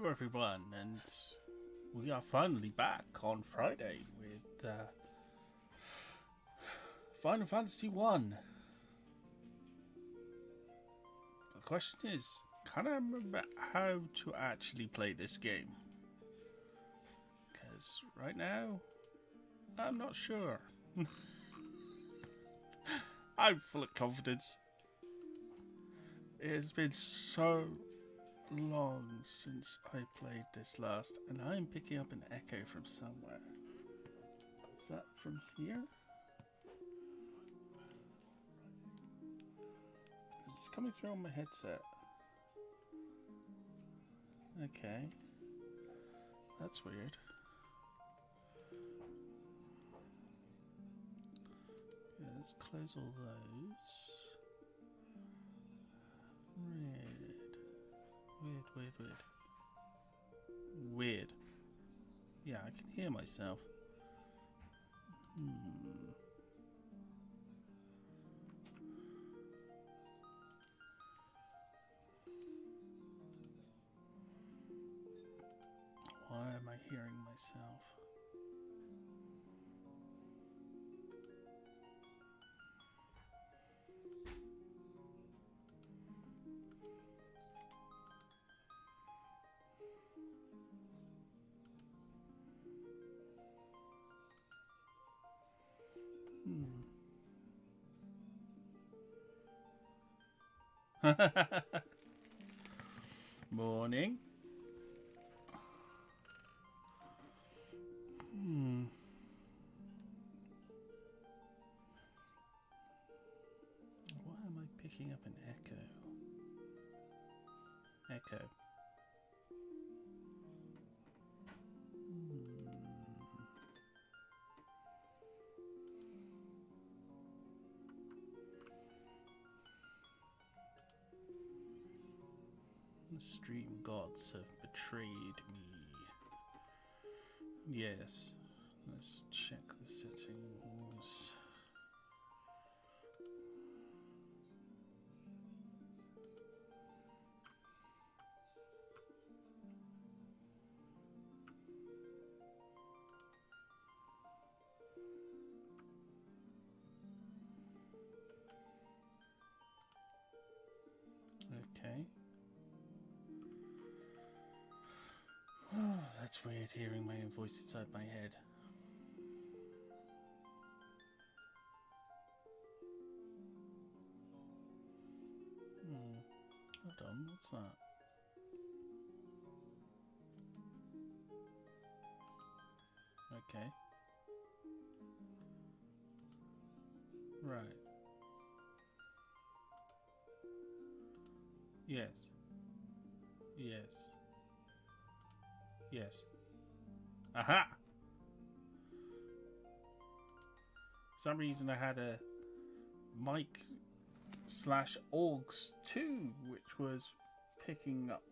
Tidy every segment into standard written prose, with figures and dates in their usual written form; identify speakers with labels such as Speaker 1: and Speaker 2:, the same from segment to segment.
Speaker 1: Hello everyone, and we are finally back on Friday with Final Fantasy 1. The question is, can I remember how to actually play this game? Because right now, I'm not sure. I'm full of confidence. It has been so long since I played this last, and I'm picking up an echo from somewhere. Is that from here? It's coming through on my headset. Okay. That's weird. Yeah, let's close all those. Weird. Yeah, I can hear myself. Why am I hearing myself? Morning. Why am I picking up an echo? Echo. The stream gods have betrayed me. Yes. Let's check the settings. Okay. Oh, that's weird hearing my own voice inside my head. Hold on, what's that? Okay. Right. Yes. Yes. Yes. Aha! For some reason I had a mic/aux 2 which was picking up,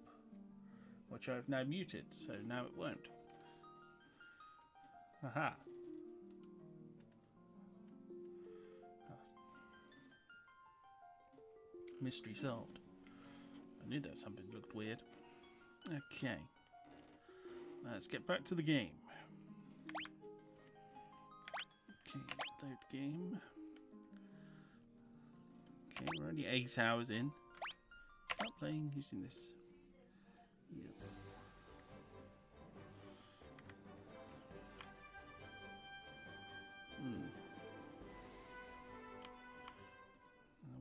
Speaker 1: which I've now muted, so now it won't. Aha! Mystery solved. I knew that something looked weird. Okay. Let's get back to the game. Okay, load game. Okay, we're only 8 hours in. Start playing using this. Yes.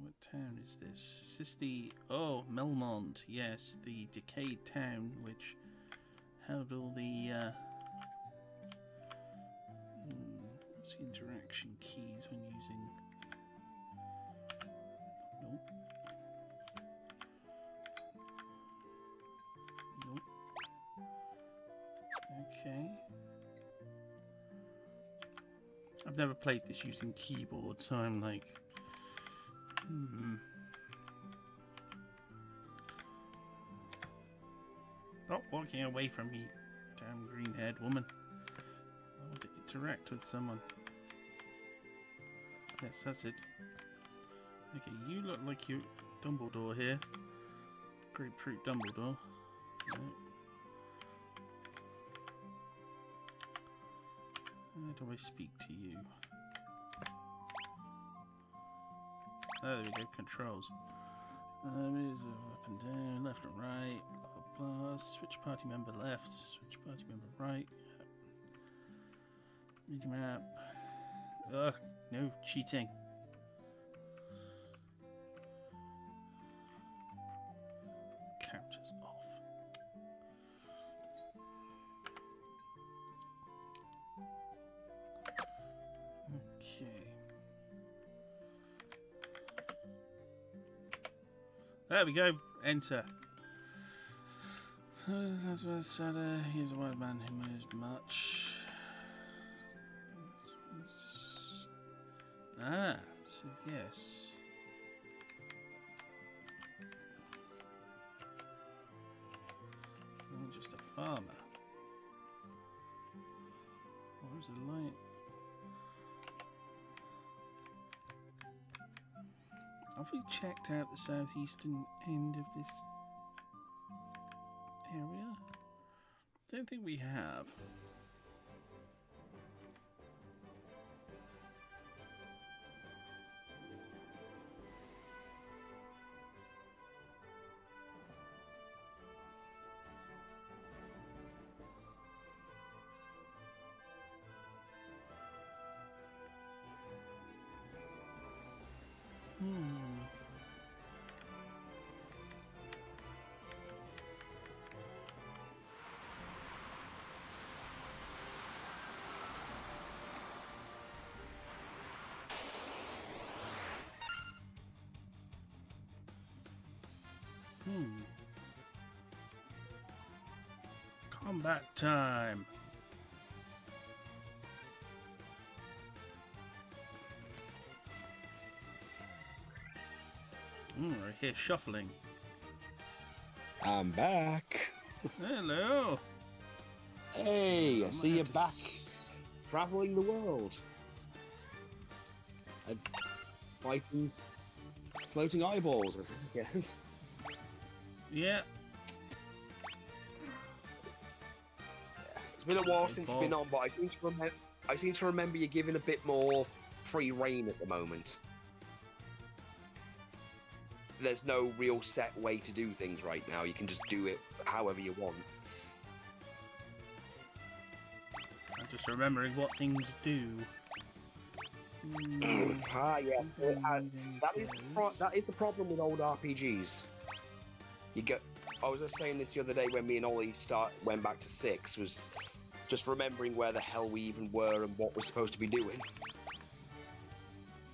Speaker 1: What town is this? Is this the... Oh, Melmond. Yes, the decayed town which held all the... what's the interaction keys when using... Nope. Nope. Okay. I've never played this using keyboard, so I'm like... Stop walking away from me, damn green-haired woman. I want to interact with someone. Yes, that's it. Okay, you look like you're Dumbledore here. Grapefruit Dumbledore. No. How do I speak to you? Oh, there we go, controls. Up and down, left and right, plus, switch party member left, switch party member right. Midi map. Ugh, no cheating. Captures off. Okay. There we go. Enter. So that's what said. He's a wild man who moves much. Ah, so yes. I'm just a farmer. Or is it light? Have we checked out the southeastern end of this area? Don't think we have. Combat time. I hear shuffling.
Speaker 2: I'm back.
Speaker 1: Hello.
Speaker 2: Hey, I see you back, traveling the world. And fighting floating eyeballs, I guess.
Speaker 1: Yeah.
Speaker 2: It's been a while since you've been on, but I seem to remember you giving a bit more free reign at the moment. There's no real set way to do things right now. You can just do it however you want.
Speaker 1: I'm just remembering what things do.
Speaker 2: Yeah. That is the problem with old RPGs. I was just saying this the other day when me and Ollie went back to 6, was just remembering where the hell we even were and what we're supposed to be doing.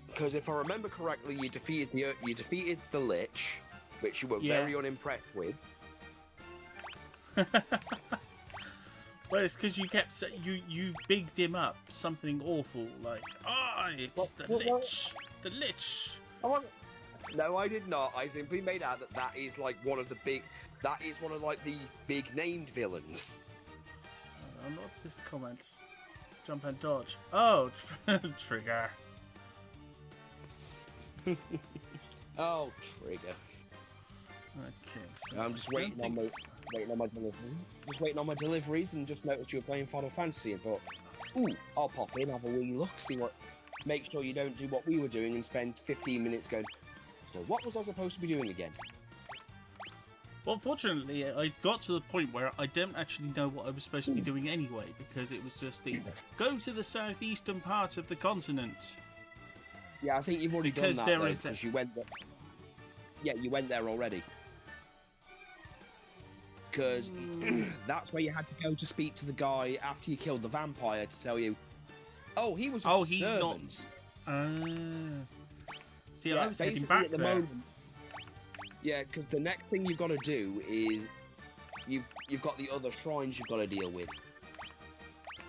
Speaker 2: Because if I remember correctly, you defeated the Lich, which you were very unimpressed with.
Speaker 1: Well, it's because you kept you bigged him up something awful like, it's the Lich, the Lich.
Speaker 2: No, I did not. I simply made out that is like one of the big. That is one of like the big named villains.
Speaker 1: What's this comment? Jump and dodge. Oh, trigger.
Speaker 2: Oh, trigger.
Speaker 1: Okay, so
Speaker 2: I'm just waiting on my delivery. Just waiting on my deliveries, and just noticed you were playing Final Fantasy, and thought, ooh, I'll pop in, have a wee look, see what. Make sure you don't do what we were doing and spend 15 minutes going. So what was I supposed to be doing again?
Speaker 1: Well, fortunately, I got to the point where I don't actually know what I was supposed to be doing anyway, because it was just the go to the southeastern part of the continent.
Speaker 2: Yeah, I think you've already done that, because you went there. Yeah, you went there already. Because that's where you had to go to speak to the guy after you killed the vampire to tell you, oh, he was just a servant.
Speaker 1: See, I was heading back there.
Speaker 2: Moment, yeah, because the next thing you've got to do is you've got the other shrines you've got to deal with.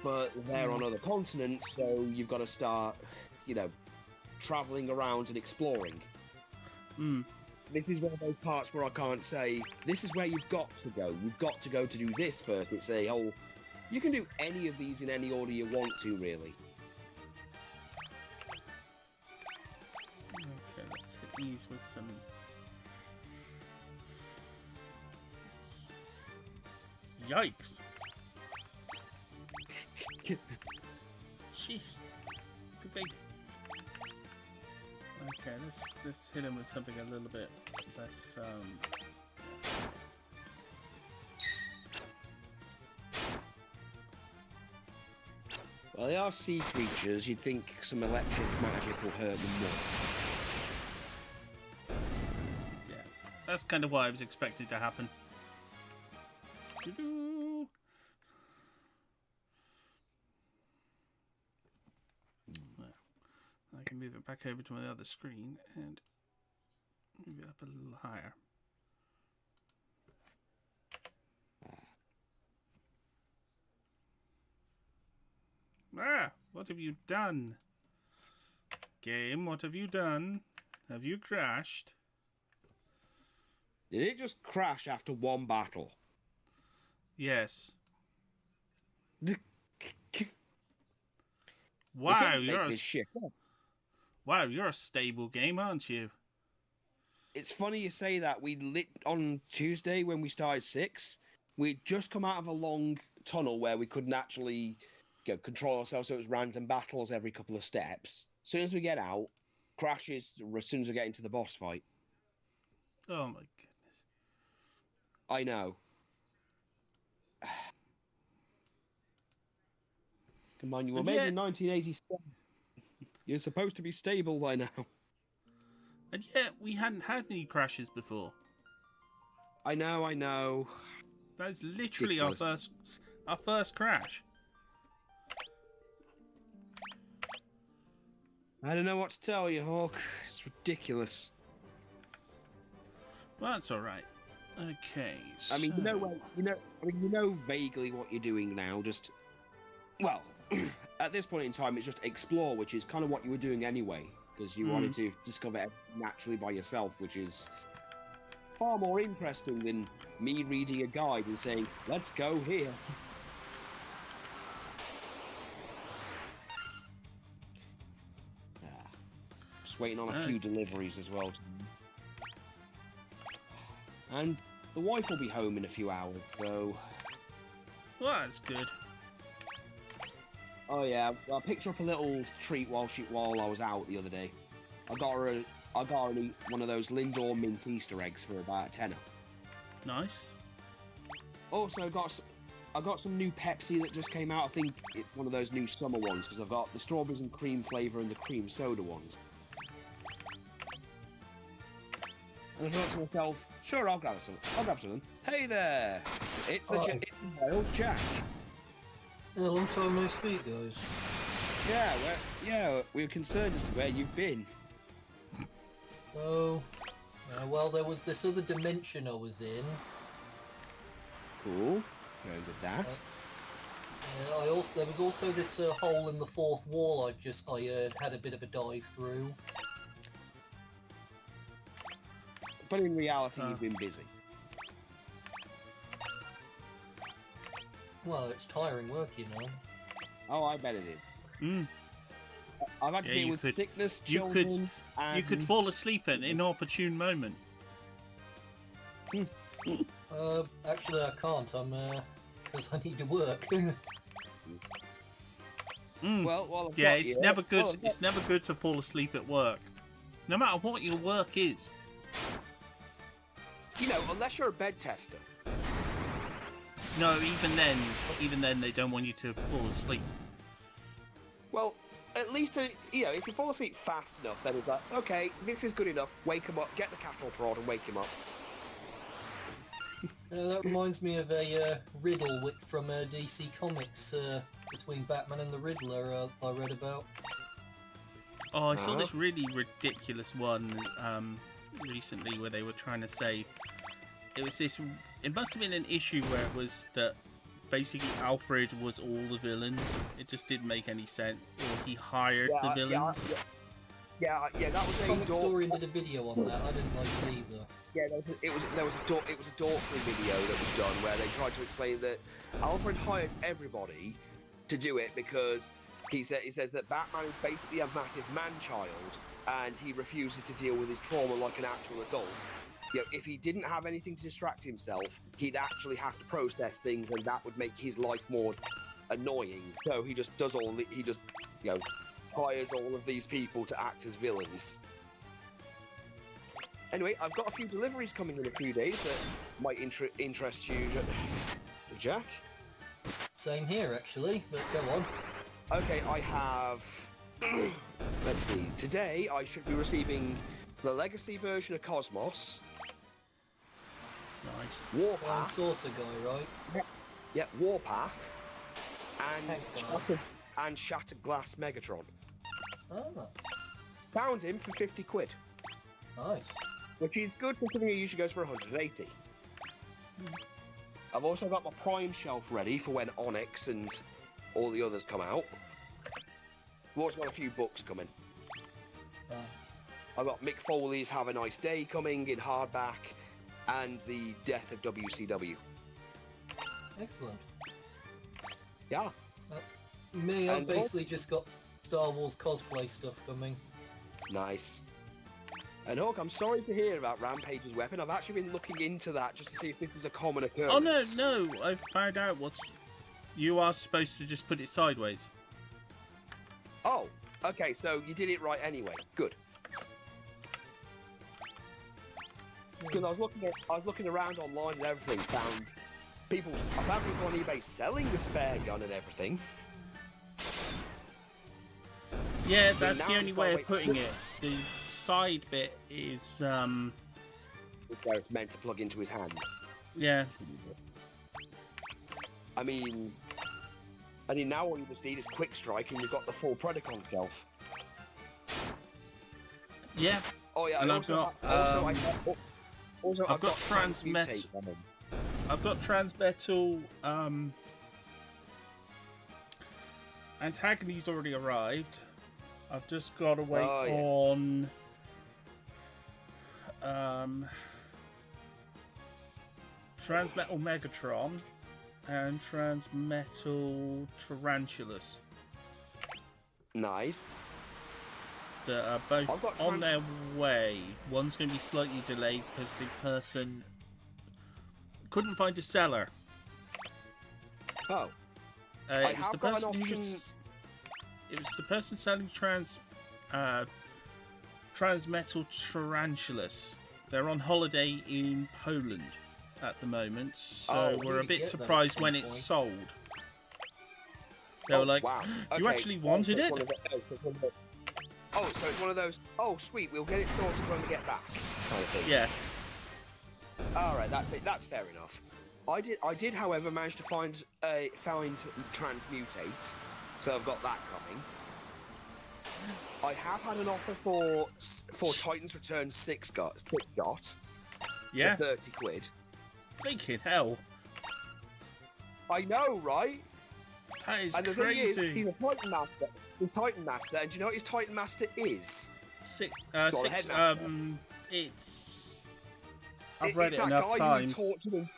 Speaker 2: But they're on other continents, so you've got to start, traveling around and exploring. This is one of those parts where I can't say, this is where you've got to go. You've got to go to do this first. It's a whole... You can do any of these in any order you want to, really.
Speaker 1: Okay, let's hit these with some... Yikes! jeez. Okay, let's hit him with something a little bit less.
Speaker 2: Well, they are sea creatures. You'd think some electric magic will hurt them more.
Speaker 1: Yeah, that's kind of what I was expecting to happen. Doo-doo. Well, I can move it back over to my other screen and move it up a little higher. Ah, what have you done? Game, what have you done? Have you crashed?
Speaker 2: Did it just crash after one battle?
Speaker 1: Yes.
Speaker 2: They
Speaker 1: Wow,
Speaker 2: can't make this shit up.
Speaker 1: Wow, you're a stable game, aren't you?
Speaker 2: It's funny you say that. We lit on Tuesday when we started 6. We'd just come out of a long tunnel where we couldn't actually control ourselves, so it was random battles every couple of steps. As soon as we get out, crashes as soon as we get into the boss fight.
Speaker 1: Oh my goodness.
Speaker 2: I know. Come on, you were made in 1987. You're supposed to be stable by now.
Speaker 1: And yet, we hadn't had any crashes before.
Speaker 2: I know.
Speaker 1: That's literally
Speaker 2: Ridiculous.
Speaker 1: our first crash.
Speaker 2: I don't know what to tell you, Hawk. It's ridiculous.
Speaker 1: Well, that's all right. Okay.
Speaker 2: I mean,
Speaker 1: so-
Speaker 2: you know vaguely what you're doing now. Just, well, at this point in time, it's just explore, which is kind of what you were doing anyway, because you wanted to discover everything naturally by yourself, which is far more interesting than me reading a guide and saying, "Let's go here." Just waiting on a few deliveries as well. And the wife will be home in a few hours, so...
Speaker 1: Well, that's good.
Speaker 2: Oh yeah, I picked her up a little treat while I was out the other day. I got her one of those Lindor mint Easter eggs for about a tenner.
Speaker 1: Nice.
Speaker 2: Also, I got some new Pepsi that just came out. I think it's one of those new summer ones because I've got the strawberries and cream flavour and the cream soda ones. And I thought to myself, sure, I'll grab some of them. Hey there! It's Miles Jack.
Speaker 3: Yeah, long time no speak, guys.
Speaker 2: Yeah, we were concerned as to where you've been.
Speaker 3: Oh, well, there was this other dimension I was in.
Speaker 2: Cool. Going with that.
Speaker 3: There was also this hole in the fourth wall I had a bit of a dive through.
Speaker 2: But in reality, you've been busy.
Speaker 3: Well, it's tiring work, you know.
Speaker 2: Oh, I bet it is. I've had to deal with sickness, children, and...
Speaker 1: You could fall asleep at an inopportune moment.
Speaker 3: Actually, I can't. Because I need to work.
Speaker 2: Well,
Speaker 1: yeah, it's never good. Well, it's never good to fall asleep at work, no matter what your work is.
Speaker 2: You know, unless you're a bed tester.
Speaker 1: No, even then, they don't want you to fall asleep.
Speaker 2: Well, at least, you know, if you fall asleep fast enough, then it's like, okay, this is good enough. Wake him up, get the cattle prod, and wake him up.
Speaker 3: That reminds me of a riddle from DC Comics between Batman and the Riddler I read about.
Speaker 1: Oh, I saw this really ridiculous one recently where they were trying to say it was this. It must have been an issue where it was that basically Alfred was all the villains. It just didn't make any sense. Or he hired the villains.
Speaker 2: Yeah, that was a
Speaker 3: Comic Story did a video on that. I didn't like it either.
Speaker 2: Yeah, it was a Dorkly video that was done where they tried to explain that Alfred hired everybody to do it because he says that Batman is basically a massive man-child and he refuses to deal with his trauma like an actual adult. You know, if he didn't have anything to distract himself, he'd actually have to process things, and that would make his life more annoying. So he just does all he just hires all of these people to act as villains. Anyway, I've got a few deliveries coming in a few days that might interest you, Jack.
Speaker 3: Same here, actually, but go on.
Speaker 2: Okay, I have... let's see. Today, I should be receiving the Legacy version of Cosmos.
Speaker 1: Nice.
Speaker 3: Flying
Speaker 2: Warpath.
Speaker 3: saucer guy, right?
Speaker 2: Yep, Warpath.
Speaker 3: Excellent.
Speaker 2: And Shattered Glass Megatron.
Speaker 3: Ah,
Speaker 2: Found him for 50 quid.
Speaker 3: nice.
Speaker 2: Which is good considering it usually goes for 180. I've also got my Prime shelf ready for when Onyx and all the others come out. We've also got a few books coming.
Speaker 3: Ah.
Speaker 2: I've got Mick Foley's Have a Nice Day coming in hardback, and the Death of WCW.
Speaker 3: Excellent.
Speaker 2: Yeah.
Speaker 3: Me, I've
Speaker 2: And
Speaker 3: basically just got Star Wars cosplay stuff coming.
Speaker 2: Nice. And Hawk, I'm sorry to hear about Rampage's weapon. I've actually been looking into that just to see if this is a common occurrence.
Speaker 1: Oh no! I found out you are supposed to just put it sideways.
Speaker 2: Oh, okay. So you did it right anyway. Good. Because I was looking around online and everything. I found people on eBay selling the spare gun and everything.
Speaker 1: Yeah,
Speaker 2: So
Speaker 1: that's
Speaker 2: now
Speaker 1: the
Speaker 2: he's
Speaker 1: only
Speaker 2: gotta
Speaker 1: way of
Speaker 2: wait-
Speaker 1: putting it. The side bit is
Speaker 2: Where it's meant to plug into his hand.
Speaker 1: yeah.
Speaker 2: I mean now all you just need is Quick Strike and you've got the full Predacon shelf.
Speaker 1: Yeah.
Speaker 2: Oh yeah,
Speaker 1: And
Speaker 2: I
Speaker 1: I've got, I've got
Speaker 2: Transmutate coming.
Speaker 1: I've got Transmetal Antagony's already arrived. I've just got to wait on Transmetal Megatron and Transmetal Tarantulas
Speaker 2: Nice.
Speaker 1: that are both
Speaker 2: I've got
Speaker 1: on their way. One's going to be slightly delayed because the person couldn't find a seller.
Speaker 2: Oh.
Speaker 1: It was the person who was. It was the person selling Transmetal Tarantulas. They're on holiday in Poland at the moment, so
Speaker 2: Oh,
Speaker 1: we're a
Speaker 3: we
Speaker 1: bit
Speaker 3: get that at
Speaker 1: surprised
Speaker 3: some
Speaker 1: when it's
Speaker 3: point.
Speaker 1: sold. They were like,
Speaker 2: wow.
Speaker 1: "You
Speaker 2: Okay,
Speaker 1: actually
Speaker 2: so
Speaker 1: wanted
Speaker 2: it's
Speaker 1: it?"
Speaker 2: one of the- Oh, so it's one of those. Oh, sweet. We'll get it sorted when we get back. Kind of thing.
Speaker 1: Yeah.
Speaker 2: All right. That's it. That's fair enough. I did, however, manage to find Transmutate, so I've got that coming. I have had an offer for Titan's Return 6 shot.
Speaker 1: Yeah.
Speaker 2: For 30 quid.
Speaker 1: Thinking, hell,
Speaker 2: I know, right?
Speaker 1: that is
Speaker 2: And the
Speaker 1: crazy.
Speaker 2: thing is, he's a Titan Master. He's Titan Master, and do you know what his Titan Master is?
Speaker 1: Six,
Speaker 2: Got a
Speaker 1: six,
Speaker 2: headmaster.
Speaker 1: it's. I've read it
Speaker 2: It's that
Speaker 1: enough
Speaker 2: guy
Speaker 1: times.
Speaker 2: Who tortured and,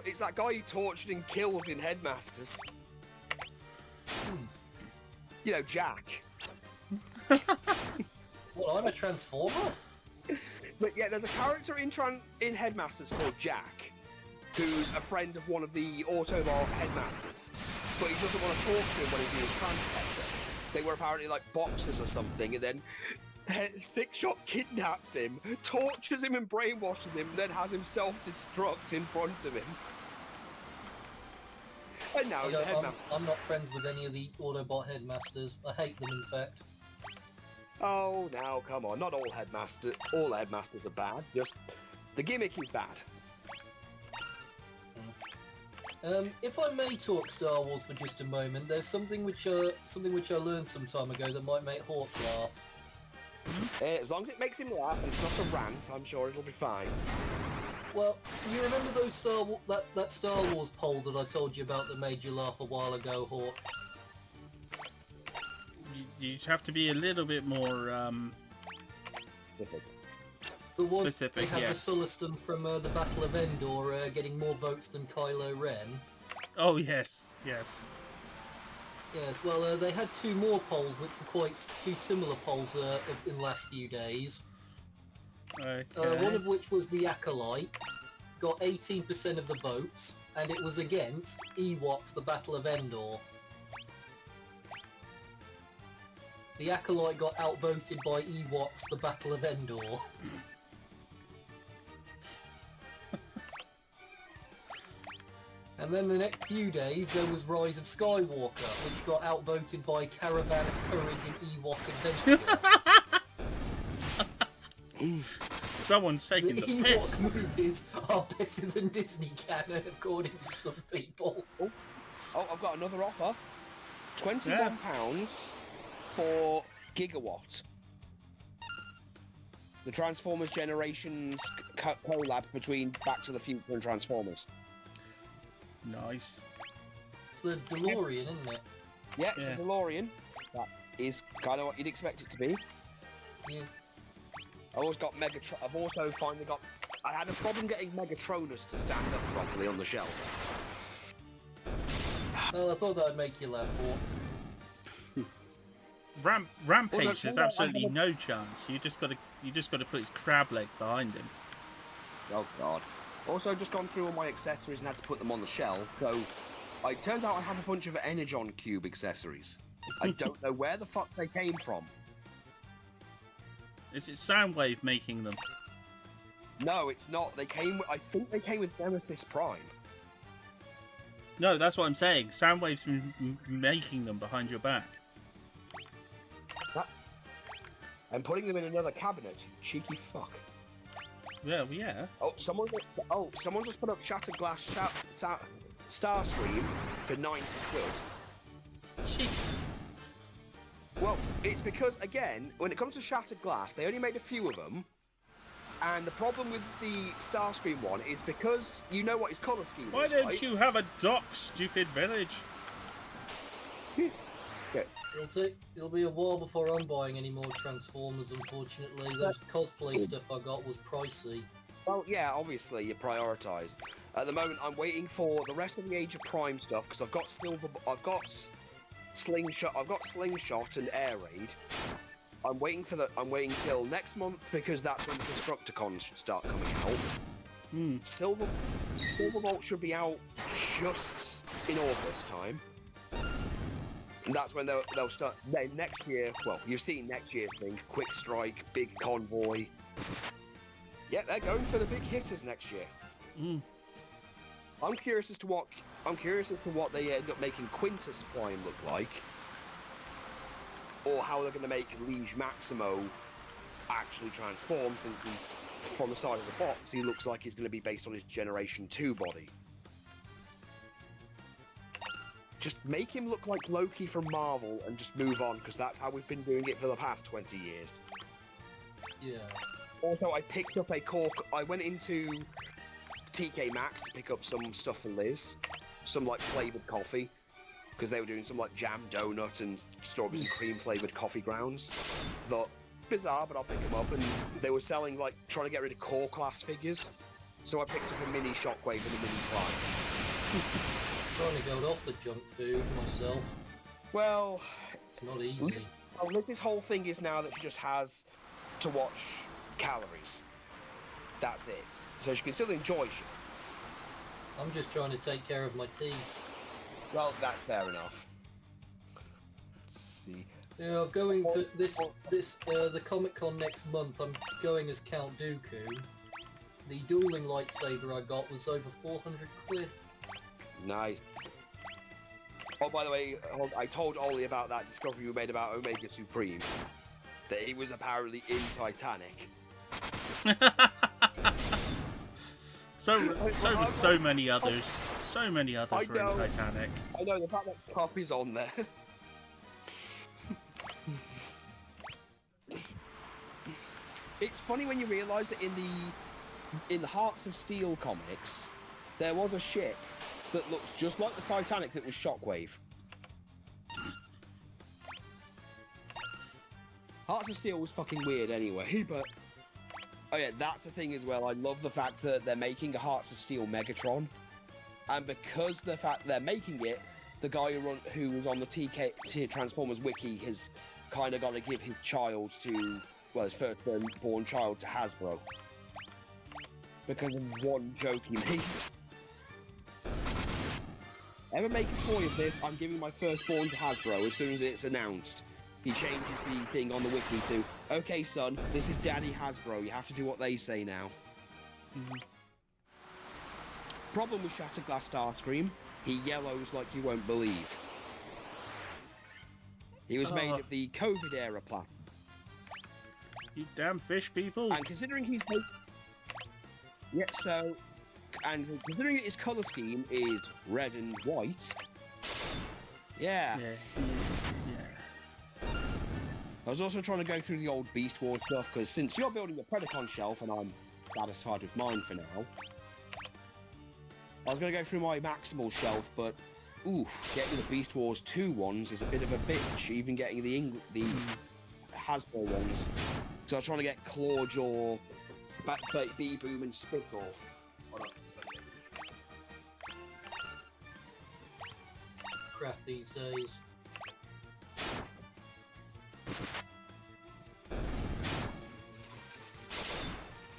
Speaker 2: it's that guy who tortured and killed in Headmasters. You know, Jack.
Speaker 3: Well, I'm a Transformer?
Speaker 2: But yeah, there's a character in Headmasters called Jack, who's a friend of one of the Autobot Headmasters. But he doesn't want to talk to him when he's in his Transpector. They were apparently like boxers or something, and then Six Shot kidnaps him, tortures him and brainwashes him, and then has him self-destruct in front of him. And now he's a Headmaster.
Speaker 3: I'm not friends with any of the Autobot headmasters. I hate them, in fact.
Speaker 2: Oh, now come on! Not all Headmasters are bad. Just the gimmick is bad.
Speaker 3: If I may talk Star Wars for just a moment, there's something which I learned some time ago that might make Hawk laugh.
Speaker 2: As long as it makes him laugh and it's not a rant, I'm sure it'll be fine.
Speaker 3: Well, you remember those that Star Wars poll that I told you about that made you laugh a while ago, Hawk?
Speaker 1: You have to be a little bit more
Speaker 2: Specific.
Speaker 3: The one
Speaker 1: Specific,
Speaker 3: they had
Speaker 1: yes.
Speaker 3: the Sullustan from the Battle of Endor getting more votes than Kylo Ren.
Speaker 1: Oh yes, yes.
Speaker 3: Yes, well, they had two more polls, which were two similar polls in the last few days.
Speaker 1: Okay.
Speaker 3: One of which was the Acolyte, got 18% of the votes, and it was against Ewoks: The Battle of Endor. The Acolyte got outvoted by Ewoks: The Battle of Endor. And then the next few days there was Rise of Skywalker, which got outvoted by Caravan of Courage and Ewok Adventure.
Speaker 1: Someone's taking the piss.
Speaker 3: Ewok movies are better than Disney canon, according to some people.
Speaker 2: Oh, I've got another offer. £21 for Gigawatt. The Transformers Generations collab between Back to the Future and Transformers.
Speaker 1: Nice.
Speaker 3: It's the DeLorean, isn't it?
Speaker 2: Yeah, it's a DeLorean. That is kind of what you'd expect it to be.
Speaker 3: Yeah.
Speaker 2: I've also finally got... I had a problem getting Megatronus to stand up properly on the shelf.
Speaker 3: Well, I thought that would make you laugh more.
Speaker 1: Rampage,
Speaker 2: Well,
Speaker 1: there's
Speaker 2: no,
Speaker 1: absolutely no chance. You just got to put his crab legs behind him.
Speaker 2: Oh god. Also, just gone through all my accessories and had to put them on the shelf. So, it turns out I have a bunch of Energon Cube accessories. I don't know where the fuck they came from.
Speaker 1: Is it Soundwave making them?
Speaker 2: No, it's not. They came. I think they came with Nemesis Prime.
Speaker 1: No, that's what I'm saying. Soundwave's been making them behind your back.
Speaker 2: And putting them in another cabinet. You cheeky fuck.
Speaker 1: Yeah, well, yeah.
Speaker 2: Oh, someone just put up Shattered Glass Starscream for 90 quid.
Speaker 1: Jeez.
Speaker 2: Well, it's because, again, when it comes to Shattered Glass, they only made a few of them. And the problem with the Starscream one is because you know what his colour scheme
Speaker 1: Why
Speaker 2: is,
Speaker 1: don't
Speaker 2: right?
Speaker 1: you have a dock, stupid village?
Speaker 2: Yeah.
Speaker 3: It'll be a while before I'm buying any more Transformers, unfortunately. Those cosplay stuff I got was pricey.
Speaker 2: Well, yeah, obviously you prioritise. At the moment, I'm waiting for the rest of the Age of Prime stuff because I've got Slingshot and Air Raid. I'm waiting till next month because that's when the Constructicons should start coming out. Silverbolt should be out just in August time. And that's when they'll start. Then next year, well, you've seen next year's thing: Quick Strike, Big Convoy. Yeah, they're going for the big hitters next year. I'm curious as to what they end up making Quintus Prime look like, or how they're going to make Liege Maximo actually transform, since he's from the side of the box. He looks like he's going to be based on his Generation 2 body. Just make him look like Loki from Marvel and just move on, because that's how we've been doing it for the past 20 years.
Speaker 3: Yeah.
Speaker 2: Also, I picked up I went into TK Maxx to pick up some stuff for Liz. Some, like, flavoured coffee. Because they were doing some, like, jam donut and strawberries and cream flavoured coffee grounds. I thought, bizarre, but I'll pick them up. And they were selling, like, trying to get rid of core class figures. So I picked up a mini Shockwave and a mini Prime.
Speaker 3: Trying to get off the junk food myself.
Speaker 2: Well,
Speaker 3: it's not easy.
Speaker 2: Well, Liz's whole thing is now that she just has to watch calories. That's it. So she can still enjoy shit.
Speaker 3: I'm just trying to take care of my teeth.
Speaker 2: Well, that's fair enough. Let's see.
Speaker 3: Yeah, I'm going for the Comic Con next month. I'm going as Count Dooku. The dueling lightsaber I got was over 400 quid.
Speaker 2: Nice. Oh, by the way, I told Ollie about that discovery we made about Omega Supreme. That he was apparently in Titanic.
Speaker 1: so were so many others. So many others were in Titanic.
Speaker 2: I know, the fact that copy's on there. It's funny when you realise that in the Hearts of Steel comics, there was a ship that looked just like the Titanic that was Shockwave. Hearts of Steel was fucking weird anyway, but... Oh yeah, that's the thing as well. I love the fact that they're making a Hearts of Steel Megatron. And because the fact they're making it, the guy who was on the TK Transformers wiki has kind of got to give his child to... Well, his first-born child to Hasbro. because of one joke he made. Ever make a toy of this? I'm giving my firstborn to Hasbro as soon as it's announced. He changes the thing on the wiki to, okay, son, this is Daddy Hasbro. You have to do what they say now. Problem with Shattered Glass Starscream, he yellows like you won't believe. He was made of the COVID era plastic.
Speaker 1: You damn fish people.
Speaker 2: And considering he's... Yeah, so... And considering his colour scheme is red and white... Yeah.
Speaker 1: Yeah.
Speaker 2: I was also trying to go through the old Beast Wars stuff, because since you're building a Predacon shelf, and I'm satisfied with mine for now, I was going to go through my Maximal shelf, but... Ooh, getting the Beast Wars 2 ones is a bit of a bitch, even getting the Hasbro ones. So I was trying to get Clawjaw, B-Boom, and Spittle.
Speaker 3: Crap these days.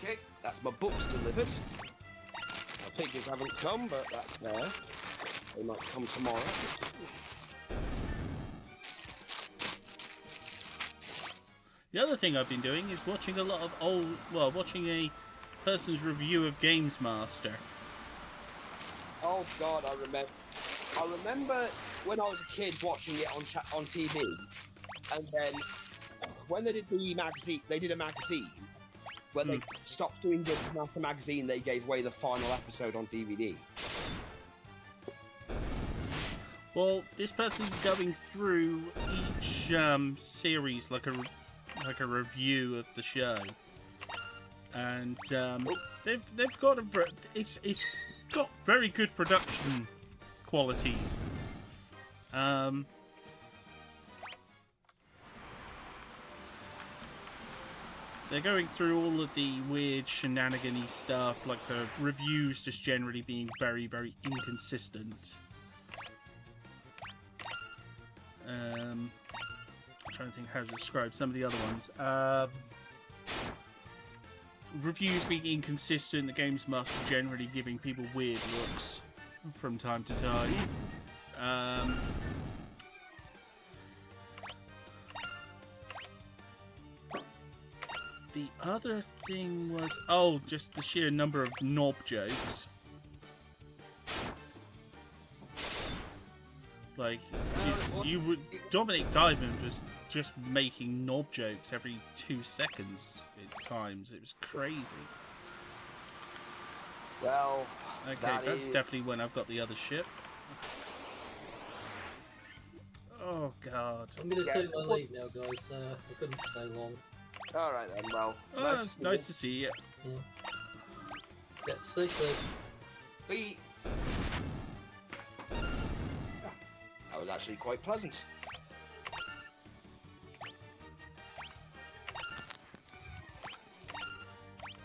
Speaker 2: Okay, that's my books delivered. My pictures haven't come, but that's there. They might come tomorrow.
Speaker 1: The other thing I've been doing is watching a lot of watching a person's review of Games Master.
Speaker 2: Oh God, I remember when I was a kid watching it on TV, and then when they did the magazine, they did a magazine. When they stopped doing the Master magazine, they gave away the final episode on DVD.
Speaker 1: Well, this person's going through each series like a review of the show, and they've got it's got very good production qualities. They're going through all of the weird shenanigan-y stuff, like the reviews just generally being very, very inconsistent. I'm trying to think how to describe some of the other ones. Reviews being inconsistent, the Games Master generally giving people weird looks from time to time. The other thing was, just the sheer number of knob jokes. Like, Dominic Diamond was just making knob jokes every 2 seconds at times. It was crazy.
Speaker 2: Well,
Speaker 1: okay, that's definitely when I've got the other ship. Oh God!
Speaker 3: I'm gonna take my leave now, guys. I couldn't stay long.
Speaker 2: All right then. Well,
Speaker 1: it's nice to see you.
Speaker 3: Yeah, stay safe.
Speaker 2: Bye. That was actually quite pleasant.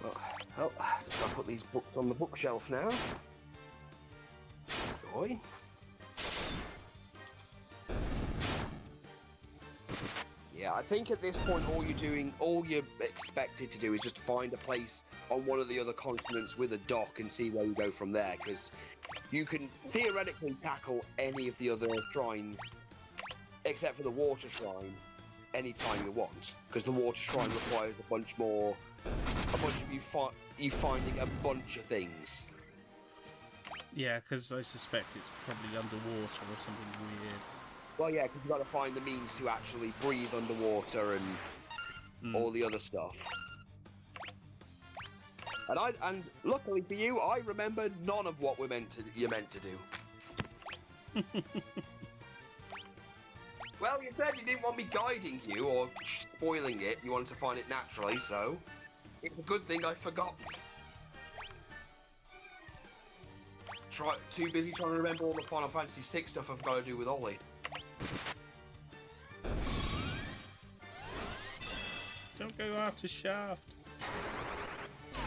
Speaker 2: Well, just gotta put these books on the bookshelf now. Joy. Yeah, I think at this point all you're expected to do is just find a place on one of the other continents with a dock and see where you go from there, because you can theoretically tackle any of the other shrines, except for the water shrine, anytime you want, because the water shrine requires a bunch of you finding a bunch of things.
Speaker 1: Yeah, because I suspect it's probably underwater or something weird.
Speaker 2: Well, yeah, because you've got to find the means to actually breathe underwater and all the other stuff. And luckily for you, I remember none of what you're meant to do. Well, you said you didn't want me guiding you or spoiling it. You wanted to find it naturally, so it's a good thing I forgot. Too busy trying to remember all the Final Fantasy VI stuff I've got to do with Ollie.
Speaker 1: Don't go after Shaft. I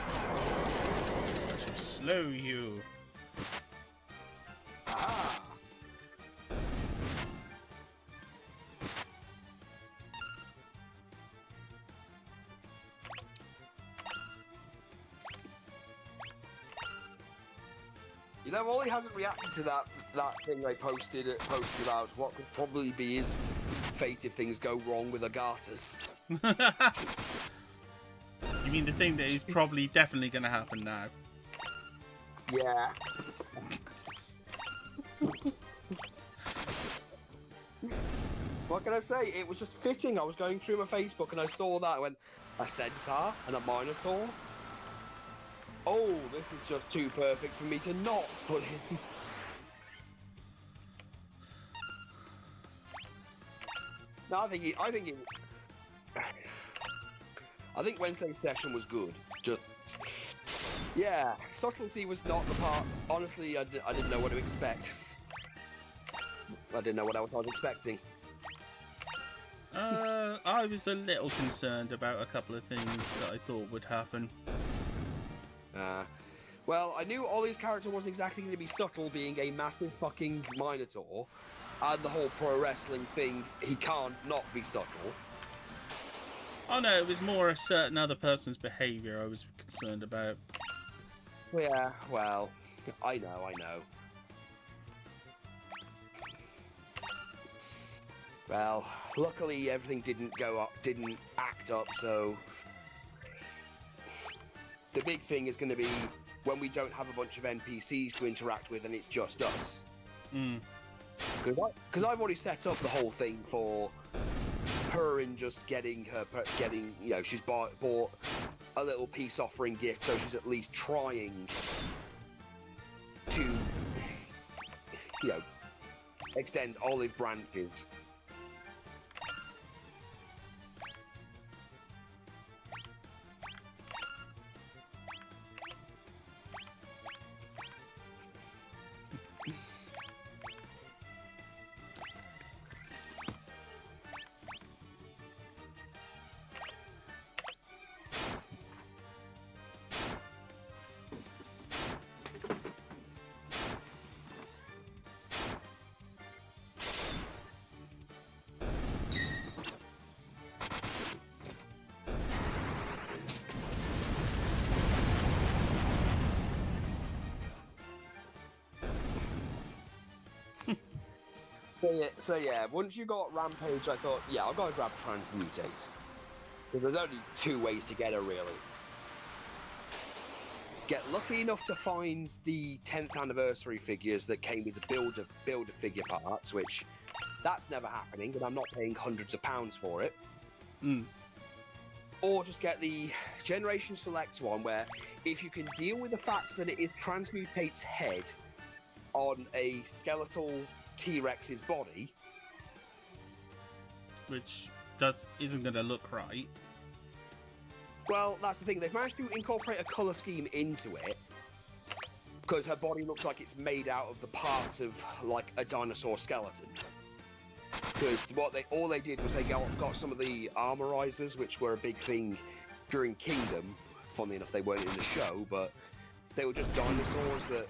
Speaker 1: shall slow you.
Speaker 2: Ah. You know, Ollie hasn't reacted to that thing they posted about what could probably be his fate if things go wrong with Agarthus.
Speaker 1: You mean the thing that is probably definitely going to happen now?
Speaker 2: Yeah. What can I say? It was just fitting. I was going through my Facebook and I saw that. I went, a centaur and a minotaur? Oh, this is just too perfect for me to not put in. No, I think Wednesday's session was good. Just, yeah, subtlety was not the part. Honestly, I didn't know what to expect. I didn't know what I was expecting.
Speaker 1: I was a little concerned about a couple of things that I thought would happen.
Speaker 2: Well, I knew Ollie's character wasn't exactly going to be subtle, being a massive fucking minotaur, and the whole pro wrestling thing, he can't not be subtle.
Speaker 1: Oh no, it was more a certain other person's behaviour I was concerned about.
Speaker 2: Yeah, well, I know. Well, luckily everything didn't act up, so the big thing is going to be when we don't have a bunch of NPCs to interact with and it's just us. Because I've already set up the whole thing for her and just getting, you know, she's bought a little peace offering gift, so she's at least trying to, you know, extend olive branches. So yeah, once you got Rampage, I thought, yeah, I've got to grab Transmutate. Because there's only two ways to get her, really. Get lucky enough to find the 10th anniversary figures that came with the builder figure parts, which that's never happening, and I'm not paying hundreds of pounds for it. Or just get the Generation Select one, where if you can deal with the fact that it is Transmutate's head on a skeletal T-Rex's body,
Speaker 1: which isn't going to look right.
Speaker 2: Well, that's the thing. They've managed to incorporate a colour scheme into it, because her body looks like it's made out of the parts of, like, a dinosaur skeleton. Because all they did was they got some of the armorizers, which were a big thing during Kingdom. Funnily enough, they weren't in the show, but they were just dinosaurs that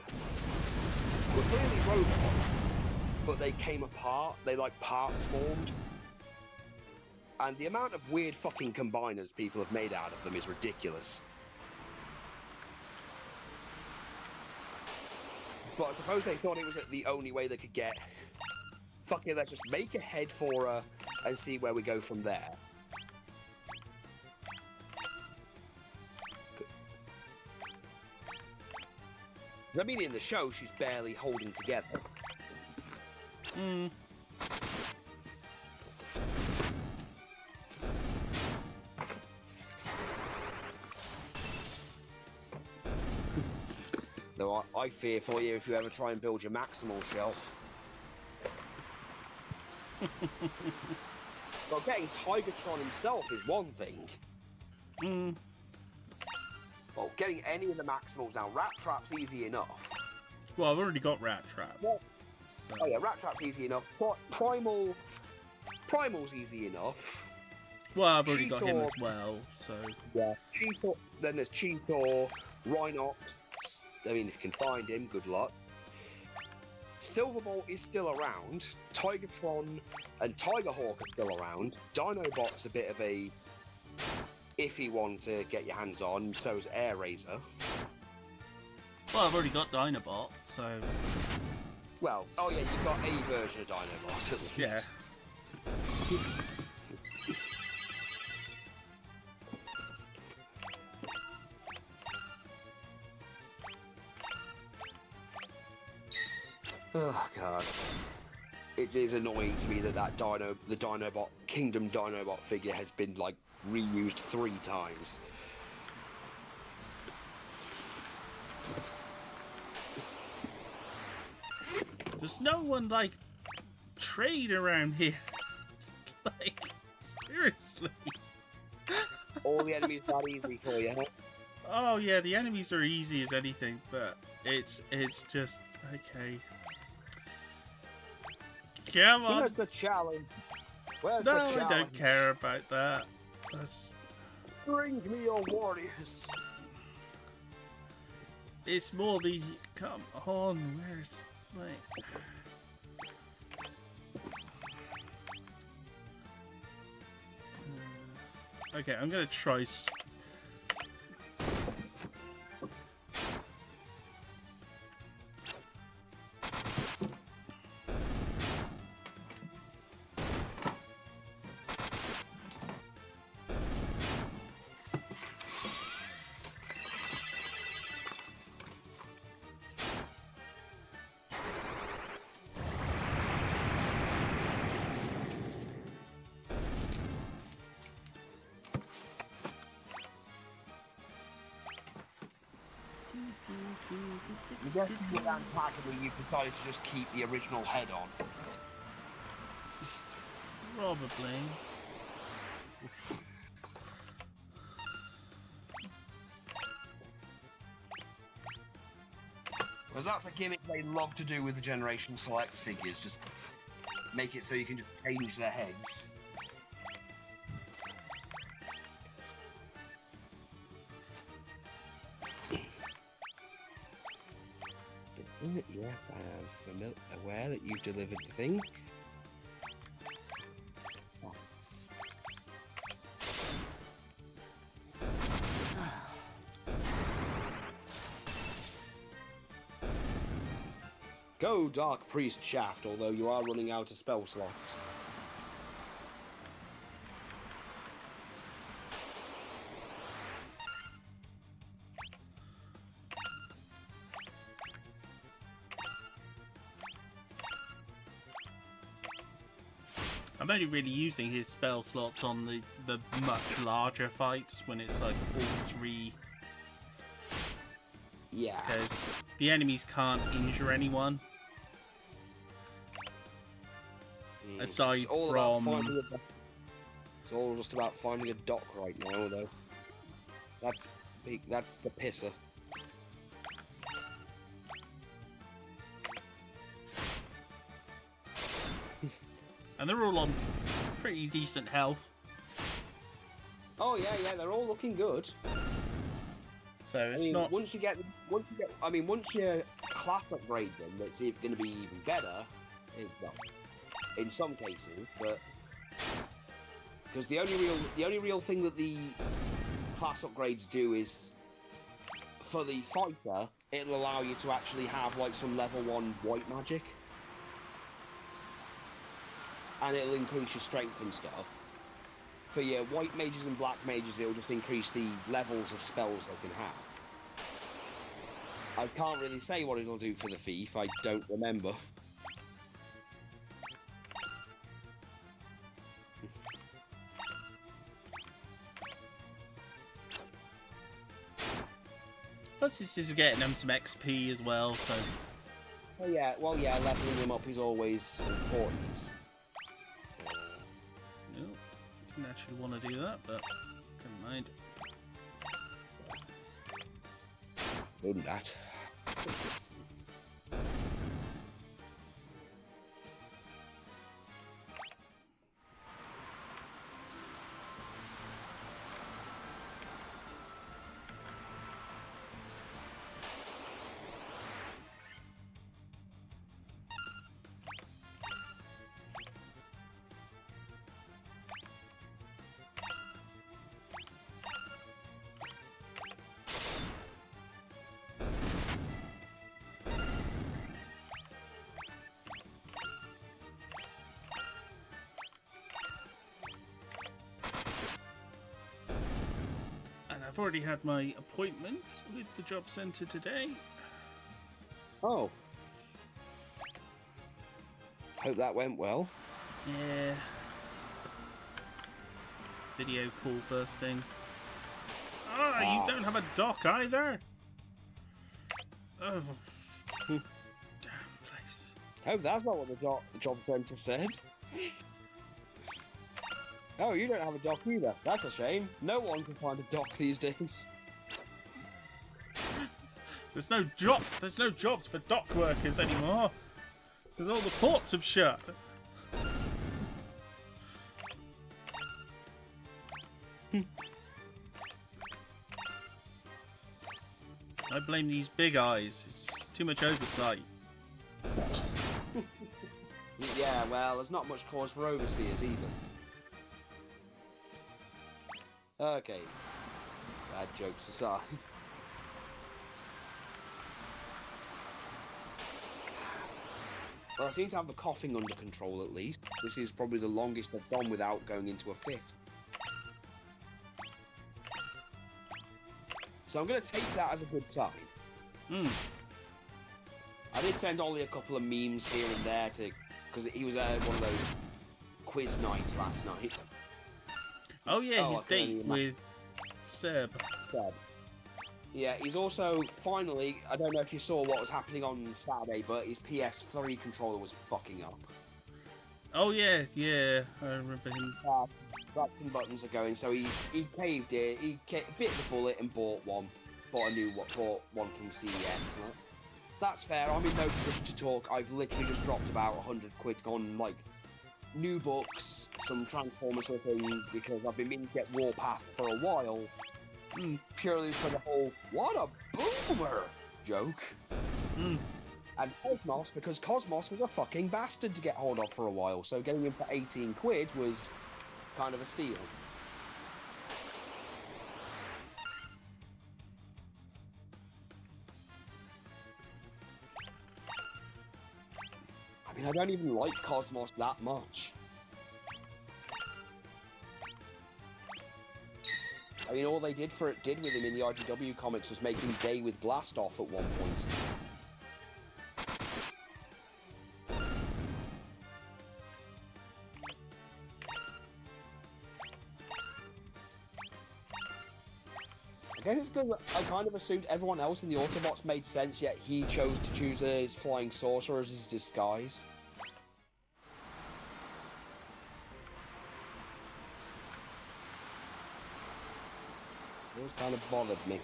Speaker 2: were clearly robots, but they came apart. They, like, parts formed. And the amount of weird fucking combiners people have made out of them is ridiculous. But I suppose they thought it was the only way they could get... Fuck it, let's just make a head for her and see where we go from there. I mean, in the show, she's barely holding together. Though I fear for you if you ever try and build your maximal shelf. Well, getting Tigertron himself is one thing. Well, getting any of the maximals now, Rat Trap's easy enough.
Speaker 1: Well, I've already got Rat Trap.
Speaker 2: Well,
Speaker 1: so.
Speaker 2: Oh yeah, Rat Trap's easy enough. Primal's easy enough.
Speaker 1: Well, I've already got him as well, so...
Speaker 2: Yeah, Cheetor, then there's Cheetor, Rhinox. I mean, if you can find him, good luck. Silverbolt is still around. Tigertron and Tigerhawk are still around. Dinobot's a bit of a iffy one to get your hands on, so's Air Razor.
Speaker 1: Well, I've already got Dinobot, so
Speaker 2: Well, oh yeah, you've got a version of Dinobot at least.
Speaker 1: yeah.
Speaker 2: Oh god. It is annoying to me that the Dinobot Kingdom Dinobot figure has been like reused 3 times.
Speaker 1: There's no one like trade around here. Like seriously.
Speaker 2: All the enemies that easy for you, huh?
Speaker 1: Oh yeah, the enemies are easy as anything, but it's just okay. Come on.
Speaker 2: Where's the challenge? Where's
Speaker 1: No,
Speaker 2: the
Speaker 1: I
Speaker 2: challenge?
Speaker 1: don't care about that. That's,
Speaker 2: Bring me your warriors.
Speaker 1: it's more the come on. Where's like? Okay, I'm gonna try.
Speaker 2: You guessing with Antagony, you've decided to just keep the original head on.
Speaker 1: Probably.
Speaker 2: Because that's a gimmick they love to do with the Generation Select figures, just make it so you can just change their heads. Yes, I am aware that you've delivered the thing. Go, Dark Priest Shaft, although you are running out of spell slots.
Speaker 1: I'm only really using his spell slots on the much larger fights when it's like all 3.
Speaker 2: Yeah.
Speaker 1: Because the enemies can't injure anyone. Aside
Speaker 2: It's all
Speaker 1: from...
Speaker 2: about it's all just about finding a dock right now, though. That's the pisser.
Speaker 1: And they're all on pretty decent health.
Speaker 2: Oh yeah, they're all looking good.
Speaker 1: So it's
Speaker 2: I mean,
Speaker 1: not...
Speaker 2: once you class upgrade them, it's going to be even better. Well, in some cases, but because the only real thing that the class upgrades do is for the fighter, it'll allow you to actually have like some level 1 white magic, and it'll increase your strength and stuff. For your white mages and black mages, it'll just increase the levels of spells they can have. I can't really say what it'll do for the thief, I don't remember.
Speaker 1: Plus this is getting them some XP as well, so...
Speaker 2: Oh yeah, well yeah, leveling them up is always important.
Speaker 1: No, didn't actually want to do that, but never mind.
Speaker 2: Wouldn't that?
Speaker 1: I've already had my appointment with the job centre today.
Speaker 2: Oh. Hope that went well.
Speaker 1: Yeah. Video call first thing. You don't have a dock either? Oh, damn place.
Speaker 2: Hope that's not what the job centre said. Oh, you don't have a dock either. That's a shame. No one can find a dock these days.
Speaker 1: There's no jobs for dock workers anymore. Because all the ports have shut. I blame these big eyes. It's too much oversight.
Speaker 2: Yeah, well, there's not much cause for overseers either. Okay. Bad jokes aside. Well, I seem to have the coughing under control at least. This is probably the longest I've gone without going into a fit. So I'm going to take that as a good sign. I did send Ollie a couple of memes here and there because he was at one of those quiz nights last night.
Speaker 1: Oh yeah, his date with Seb. Yeah,
Speaker 2: he's also finally, I don't know if you saw what was happening on Saturday, but his PS3 controller was fucking up.
Speaker 1: Oh yeah, I remember him.
Speaker 2: Button buttons are going, so he caved it. He bit the bullet and bought one from CEX. That's fair. I'm in no position to talk. I've literally just dropped about 100 quid on like new books, some Transformers sort of thing, because I've been meaning to get Warpath for a while, purely for the whole "what a boomer" joke. And Cosmos, because Cosmos was a fucking bastard to get hold of for a while, so getting him for 18 quid was kind of a steal. I mean, I don't even like Cosmos that much. I mean, all they did with him in the IDW comics was make him gay with Blastoff at one point. I guess it's because I kind of assumed everyone else in the Autobots made sense, yet he chose to choose his flying saucer as his disguise. It was kind of bothered me.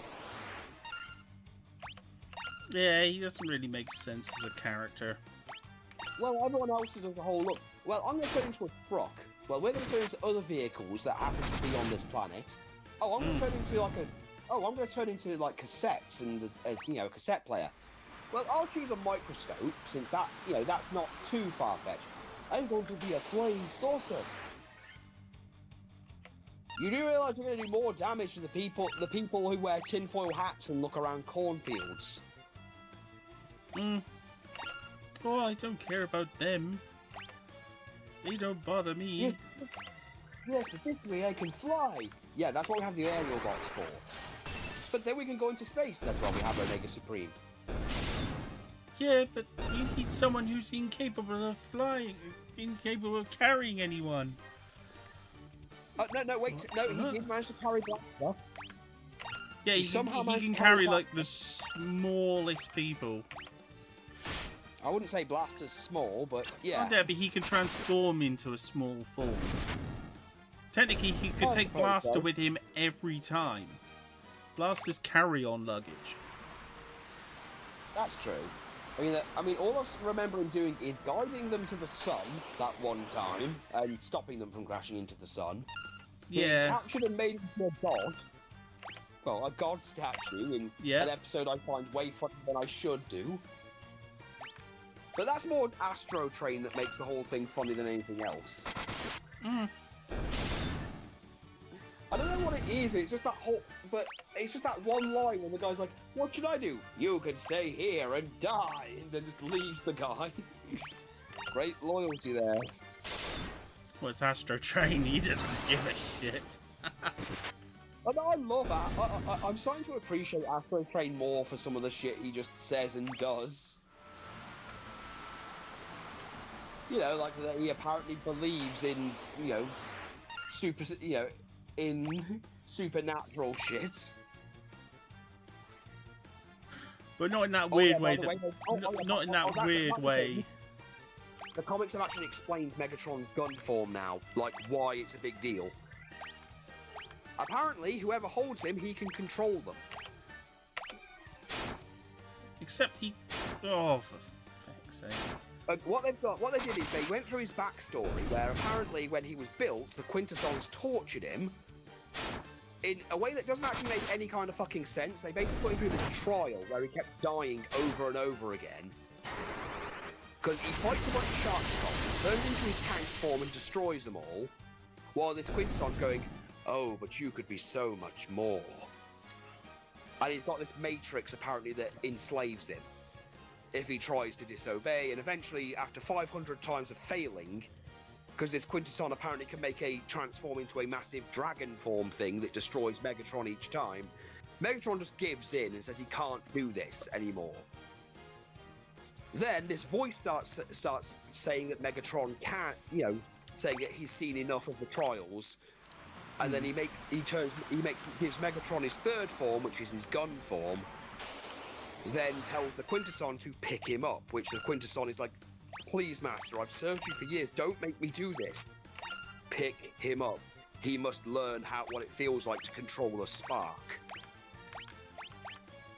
Speaker 1: Yeah, he doesn't really make sense as a character.
Speaker 2: Well, everyone else is as a whole. Look, well, I'm going to turn into a truck. Well, we're going to turn into other vehicles that happen to be on this planet. Oh, I'm going to turn into like I'm going to turn into like cassettes and a cassette player. Well, I'll choose a microscope since that that's not too far-fetched. I'm going to be a flying saucer. You do realise you're going to do more damage to the people who wear tinfoil hats and look around cornfields.
Speaker 1: Oh, I don't care about them. They don't bother me.
Speaker 2: Yes, particularly I can fly. Yeah, that's what we have the aerial bots for. But then we can go into space. That's why we have Omega Supreme.
Speaker 1: Yeah, but you need someone who's incapable of flying, incapable of carrying anyone.
Speaker 2: No, wait. No, he did manage to carry Blaster.
Speaker 1: Yeah, he can carry like the smallest people.
Speaker 2: I wouldn't say Blaster's small, but yeah.
Speaker 1: Oh, yeah, but he can transform into a small form. Technically, he could take Blaster with him every time. Blaster's carry-on luggage.
Speaker 2: That's true. I mean, all I remember him doing is guiding them to the sun that one time and stopping them from crashing into the sun.
Speaker 1: Yeah.
Speaker 2: He captured and made him into a god. Well, a god statue in an episode I find way funnier than I should do. But that's more Astro Train that makes the whole thing funny than anything else. I don't know what it is. It's just that one line when the guy's like, "What should I do? You can stay here and die," and then just leaves the guy. Great loyalty there.
Speaker 1: Well, it's Astro Train. He doesn't give a shit.
Speaker 2: And I love that. I'm starting to appreciate Astro Train more for some of the shit he just says and does. You know, like that he apparently believes in, in supernatural shit.
Speaker 1: But not in that weird way. Not in that
Speaker 2: that's
Speaker 1: weird way.
Speaker 2: The comics have actually explained Megatron's gun form now, like why it's a big deal. Apparently, whoever holds him, he can control them.
Speaker 1: Except he... Oh, for fuck's sake.
Speaker 2: What they did is they went through his backstory, where apparently when he was built, the Quintessons tortured him in a way that doesn't actually make any kind of fucking sense. They basically put him through this trial where he kept dying over and over again. Because he fights a bunch of Sharkticons, turns into his tank form and destroys them all, while this Quintesson's going, oh, but you could be so much more. And he's got this matrix, apparently, that enslaves him if he tries to disobey, and eventually, after 500 times of failing, because this Quintesson apparently can make a transform into a massive dragon form thing that destroys Megatron each time, Megatron just gives in and says he can't do this anymore. Then this voice starts saying that Megatron can't, saying that he's seen enough of the trials, and then gives Megatron his third form, which is his gun form. Then tells the Quintesson to pick him up, which the Quintesson is like, please, Master, I've served you for years. Don't make me do this. Pick him up. He must learn what it feels like to control a spark.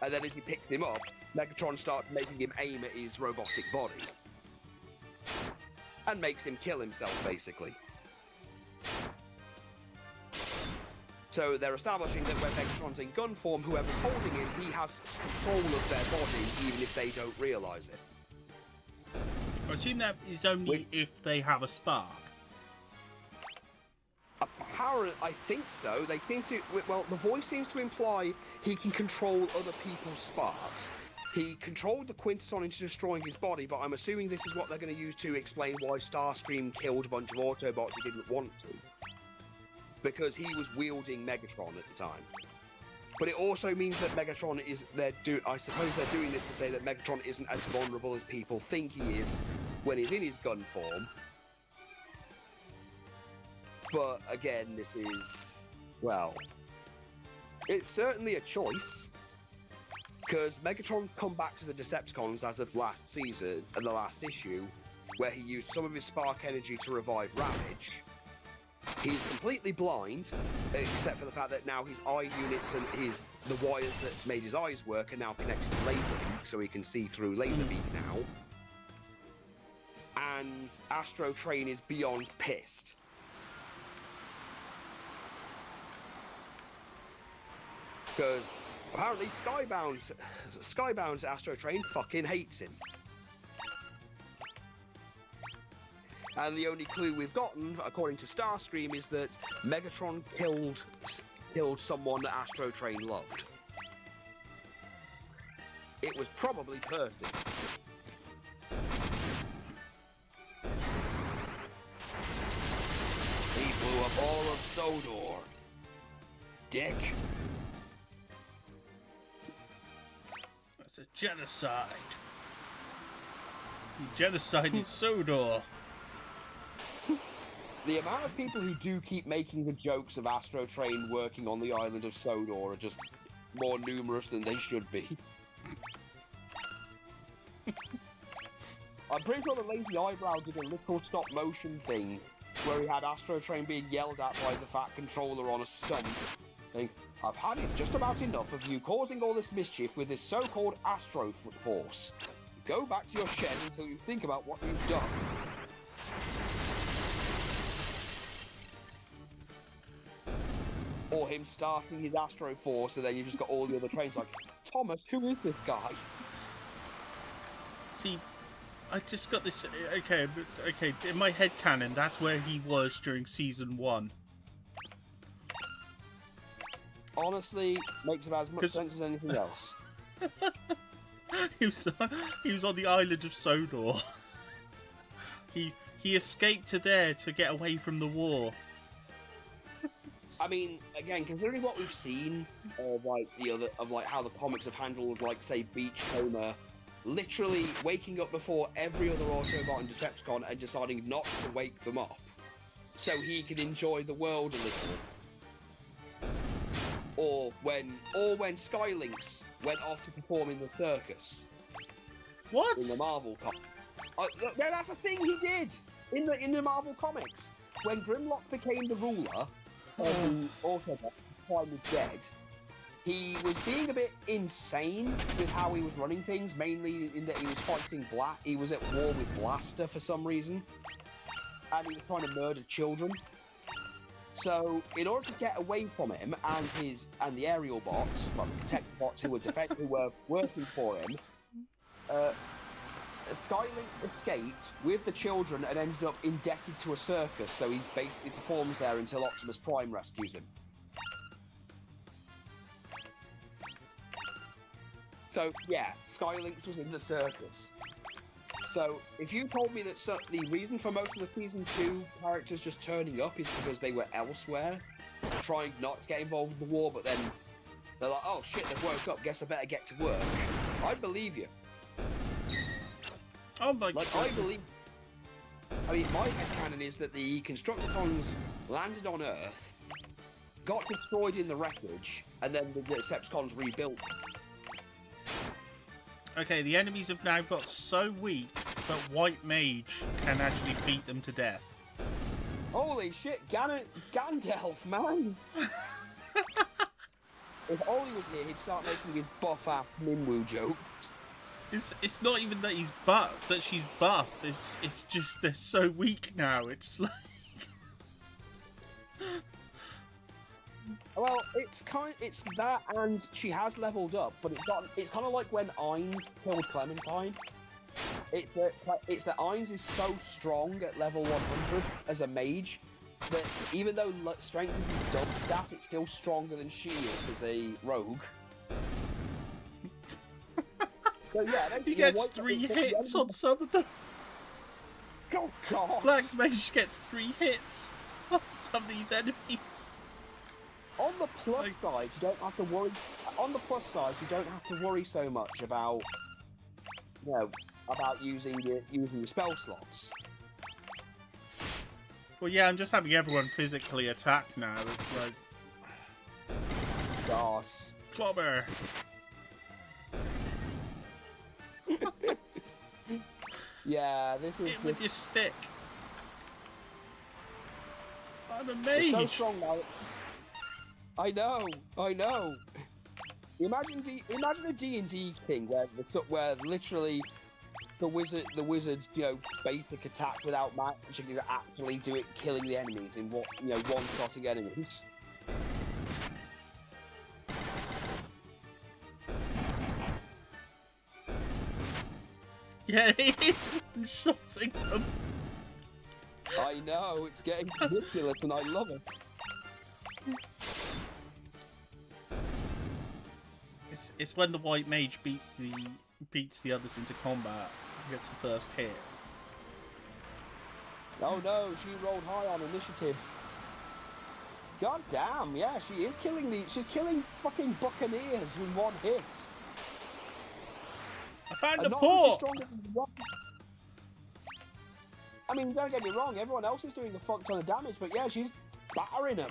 Speaker 2: And then as he picks him up, Megatron starts making him aim at his robotic body. And makes him kill himself, basically. So they're establishing that when Megatron's in gun form, whoever's holding him, he has control of their body, even if they don't realise it.
Speaker 1: I assume that is only if they have a spark.
Speaker 2: Apparently, I think so. They seem to. Well, the voice seems to imply he can control other people's sparks. He controlled the Quintesson into destroying his body, but I'm assuming this is what they're going to use to explain why Starscream killed a bunch of Autobots he didn't want to. Because he was wielding Megatron at the time. But it also means that Megatron is... I suppose they're doing this to say that Megatron isn't as vulnerable as people think he is when he's in his gun form. But again, this is... well... it's certainly a choice. Because Megatron's come back to the Decepticons as of last season, and the last issue, where he used some of his spark energy to revive Ravage. He's completely blind, except for the fact that now his eye units and the wires that made his eyes work are now connected to Laserbeak, so he can see through Laserbeak now. And Astro Train is beyond pissed. Because apparently Skybound's Astro Train fucking hates him. And the only clue we've gotten, according to Starscream, is that Megatron killed someone that Astro Train loved. It was probably Percy. He blew up all of Sodor. Dick.
Speaker 1: That's a genocide. He genocided Sodor.
Speaker 2: The amount of people who do keep making the jokes of Astro Train working on the island of Sodor are just more numerous than they should be. I'm pretty sure the Lazy Eyebrow did a literal stop-motion thing where he had Astro Train being yelled at by the Fat Controller on a stump. Saying, I've had it just about enough of you causing all this mischief with this so-called Astro Force. Go back to your shed until you think about what you've done. Or him starting his Astro Force, and then you just got all the other trains like, Thomas, who is this guy?
Speaker 1: See, I just got this... Okay, in my head canon, that's where he was during Season 1.
Speaker 2: Honestly, makes about as much sense as anything else.
Speaker 1: he was on the island of Sodor. He escaped to there to get away from the war.
Speaker 2: I mean, again, considering what we've seen of like how the comics have handled, like, say, Beachcomber, literally waking up before every other Autobot and Decepticon and deciding not to wake them up, so he can enjoy the world a little. Or when Skylynx went off to perform in the circus.
Speaker 1: What?
Speaker 2: In the Marvel comics. Yeah, that's a thing he did in the Marvel comics. When Grimlock became the ruler of the Autobot, Prime was dead, he was being a bit insane with how he was running things, mainly in that he was fighting he was at war with Blaster for some reason, and he was trying to murder children. So, in order to get away from him and the aerial bots, well, the protector bots who were working for him, Skylink escaped with the children and ended up indebted to a circus. So he basically performs there until Optimus Prime rescues him. So yeah, Skylynx was in the circus. So, if you told me that the reason for most of the Season 2 characters just turning up is because they were elsewhere, trying not to get involved in the war, but then they're like, oh shit, they've woke up, guess I better get to work, I'd believe you.
Speaker 1: Oh my god.
Speaker 2: I mean, my headcanon is that the Constructicons landed on Earth, got destroyed in the wreckage, and then the Decepticons rebuilt.
Speaker 1: Okay, the enemies have now got so weak that White Mage can actually beat them to death.
Speaker 2: Holy shit, Gandalf, man! If Ollie was here, he'd start making his buff-ass Minwoo jokes.
Speaker 1: It's not even that she's buff. It's just they're so weak now. It's like
Speaker 2: well, it's that, and she has leveled up, but it's kind of like when Ainz killed Clementine. It's that Ainz is so strong at level 100 as a mage that even though strength is his dump stat, it's still stronger than she is as a rogue. So yeah,
Speaker 1: he gets 3 hits on some of them.
Speaker 2: Oh god!
Speaker 1: Black Mage gets 3 hits on some of these enemies.
Speaker 2: On the plus side, you don't have to worry. On the plus side, you don't have to worry so much about, about using the spell slots.
Speaker 1: Well, yeah, I'm just having everyone physically attack now. It's like,
Speaker 2: gosh,
Speaker 1: clobber.
Speaker 2: Yeah, this is
Speaker 1: hit with your stick. I'm a mage.
Speaker 2: It's so strong now. I know. Imagine a D&D thing where literally the wizard's basic attack without magic is actually killing the enemies in one-shotting enemies.
Speaker 1: Yeah, it's one-shotting them.
Speaker 2: I know, it's getting ridiculous and I love it.
Speaker 1: It's when the White Mage beats the others into combat, gets the first hit.
Speaker 2: Oh no, she rolled high on initiative. God damn, yeah, she's killing fucking Buccaneers in one hit.
Speaker 1: I found a port!
Speaker 2: I mean, don't get me wrong, everyone else is doing a fuck ton of damage, but yeah, she's battering them.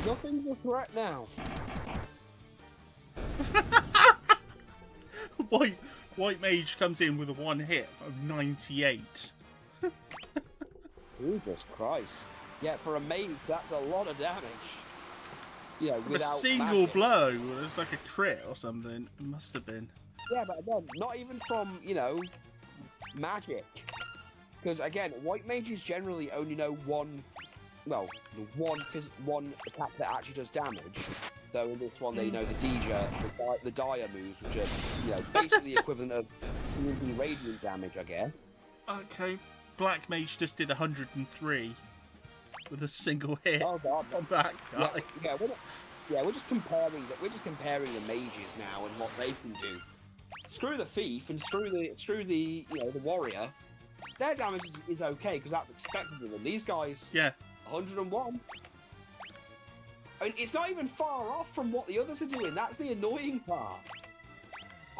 Speaker 2: Nothing's a threat now.
Speaker 1: White Mage comes in with a one hit of 98.
Speaker 2: Jesus Christ. Yeah, for a mage, that's a lot of damage.
Speaker 1: From a single blow, it's like a crit or something. It must have been.
Speaker 2: Yeah, but again, not even from, magic. Because again, white mages generally only know one attack that actually does damage. Though in this one, they know the Dire moves, which are basically the equivalent of radiant damage, I guess.
Speaker 1: Okay, Black Mage just did 103 with a single hit
Speaker 2: Oh god.
Speaker 1: on that
Speaker 2: Yeah,
Speaker 1: guy.
Speaker 2: we're just comparing that. We're just comparing the mages now and what they can do. Screw the thief and screw the the warrior. Their damage is okay because that's expected of them. These guys,
Speaker 1: Yeah,
Speaker 2: 101. I mean, it's not even far off from what the others are doing. That's the annoying part.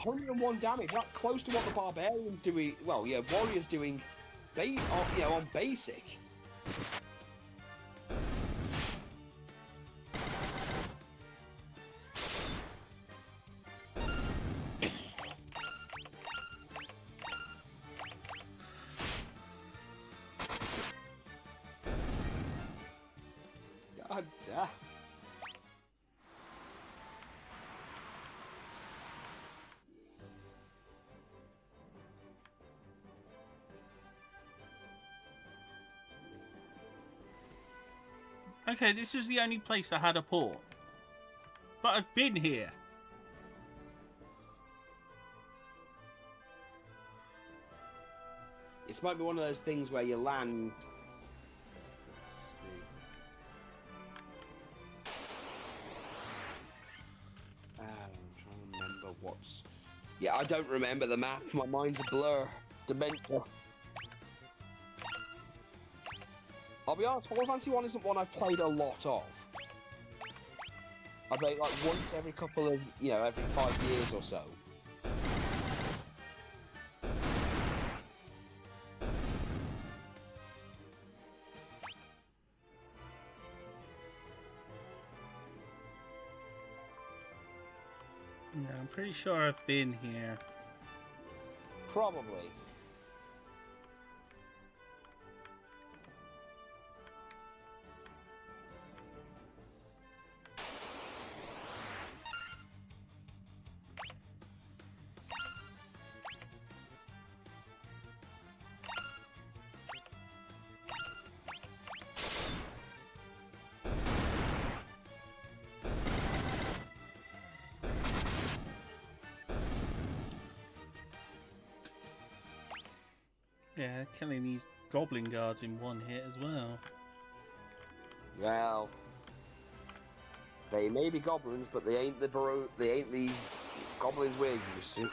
Speaker 2: 101 damage. That's close to what the barbarians doing. Well, yeah, warriors doing, on basic. God damn.
Speaker 1: okay, this is the only place that had a port. But I've been here.
Speaker 2: This might be one of those things where you land. Let's see. I'm trying to remember what's. Yeah, I don't remember the map. My mind's a blur. Dementia. I'll be honest, Final Fantasy 1 isn't one I've played a lot of. I play it like once every couple of, every 5 years or so.
Speaker 1: Yeah, I'm pretty sure I've been here.
Speaker 2: Probably.
Speaker 1: Yeah, killing these goblin guards in one hit as well.
Speaker 2: Well, they may be goblins, but they ain't the goblins we're used to.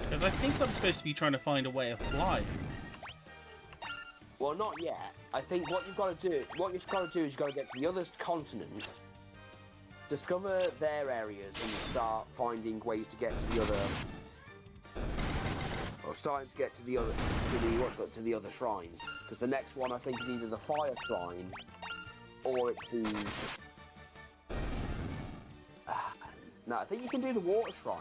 Speaker 1: Because I think I'm supposed to be trying to find a way of flying.
Speaker 2: Well, not yet. I think what you've got to do is you've got to get to the other continents, discover their areas, and start finding ways to get to the other, or starting to get to the other shrines. Because the next one I think is either the fire shrine, or it's the. No, I think you can do the water shrine.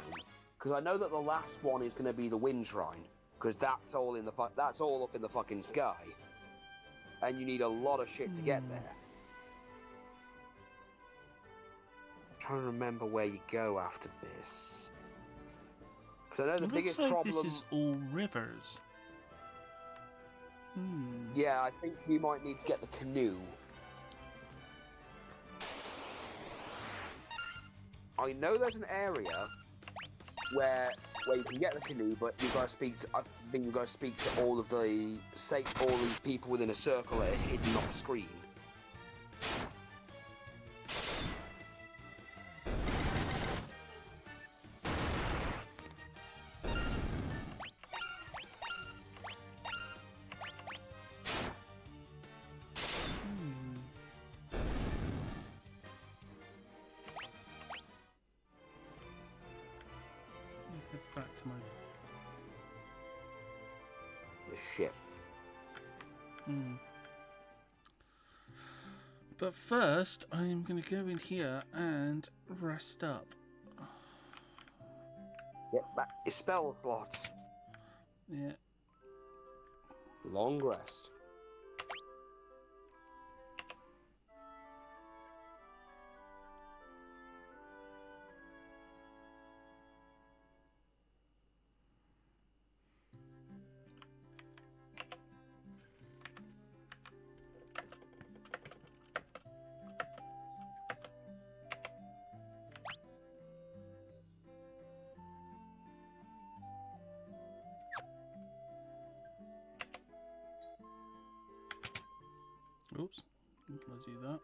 Speaker 2: Because I know that the last one is going to be the wind shrine, because that's all that's all up in the fucking sky, and you need a lot of shit to get there. I'm trying to remember where you go after this, because I know the biggest
Speaker 1: looks like
Speaker 2: problem.
Speaker 1: This is all rivers.
Speaker 2: Yeah, I think we might need to get the canoe. I know there's an area where you can get the canoe, but you've got to speak to. I think you've got to speak to all these people within a circle that are hidden off screen.
Speaker 1: mode.
Speaker 2: The ship.
Speaker 1: But first, I'm going to go in here and rest up.
Speaker 2: Get back your spell slots.
Speaker 1: Yeah.
Speaker 2: Long rest.
Speaker 1: Oops. I'm going to do that.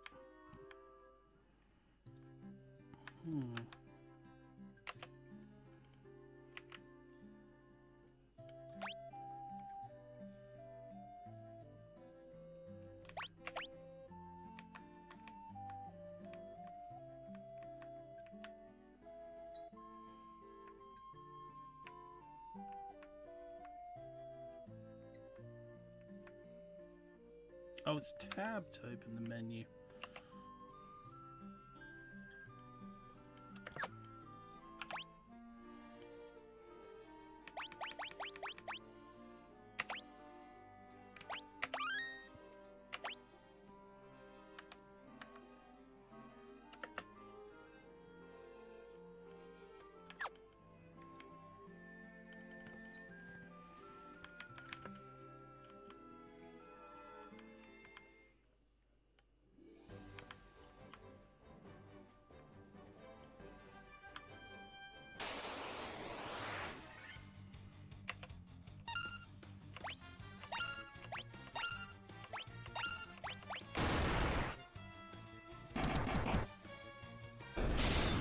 Speaker 1: Oh, it's tab to open the menu.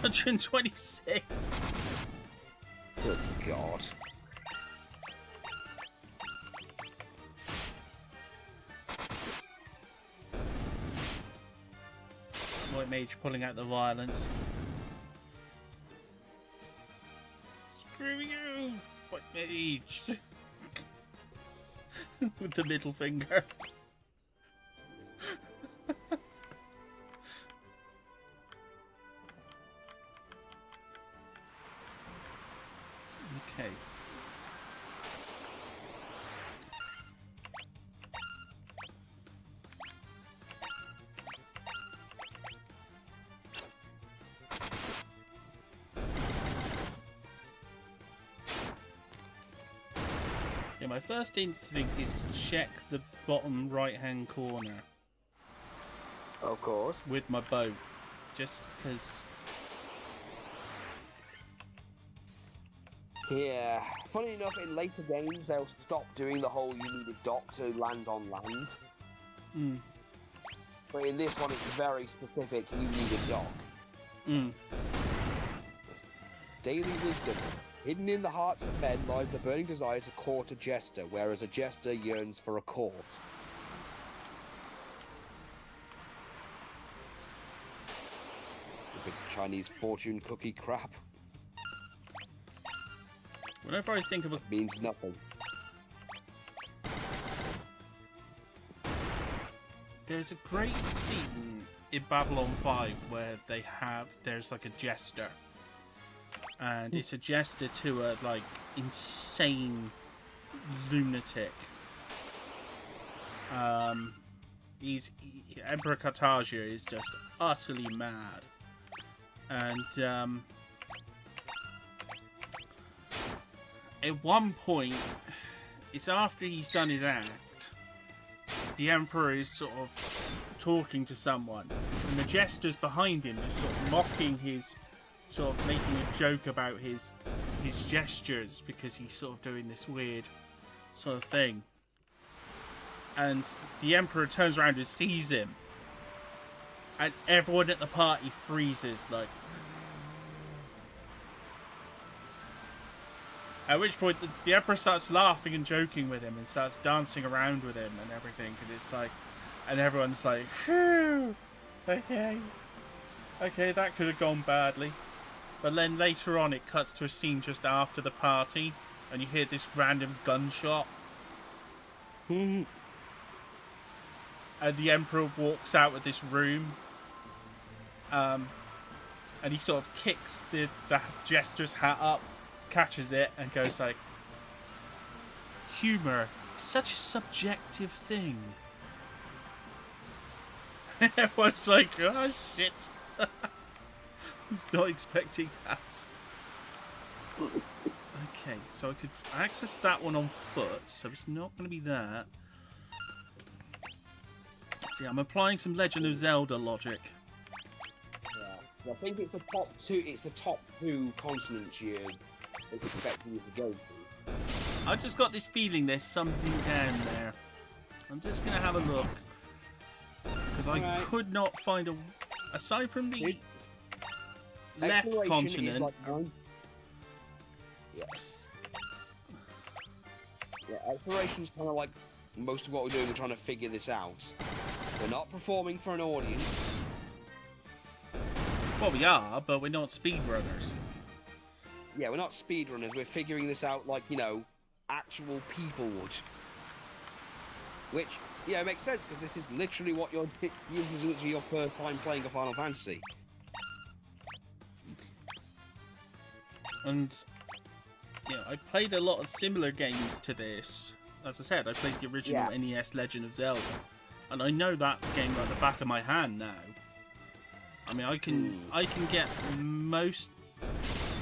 Speaker 1: $126.
Speaker 2: Good God.
Speaker 1: White Mage pulling out the violence. Screw you, White Mage. With the middle finger. Okay. So my first instinct is to check the bottom right hand corner
Speaker 2: Of course.
Speaker 1: with my bow. Just because...
Speaker 2: Yeah. Funny enough, in later games, they'll stop doing the whole you need a dock to land on land. But in this one, it's very specific, you need a dock. Daily wisdom. Hidden in the hearts of men lies the burning desire to court a jester, whereas a jester yearns for a court. Stupid Chinese fortune cookie crap.
Speaker 1: Whenever I think of a...
Speaker 2: Means nothing.
Speaker 1: There's a great scene in Babylon 5 where there's like a jester. And it's a jester to a, like, insane lunatic. Emperor Cartagia is just utterly mad. And, at one point, it's after he's done his act, the Emperor is sort of talking to someone, and the jester's behind him just sort of mocking his, sort of making a joke about his gestures, because he's sort of doing this weird sort of thing. And the Emperor turns around and sees him, and everyone at the party freezes, like... At which point, the Emperor starts laughing and joking with him and starts dancing around with him and everything. And it's like, and everyone's like, phew, okay, that could have gone badly. But then later on, it cuts to a scene just after the party, and you hear this random gunshot.
Speaker 2: Hmm.
Speaker 1: And the Emperor walks out of this room, and he sort of kicks the jester's hat up, catches it, and goes like, "Humor, such a subjective thing." Everyone's like, "Oh shit!" He's not expecting that. Okay, so I could access that one on foot, so it's not going to be that. See, I'm applying some Legend of Zelda logic.
Speaker 2: Yeah. I think it's the top two. It's the top two continents it's expecting you to go to.
Speaker 1: I just got this feeling there's something down there. I'm just going to have a look. Because I could not find a... Aside from the left
Speaker 2: Exploration
Speaker 1: continent...
Speaker 2: is like yes. Yeah, exploration's kind of like most of what we're doing. We're trying to figure this out. We're not performing for an audience.
Speaker 1: Well, we are, but we're not speedrunners.
Speaker 2: Yeah, we're not speedrunners. We're figuring this out like, you know, actual people would. Which, yeah, makes sense, because this is literally what this is literally your first time playing a Final Fantasy.
Speaker 1: And, you know, I played a lot of similar games to this. As I said, I played the original NES Legend of Zelda. And I know that game like the back of my hand now. I mean, I can get most,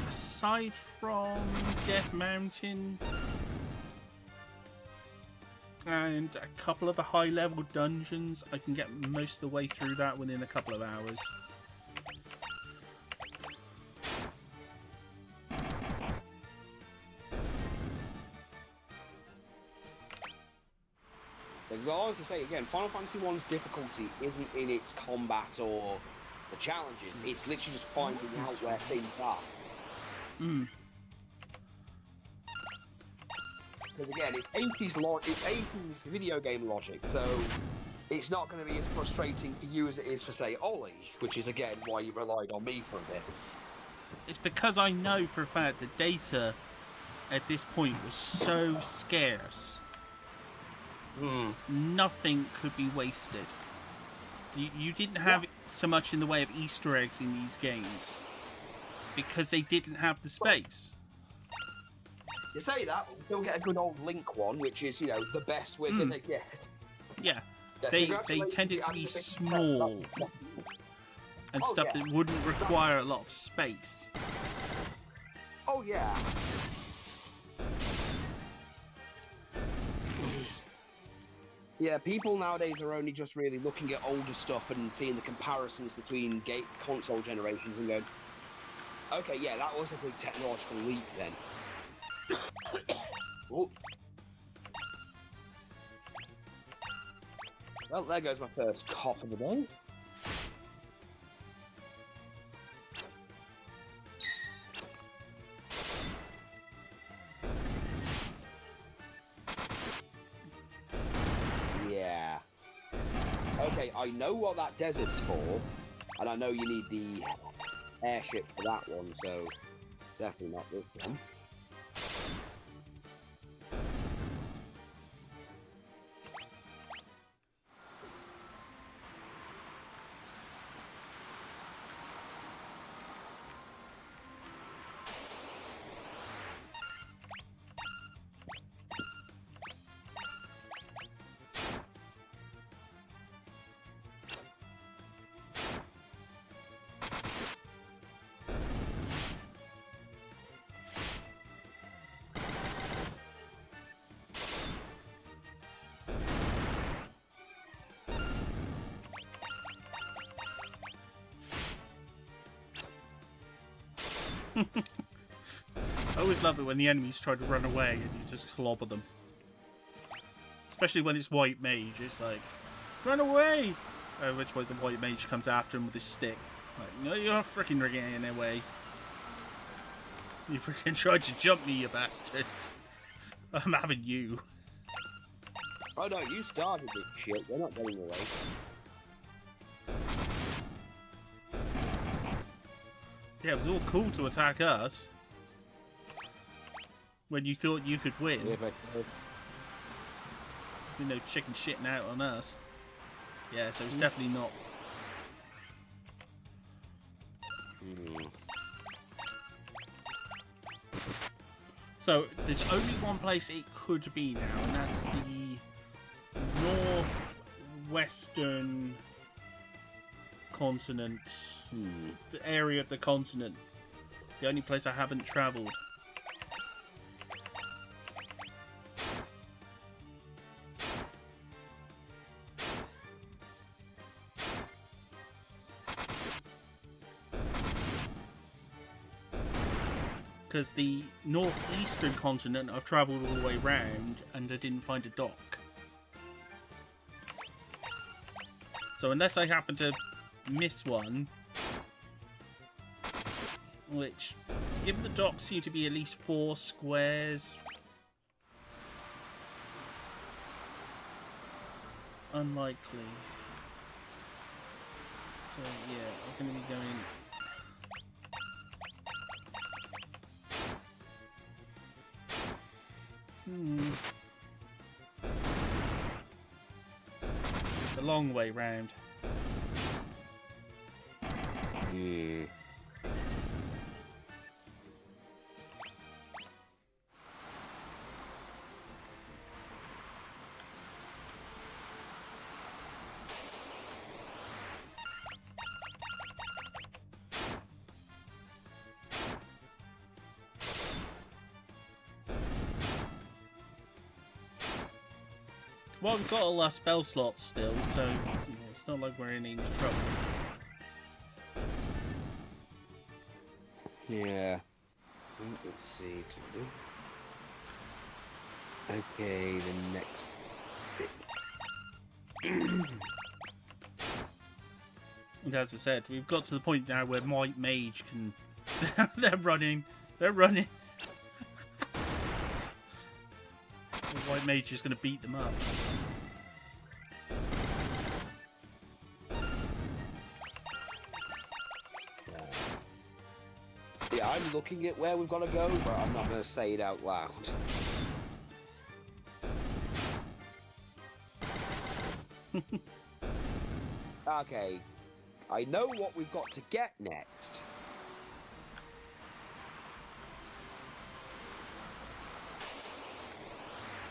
Speaker 1: aside from Death Mountain and a couple of the high-level dungeons, I can get most of the way through that within a couple of hours.
Speaker 2: Because I always say again, Final Fantasy 1's difficulty isn't in its combat or the challenges. It's literally just finding out where things are. Because again, it's 80s video game logic, so it's not going to be as frustrating for you as it is for, say, Ollie, which is again why you relied on me for a bit.
Speaker 1: It's because I know for a fact the data at this point was so scarce. Nothing could be wasted. You didn't have so much in the way of Easter eggs in these games because they didn't have the space.
Speaker 2: You say that, but we still get a good old Link one, which is, you know, the best we're gonna get.
Speaker 1: Yeah, they tended to be small and stuff that wouldn't require a lot of space.
Speaker 2: Oh yeah. Yeah, people nowadays are only just really looking at older stuff and seeing the comparisons between console generations and going, okay, yeah, that was a big technological leap then. Oh. Well, there goes my first cough of the day. Yeah. Okay, I know what that desert's for, and I know you need the airship for that one, so definitely not this one.
Speaker 1: I always love it when the enemies try to run away and you just clobber them. Especially when it's White Mage, it's like, run away! At which point the White Mage comes after him with his stick. Like, no, you're not freaking getting away. You freaking tried to jump me, you bastards. I'm having you.
Speaker 2: Oh no, you started this shit, they're not getting away.
Speaker 1: Yeah, it was all cool to attack us when you thought you could win.
Speaker 2: Yeah, but,
Speaker 1: You know, chicken shitting out on us. Yeah, so it's definitely not. So there's only one place it could be now, and that's the northwestern continent, the area of the continent. The only place I haven't travelled. Because the northeastern continent I've travelled all the way round and I didn't find a dock. So unless I happen to miss one, which, given the docks seem to be at least 4 squares, unlikely. So yeah, I'm going to be going... The long way round. Well, we've got all our spell slots still, so you know, it's not like we're in any trouble.
Speaker 2: Yeah. Let's see. Okay, the next bit.
Speaker 1: And as I said, we've got to the point now where White Mage can... They're running. The White Mage is going to beat them up.
Speaker 2: Yeah, I'm looking at where we've got to go, but I'm not going to say it out loud. Okay, I know what we've got to get next.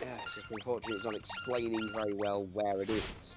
Speaker 2: Yeah, it's just unfortunate it's not explaining very well where it is.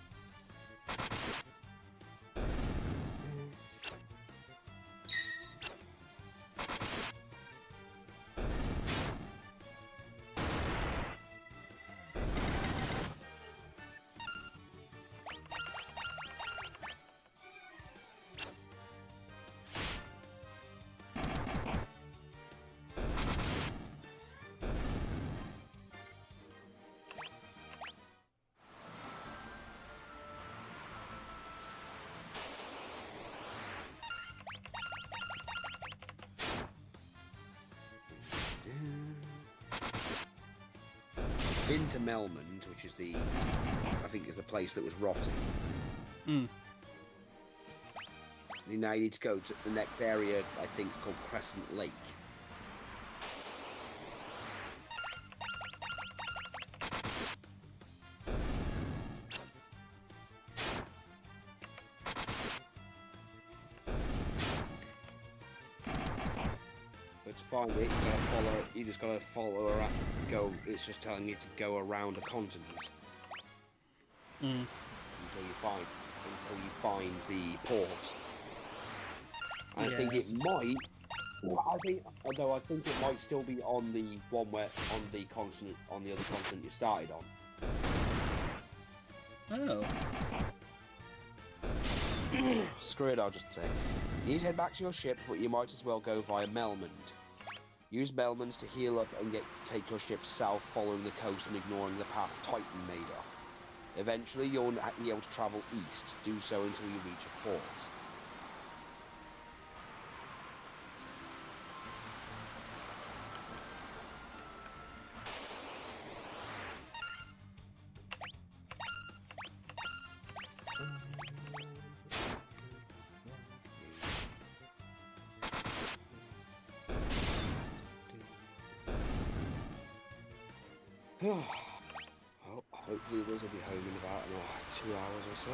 Speaker 2: Into Melmond, which is the, I think is the place that was rotting. Now you need to go to the next area, I think it's called Crescent Lake. But to find it, you just gotta follow around, it's just telling you to go around a continent. Until you find the port. And I think it might, although I think it might still be on the one on the other continent you started on.
Speaker 1: Oh.
Speaker 2: Screw it, I'll just say. You need to head back to your ship, but you might as well go via Melmond. Use Melmonds to heal up and take your ship south, following the coast and ignoring the path Titan made up. Eventually, you'll be able to travel east. Do so until you reach a port. Well, hopefully Liz will be home in about 2 hours or so.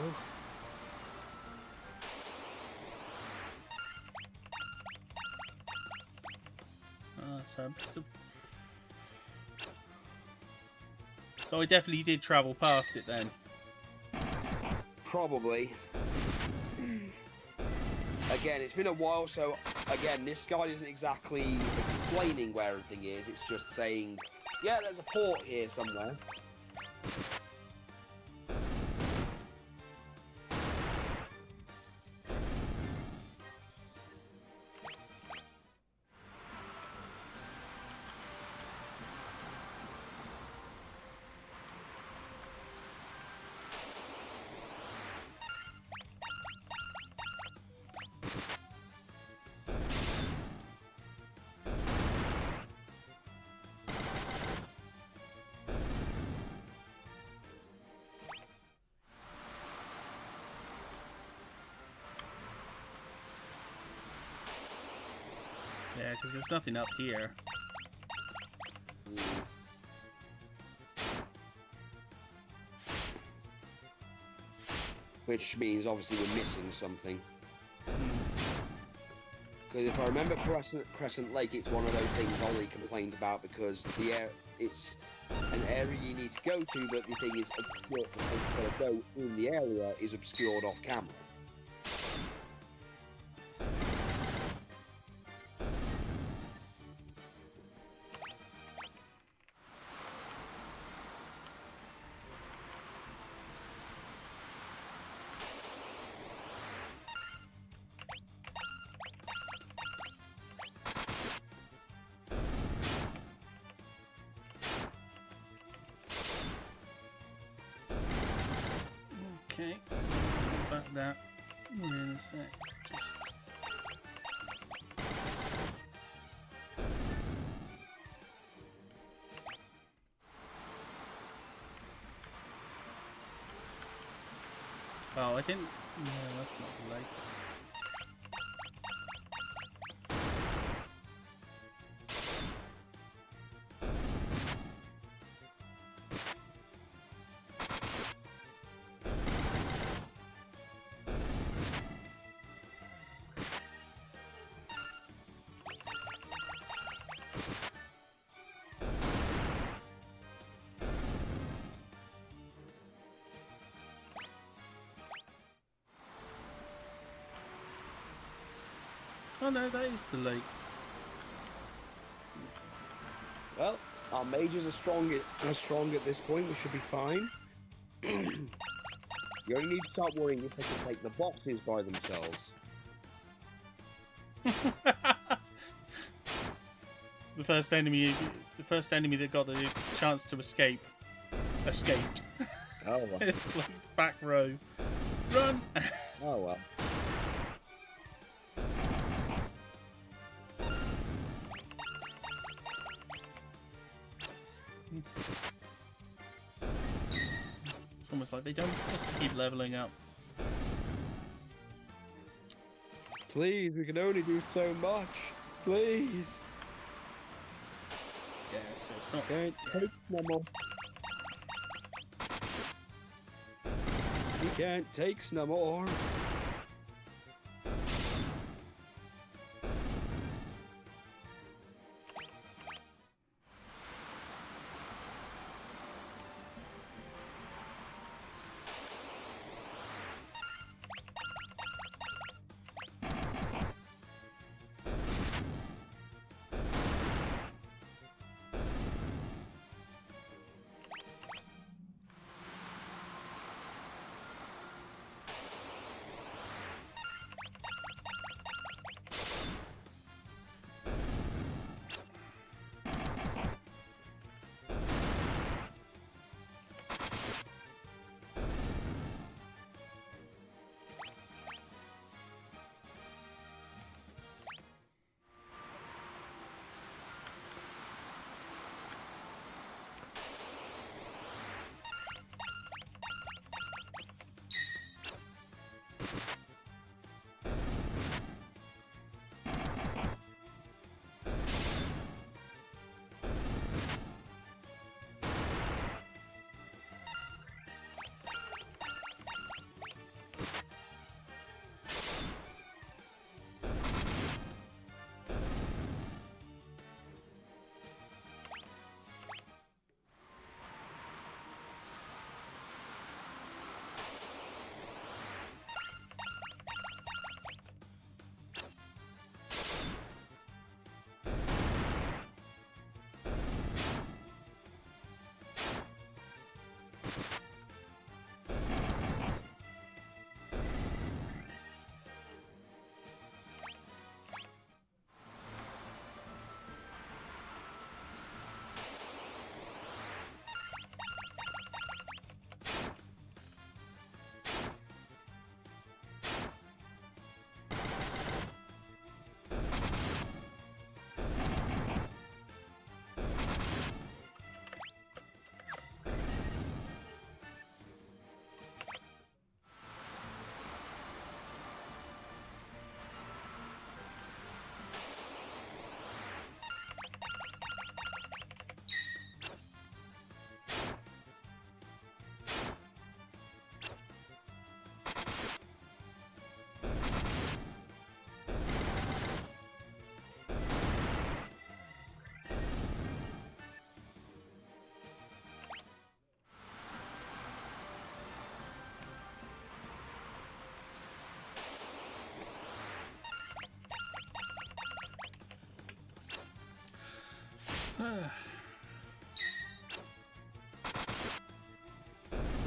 Speaker 1: So I definitely did travel past it then.
Speaker 2: Probably. Again, it's been a while, so again, this guide isn't exactly explaining where everything is. It's just saying, yeah, there's a port here somewhere.
Speaker 1: Yeah, because there's nothing up here.
Speaker 2: Which means obviously we're missing something. Because if I remember Crescent Lake, it's one of those things Ollie complained about because it's an area you need to go to, but the thing is, the place you've got to go in the area is obscured off camera.
Speaker 1: Okay, about that in a sec. Just... Oh, I didn't. No, that's not the lake. Oh no, that is the lake.
Speaker 2: Well, our mages are strong at this point. We should be fine. You only need to start worrying if they can take the boxes by themselves.
Speaker 1: The first enemy that got the chance to escaped.
Speaker 2: Oh well.
Speaker 1: It's like back row. Run!
Speaker 2: Oh well.
Speaker 1: It's almost like they don't just keep leveling up.
Speaker 2: Please, we can only do so much. Please.
Speaker 1: Yeah, so it's not.
Speaker 2: Can't take no more. We can't take no more.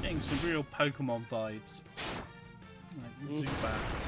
Speaker 1: Getting some real Pokemon vibes. Like Zubats.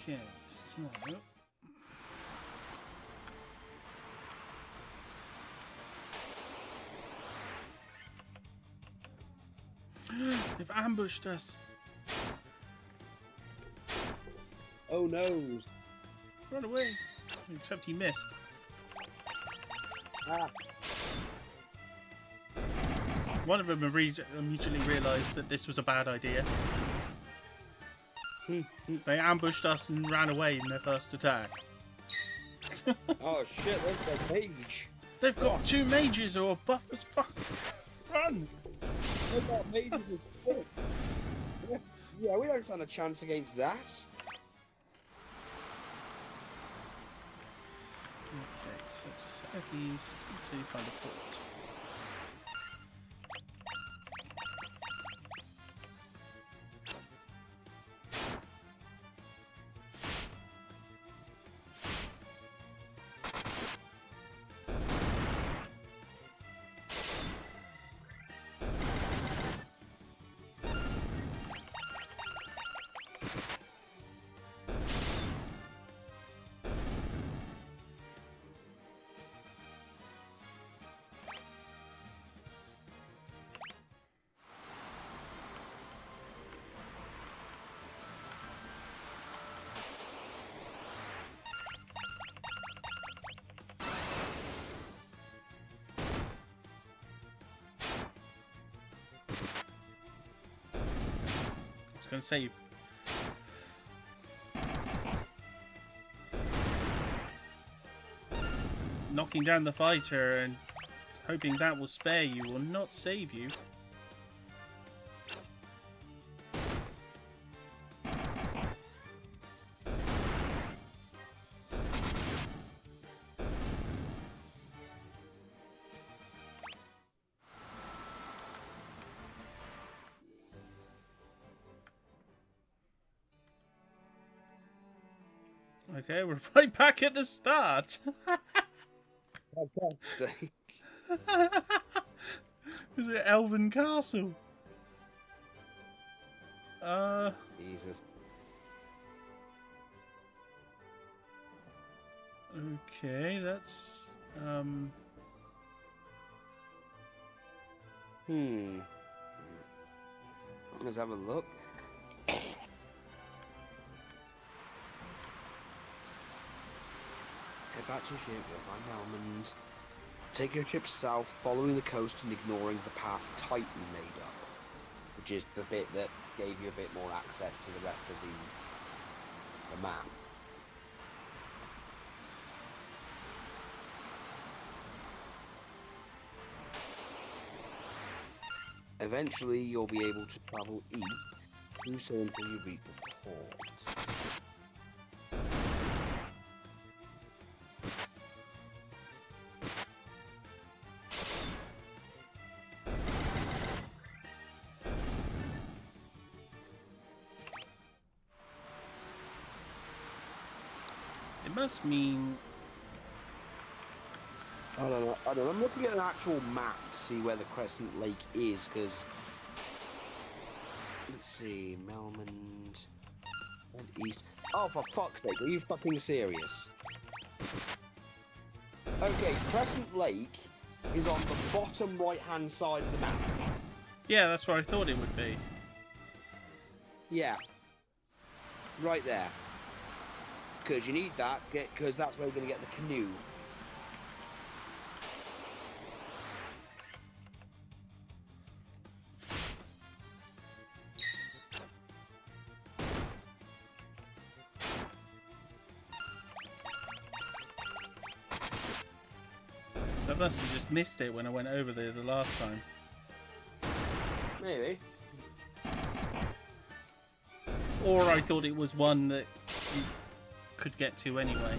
Speaker 1: Okay, so they've ambushed us.
Speaker 2: Oh no!
Speaker 1: Run away. Except he missed.
Speaker 2: Ah.
Speaker 1: One of them immediately realised that this was a bad idea. They ambushed us and ran away in their first attack.
Speaker 2: Oh shit, there's a mage!
Speaker 1: They've got two mages who are buff as fuck. Run!
Speaker 2: They've got mages with sticks! Yeah, we don't stand a chance against that.
Speaker 1: Okay, so southeast until you find a port. I was going to say, knocking down the fighter and hoping that will spare you will not save you. Okay, we're right back at the start.
Speaker 2: For God's sake.
Speaker 1: Is it Elven Castle?
Speaker 2: Jesus.
Speaker 1: Okay, that's
Speaker 2: Let's have a look. Head back to your ship, you'll find Almond. Take your ship south, following the coast and ignoring the path Titan made up, which is the bit that gave you a bit more access to the rest of the map. Eventually, you'll be able to travel east, do so until you reach the port.
Speaker 1: must mean...
Speaker 2: I don't know. I'm looking at an actual map to see where the Crescent Lake is, because... Let's see, Melmond... and East... Oh, for fuck's sake, are you fucking serious? Okay, Crescent Lake is on the bottom right-hand side of the map.
Speaker 1: Yeah, that's where I thought it would be.
Speaker 2: Yeah. Right there. Because you need that, because that's where we're going to get the canoe.
Speaker 1: I must have just missed it when I went over there the last time.
Speaker 2: Maybe.
Speaker 1: Or I thought it was one that you could get to anyway.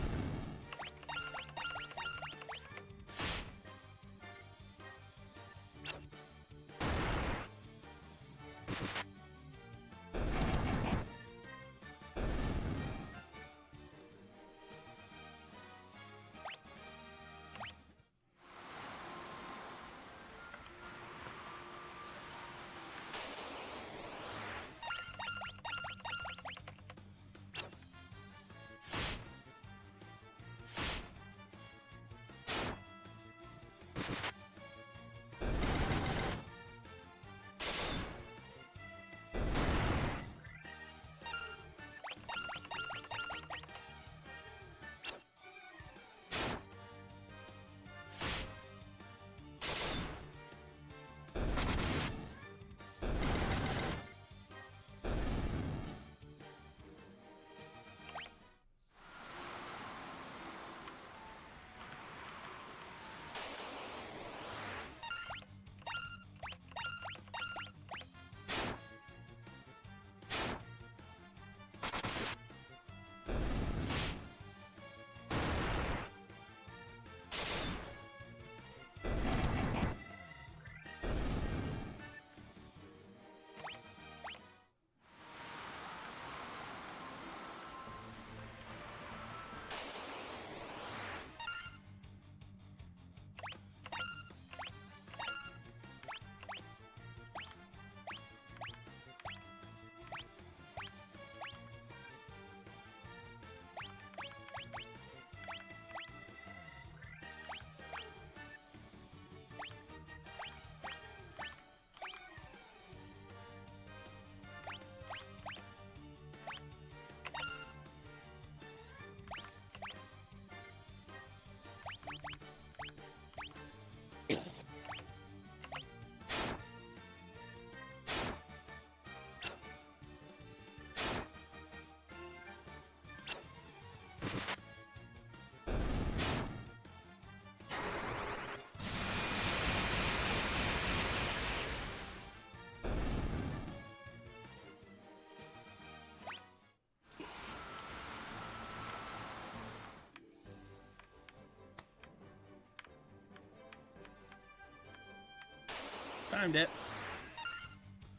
Speaker 1: Found it.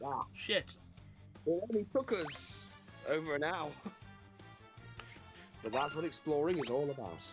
Speaker 2: Wow.
Speaker 1: Shit.
Speaker 2: It only took us over an hour. But that's what exploring is all about.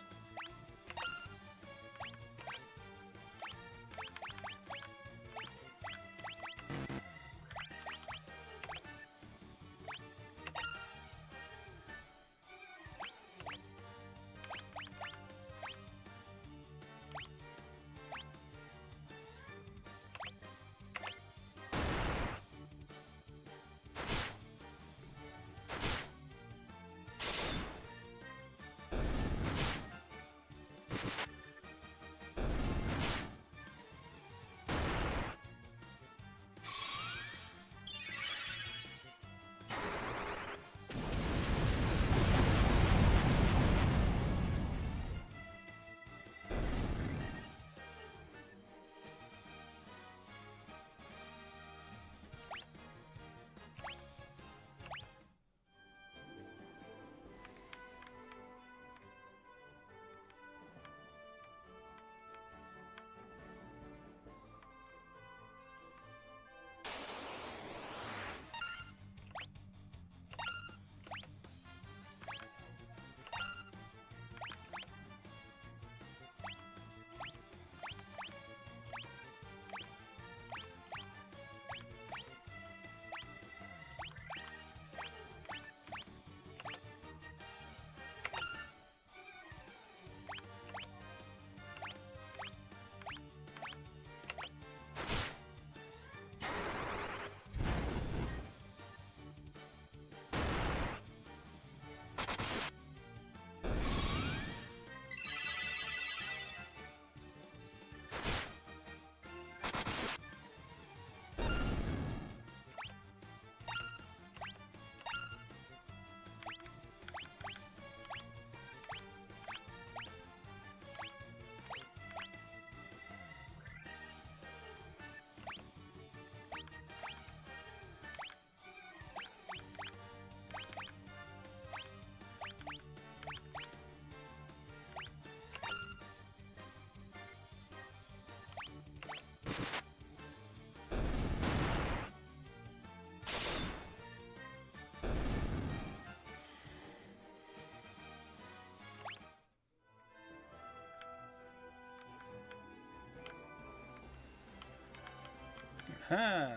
Speaker 1: Ha!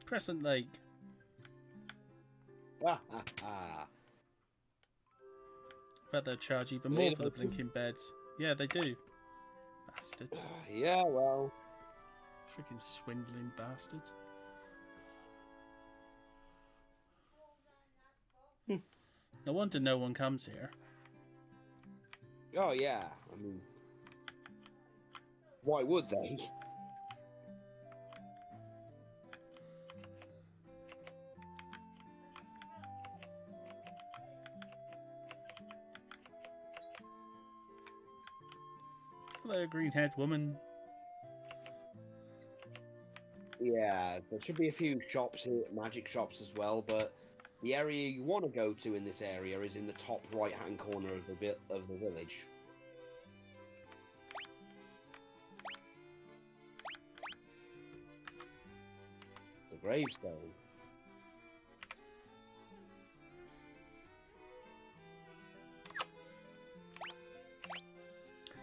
Speaker 1: Crescent Lake.
Speaker 2: Ha ha ha.
Speaker 1: Bet they'll charge even
Speaker 2: They
Speaker 1: more for the
Speaker 2: don't-
Speaker 1: blinking beds. Yeah, they do. Bastards.
Speaker 2: Yeah, well.
Speaker 1: Freaking swindling bastards. No wonder no one comes here.
Speaker 2: Oh, yeah. I mean, why would they?
Speaker 1: Hello, green-haired woman.
Speaker 2: Yeah, there should be a few shops here, magic shops as well, but the area you want to go to in this area is in the top right-hand corner of the village. The gravestone.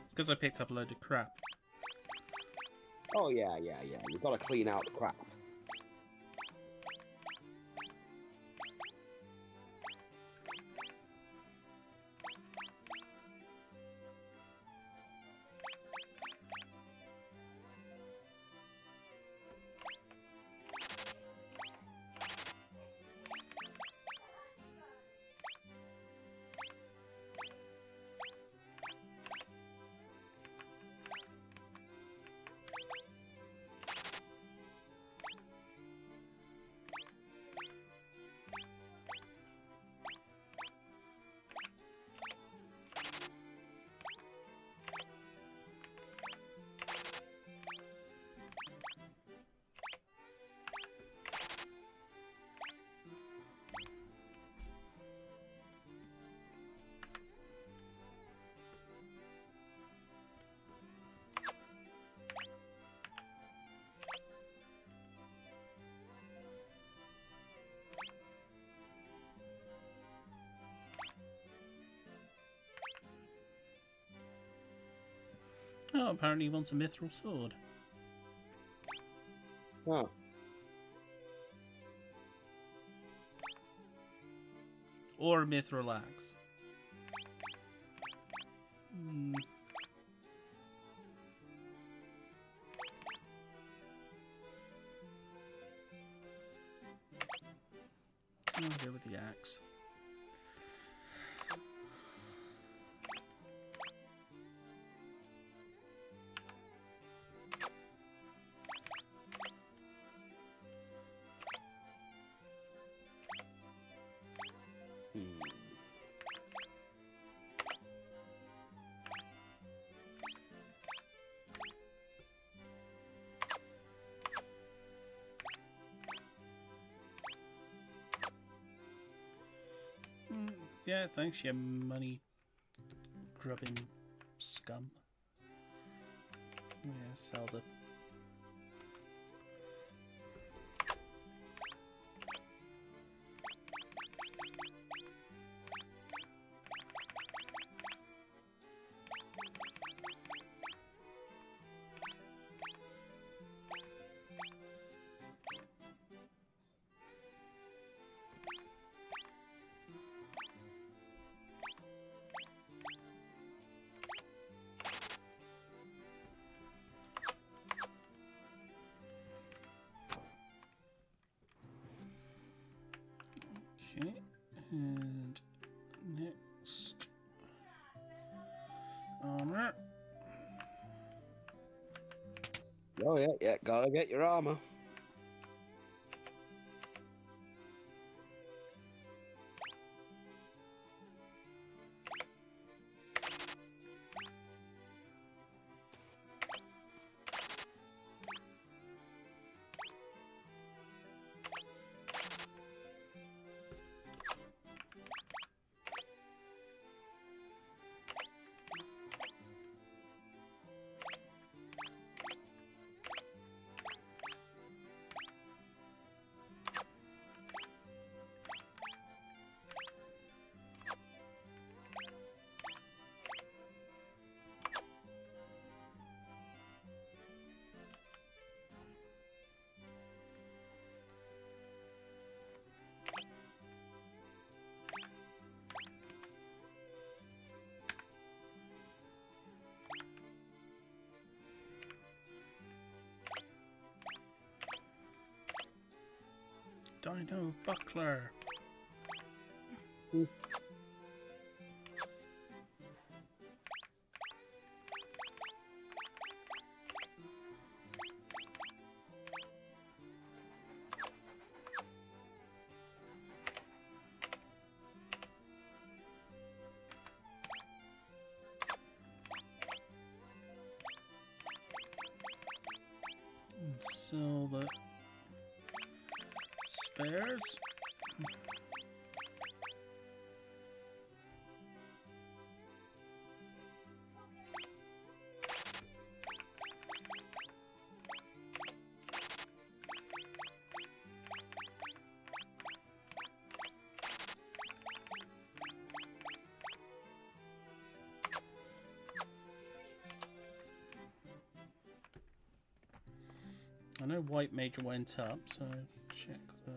Speaker 1: It's because I picked up a load of crap.
Speaker 2: Oh yeah, yeah, yeah. You've got to clean out the crap.
Speaker 1: Oh, apparently he wants a mithril sword.
Speaker 2: Huh.
Speaker 1: Or a mithril axe. Hmm. I'll go with the axe.
Speaker 2: Hmm.
Speaker 1: Yeah, thanks, you money grubbing scum. Yeah, sell the. Okay, and next armor.
Speaker 2: Oh yeah, yeah. Gotta get your armor.
Speaker 1: Dino Buckler. Sell the spares. I know White Major went up, so check the.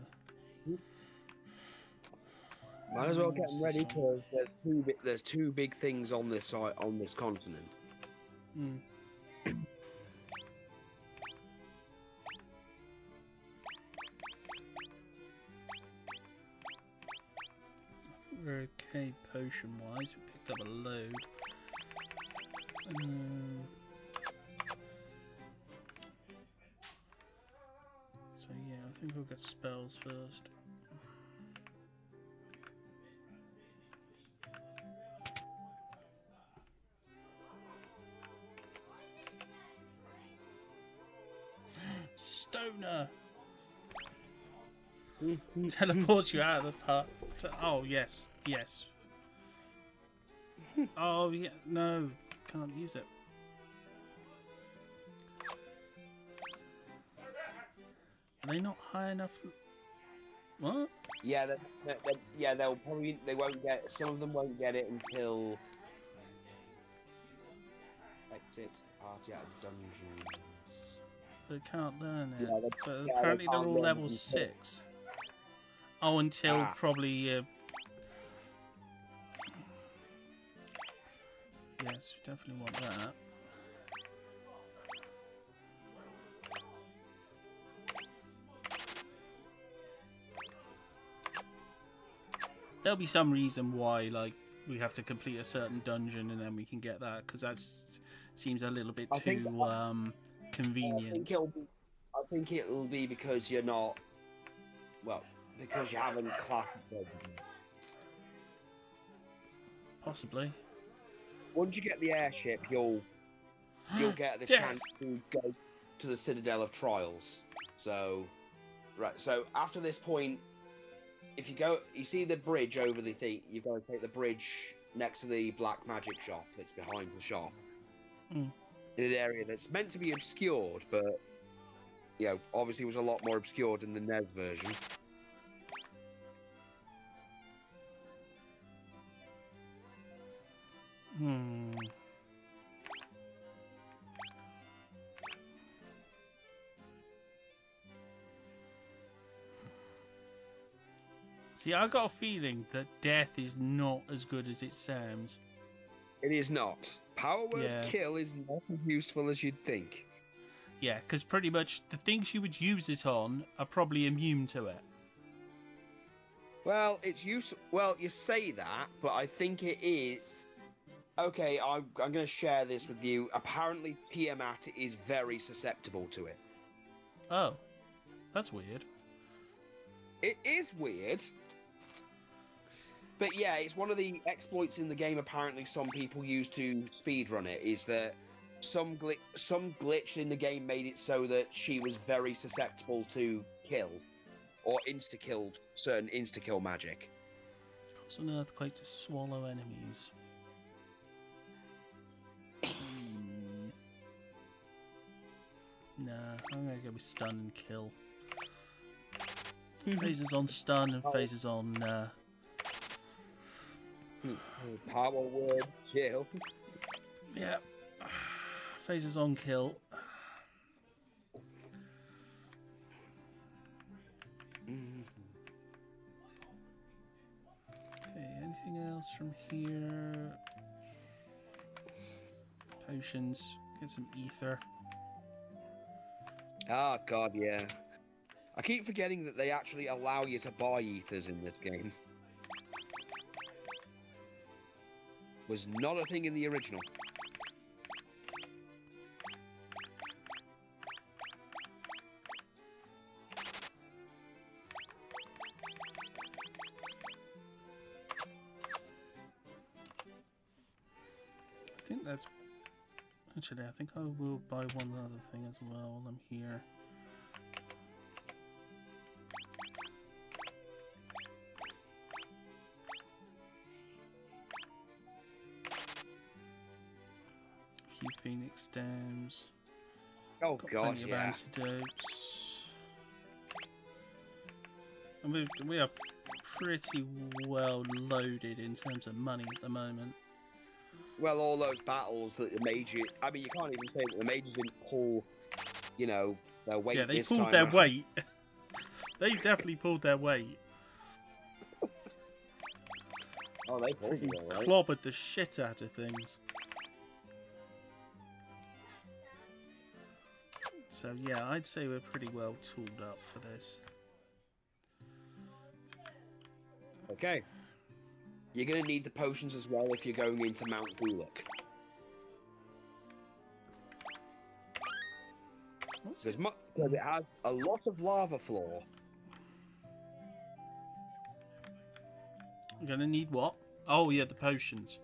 Speaker 2: Might as well get them ready because there's two big things on this continent.
Speaker 1: Hmm. I think we're okay potion wise. We picked up a load. So yeah, I think we'll get spells first. Stoner! Teleports you out of the park. Oh, yes, yes. Oh, yeah, no, can't use it. Are they not high enough? What?
Speaker 2: Yeah, they won't get. Some of them won't get it until exit party out of dungeons.
Speaker 1: They can't learn it.
Speaker 2: Yeah,
Speaker 1: But
Speaker 2: they
Speaker 1: apparently they're
Speaker 2: can't
Speaker 1: all
Speaker 2: learn
Speaker 1: level
Speaker 2: until-
Speaker 1: 6. Oh, until probably. Yes, we definitely want that. There'll be some reason why, like, we have to complete a certain dungeon and then we can get that, because that seems a little bit too convenient.
Speaker 2: I think it'll be because you're not. Well, because you haven't clapped.
Speaker 1: Possibly.
Speaker 2: Once you get the airship, you'll get the
Speaker 1: Death.
Speaker 2: chance to go to the Citadel of Trials. So, right. So after this point, if you see the bridge over the thing. You've got to take the bridge next to the black magic shop that's behind the shop.
Speaker 1: Mm.
Speaker 2: In an area that's meant to be obscured, but obviously was a lot more obscured in the NES version.
Speaker 1: Hmm. See, I got a feeling that death is not as good as it sounds.
Speaker 2: It is not. Power word
Speaker 1: Yeah.
Speaker 2: kill is not as useful as you'd think.
Speaker 1: Yeah, because pretty much the things you would use it on are probably immune to it.
Speaker 2: Well, it's useful. Well, you say that, but I think it is. Okay, I'm going to share this with you. Apparently, Tiamat is very susceptible to it.
Speaker 1: Oh, that's weird.
Speaker 2: It is weird. But yeah, it's one of the exploits in the game apparently some people use to speedrun it, is that some glitch in the game made it so that she was very susceptible to kill, or insta-kill, certain insta-kill magic.
Speaker 1: Cause an earthquake to swallow enemies. Nah, I'm gonna go with stun and kill. Phases on stun and phases on
Speaker 2: Power word kill.
Speaker 1: yeah. Phases on kill. Okay, anything else from here? Potions. Get some ether.
Speaker 2: Ah, God, yeah. I keep forgetting that they actually allow you to buy ethers in this game. Was not a thing in the original.
Speaker 1: I think that's... Actually, I think I will buy one other thing as well while I'm here. A few Phoenix stems.
Speaker 2: Oh
Speaker 1: Got
Speaker 2: god,
Speaker 1: plenty of
Speaker 2: yeah.
Speaker 1: antidotes. And we are pretty well loaded in terms of money at the moment.
Speaker 2: Well, all those battles that the mages... I mean, you can't even say that the mages didn't pull, you know, their weight
Speaker 1: Yeah, they
Speaker 2: this
Speaker 1: pulled
Speaker 2: time
Speaker 1: their
Speaker 2: around.
Speaker 1: weight. They definitely pulled their weight.
Speaker 2: Oh, they pulled
Speaker 1: Freaking
Speaker 2: it all right.
Speaker 1: clobbered the shit out of things. So yeah, I'd say we're pretty well tooled up for this.
Speaker 2: Okay. You're going to need the potions as well if you're going into Mount Gulak.
Speaker 1: What's
Speaker 2: Because it has a lot of lava floor.
Speaker 1: I'm gonna need what? Oh yeah, the potions.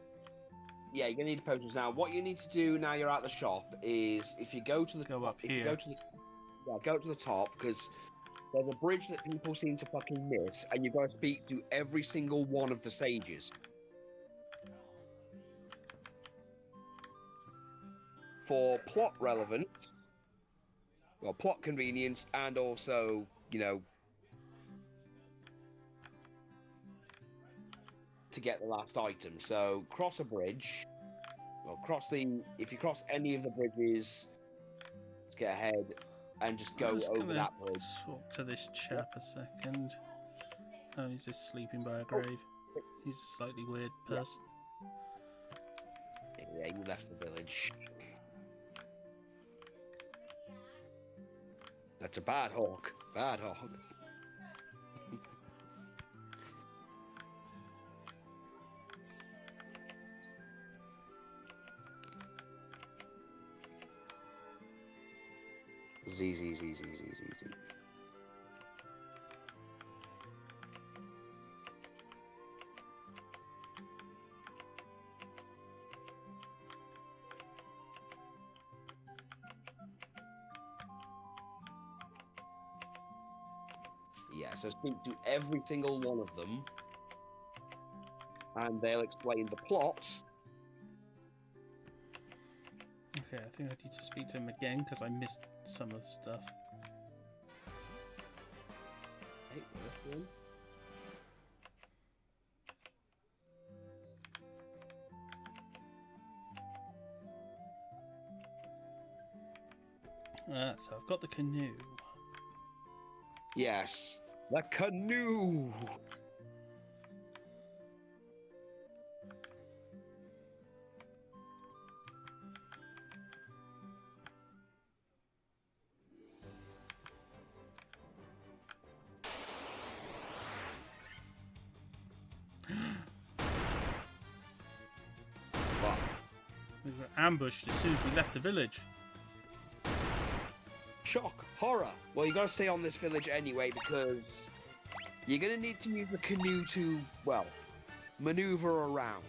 Speaker 2: Yeah, you're going to need the potions. Now, what you need to do now you're at the shop is if you go to the
Speaker 1: Go
Speaker 2: top,
Speaker 1: up
Speaker 2: if you
Speaker 1: here.
Speaker 2: go to the go to the top, because there's a bridge that people seem to fucking miss, and you've got to speak to every single one of the sages. For plot relevance, well, plot convenience, and also, you know, to get the last item. So, cross a bridge. Well, if you cross any of the bridges, let's get ahead and just go
Speaker 1: I'm just
Speaker 2: over
Speaker 1: gonna
Speaker 2: that bridge.
Speaker 1: talk to this chap a second. Oh, he's just sleeping by a grave. He's a slightly weird person.
Speaker 2: Yeah, you left the village. That's a bad hawk. Bad hawk. Z. Yeah, so speak to every single one of them, and they'll explain the plot.
Speaker 1: Okay, I think I need to speak to him again because I missed some of the stuff.
Speaker 2: Hey, this one.
Speaker 1: So I've got the canoe.
Speaker 2: Yes, the canoe. What?
Speaker 1: We were ambushed as soon as we left the village.
Speaker 2: Shock, horror. Well, you gotta stay on this village anyway because you're gonna need to use the canoe to, well, maneuver around.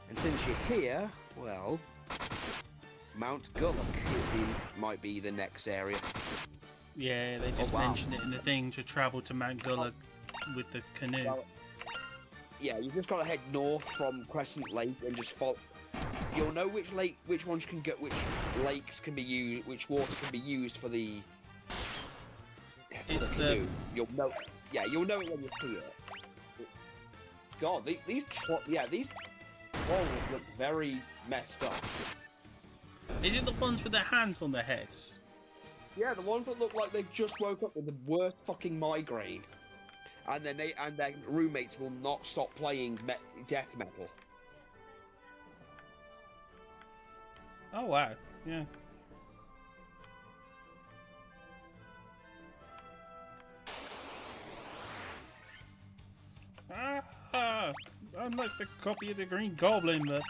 Speaker 2: And since you're here, well, Mount Gulak might be the next area.
Speaker 1: Yeah, they just
Speaker 2: wow.
Speaker 1: mentioned it in the thing to travel to Mount Gulak with the canoe.
Speaker 2: Well, yeah, you just gotta head north from Crescent Lake and just follow. You'll know which ones can get, which lakes can be used, which water can be used for the.
Speaker 1: It's
Speaker 2: canoe. You'll know. Yeah, you'll know it when you see it. God, these trolls look very messed up.
Speaker 1: Is it the ones with their hands on their heads?
Speaker 2: Yeah, the ones that look like they just woke up with the worst fucking migraine, and then their roommates will not stop playing death metal.
Speaker 1: Oh wow, yeah. Ah! Unlike the copy of the Green Goblin, but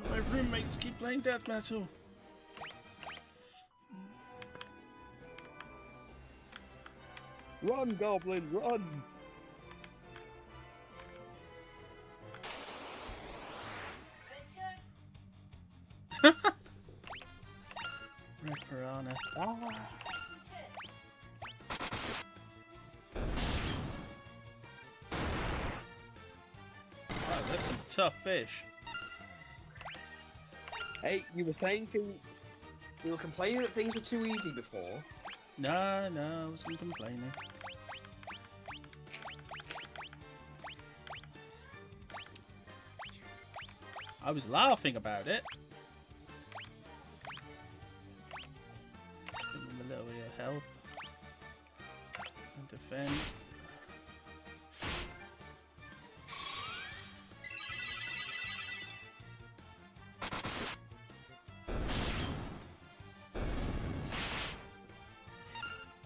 Speaker 1: my roommates keep playing death metal.
Speaker 2: Run, Goblin, run!
Speaker 1: Red Piranha.
Speaker 2: Ah.
Speaker 1: Wow, that's some tough fish.
Speaker 2: Hey, you were saying things. You were complaining that things were too easy before.
Speaker 1: No, I wasn't complaining. I was laughing about it. Give him a little bit of health. And defend.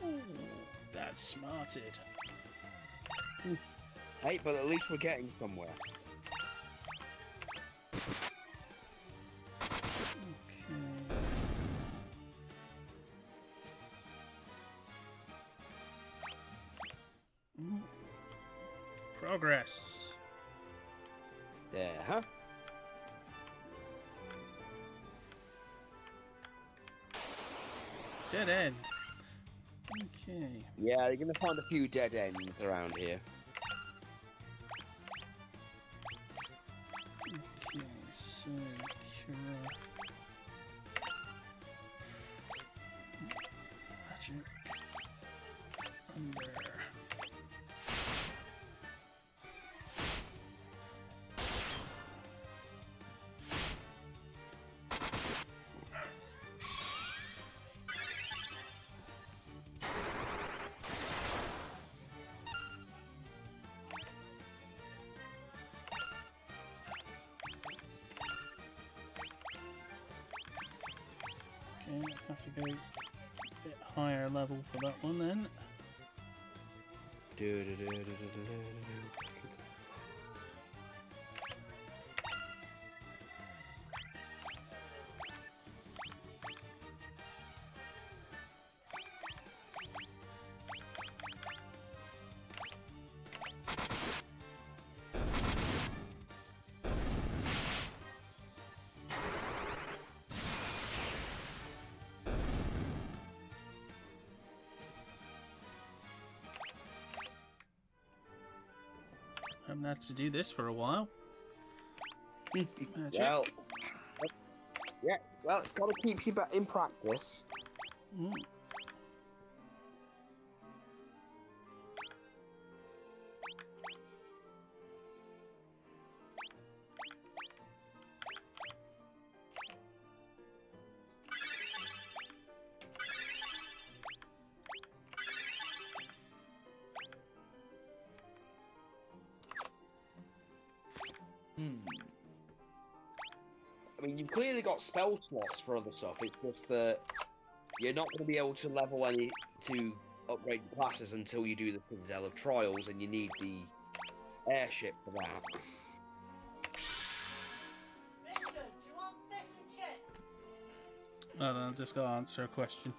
Speaker 1: Ooh, that's smarted.
Speaker 2: Hey, but at least we're getting somewhere.
Speaker 1: Okay. Progress.
Speaker 2: There, huh?
Speaker 1: Dead end. Okay.
Speaker 2: Yeah, you're gonna find a few dead ends around here.
Speaker 1: Okay, so cure. Magic. Under. Okay, have to go a bit higher level for that one then. Haven't had to do this for a while. Magic.
Speaker 2: Well, yeah, well, it's got to keep you in practice.
Speaker 1: Mm.
Speaker 2: I mean, you've clearly got spell slots for other stuff. It's just that you're not going to be able to level any to upgrade your classes until you do the Citadel of Trials, and you need the airship for that.
Speaker 4: Richard, do you want fish and chips?
Speaker 1: I don't know, just gotta answer a question.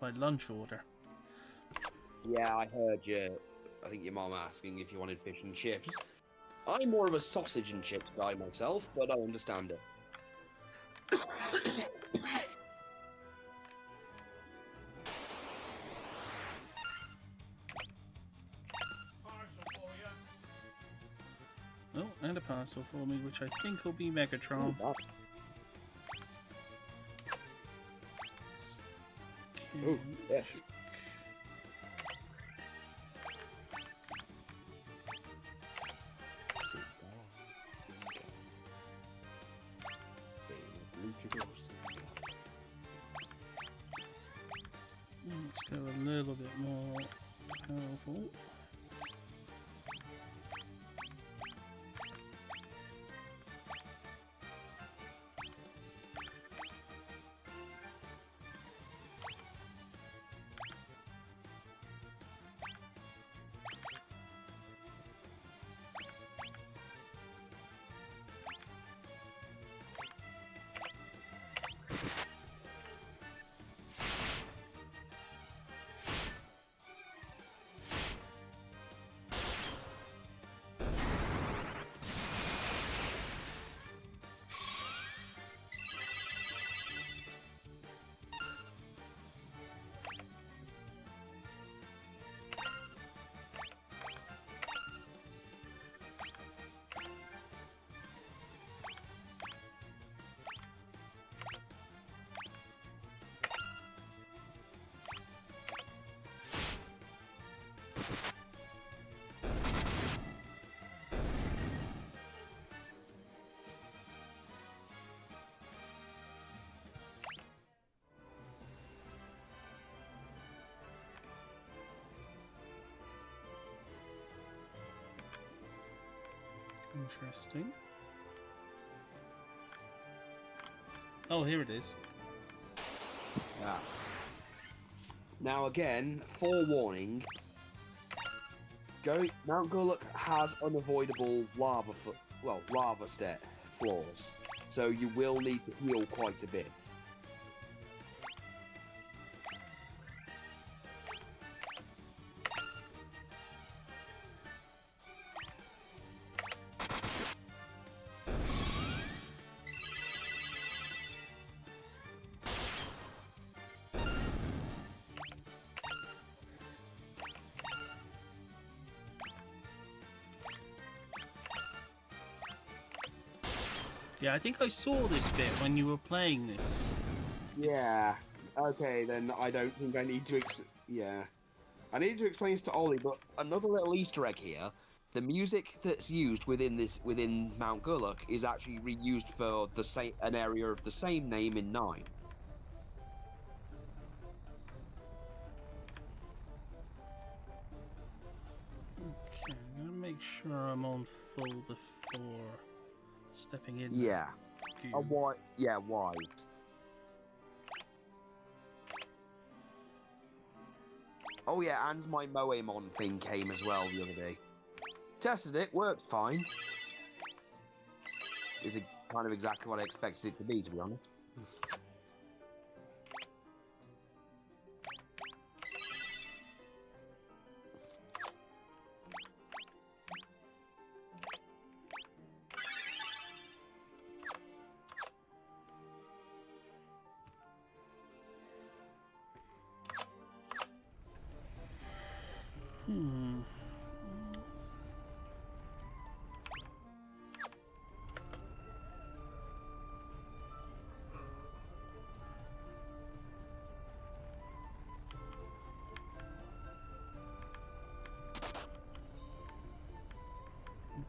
Speaker 1: My lunch order.
Speaker 2: Yeah, I heard you. I think your mom asking if you wanted fish and chips. I'm more of a sausage and chips guy myself, but I understand it.
Speaker 1: Oh, and a parcel for me, which I think will be Megatron.
Speaker 2: Oh,
Speaker 1: Okay.
Speaker 2: yes.
Speaker 1: go a little bit more powerful. Interesting. Oh, here it is.
Speaker 2: Yeah. Now again, forewarning. Mount Guluk has unavoidable lava floors, so you will need to heal quite a bit.
Speaker 1: Yeah, I think I saw this bit when you were playing this.
Speaker 2: Yeah. Okay, then I don't think I need to. Yeah. I need to explain this to Ollie, but another little Easter egg here. The music that's used within Mount Guluk is actually reused for an area of the same name in 9.
Speaker 1: Okay, I'm gonna make sure I'm on full before stepping in.
Speaker 2: Yeah.
Speaker 1: Goo.
Speaker 2: Wide. Oh yeah, and my Moemon thing came as well the other day. Tested it, works fine. Is it kind of exactly what I expected it to be honest.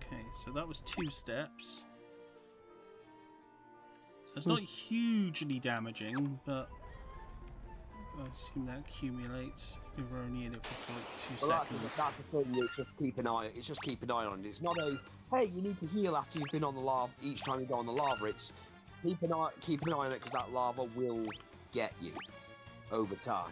Speaker 1: Okay, so that was 2 steps. So it's not hugely damaging, but I assume that accumulates. You're only in it for like 2 seconds.
Speaker 2: That's the thing. It's just keep an eye on it. It's not a hey, you need to heal after you've been on the lava. Each time you go on the lava, it's keep an eye on it because that lava will get you over time.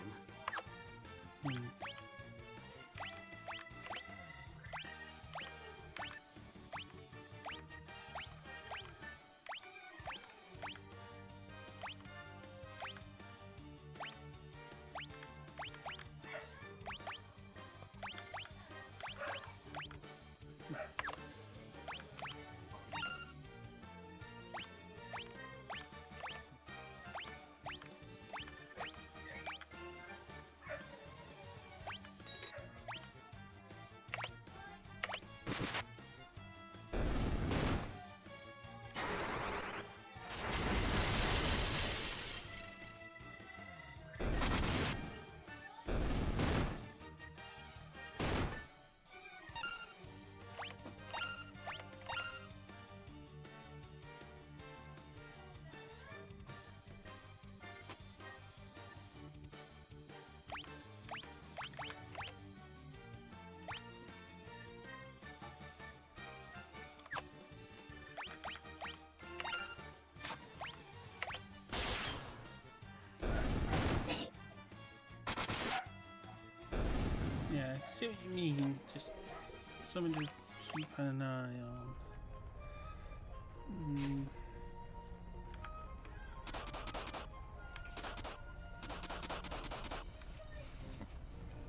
Speaker 1: see what you mean. Just something to keep an eye on.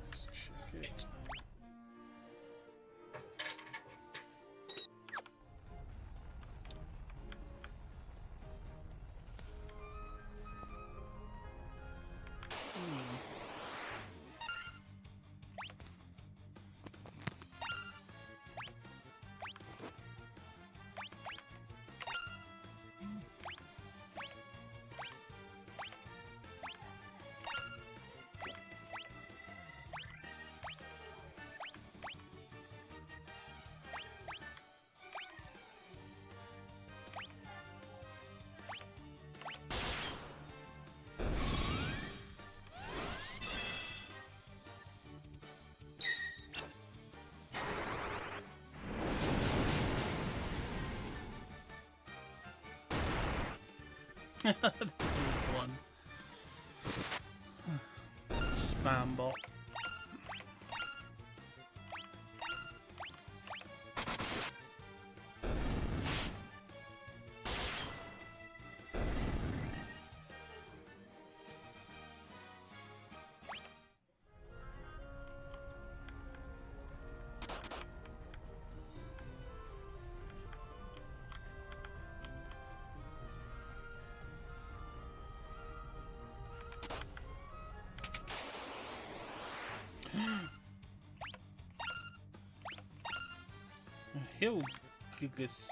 Speaker 1: Let's check it. This was one. Spam bot. Hill Gigas.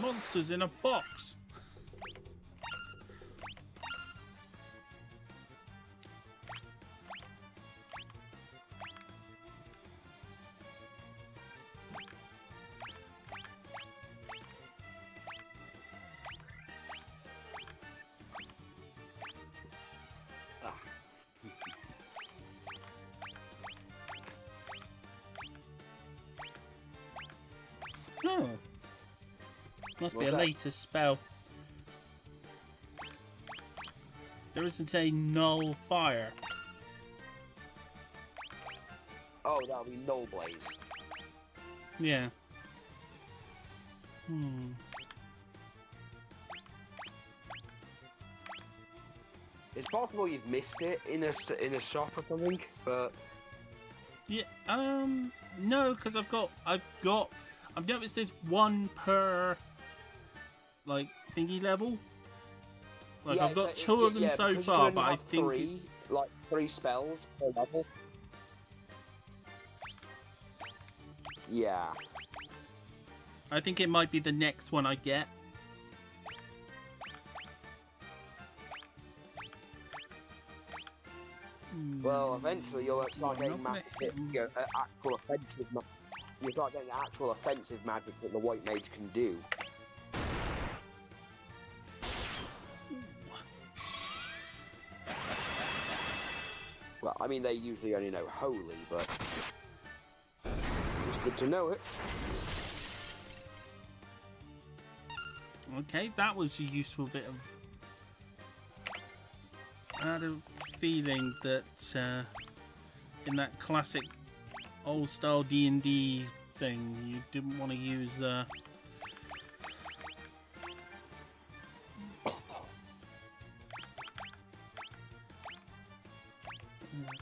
Speaker 1: Monsters in a box. Oh. Must be a later spell. There isn't a null fire.
Speaker 2: Oh, that'll be Null Blaze.
Speaker 1: Yeah.
Speaker 2: It's possible you've missed it in a shop or something, but
Speaker 1: Yeah. No, because I've noticed there's one per like thingy level. Like
Speaker 2: yeah,
Speaker 1: I've got
Speaker 2: so
Speaker 1: two of them so
Speaker 2: because you
Speaker 1: far,
Speaker 2: can
Speaker 1: but
Speaker 2: only
Speaker 1: I
Speaker 2: have
Speaker 1: think
Speaker 2: three,
Speaker 1: it's
Speaker 2: like 3 spells per level. Yeah.
Speaker 1: I think it might be the next one I get.
Speaker 2: Well, eventually you'll start
Speaker 1: Well,
Speaker 2: getting
Speaker 1: not
Speaker 2: actual offensive. You start getting actual offensive magic that the white mage can do. Well, I mean, they usually only know holy, but it's good to know it.
Speaker 1: Okay, that was a useful bit of. I had a feeling that in that classic old-style D&D thing, you didn't want to use. I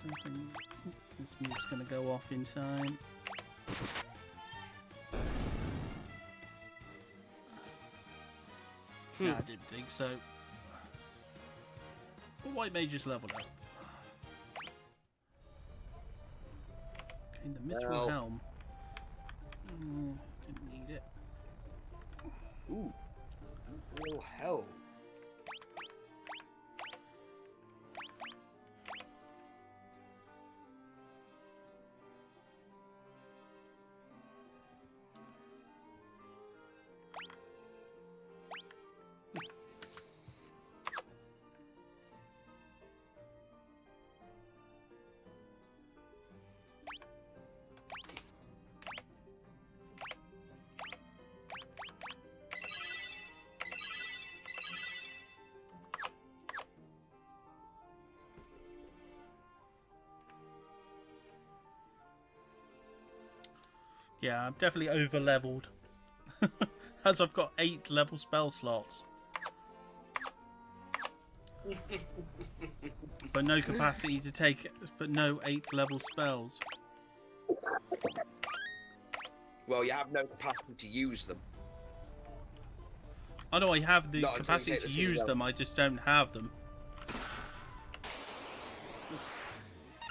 Speaker 1: don't think this move's going to go off in time. No, I didn't think so. But white mage just leveled up. Okay, the mithril
Speaker 2: Well.
Speaker 1: helm. Didn't need it.
Speaker 2: Ooh. Little hell.
Speaker 1: Yeah, I'm definitely over leveled. As I've got 8 level spell slots. But no capacity to take, but no 8 level spells.
Speaker 2: Well, you have no capacity to use them.
Speaker 1: I know I have the
Speaker 2: Not until you
Speaker 1: capacity
Speaker 2: take
Speaker 1: to
Speaker 2: the
Speaker 1: use
Speaker 2: Citadel.
Speaker 1: them, I just don't have them.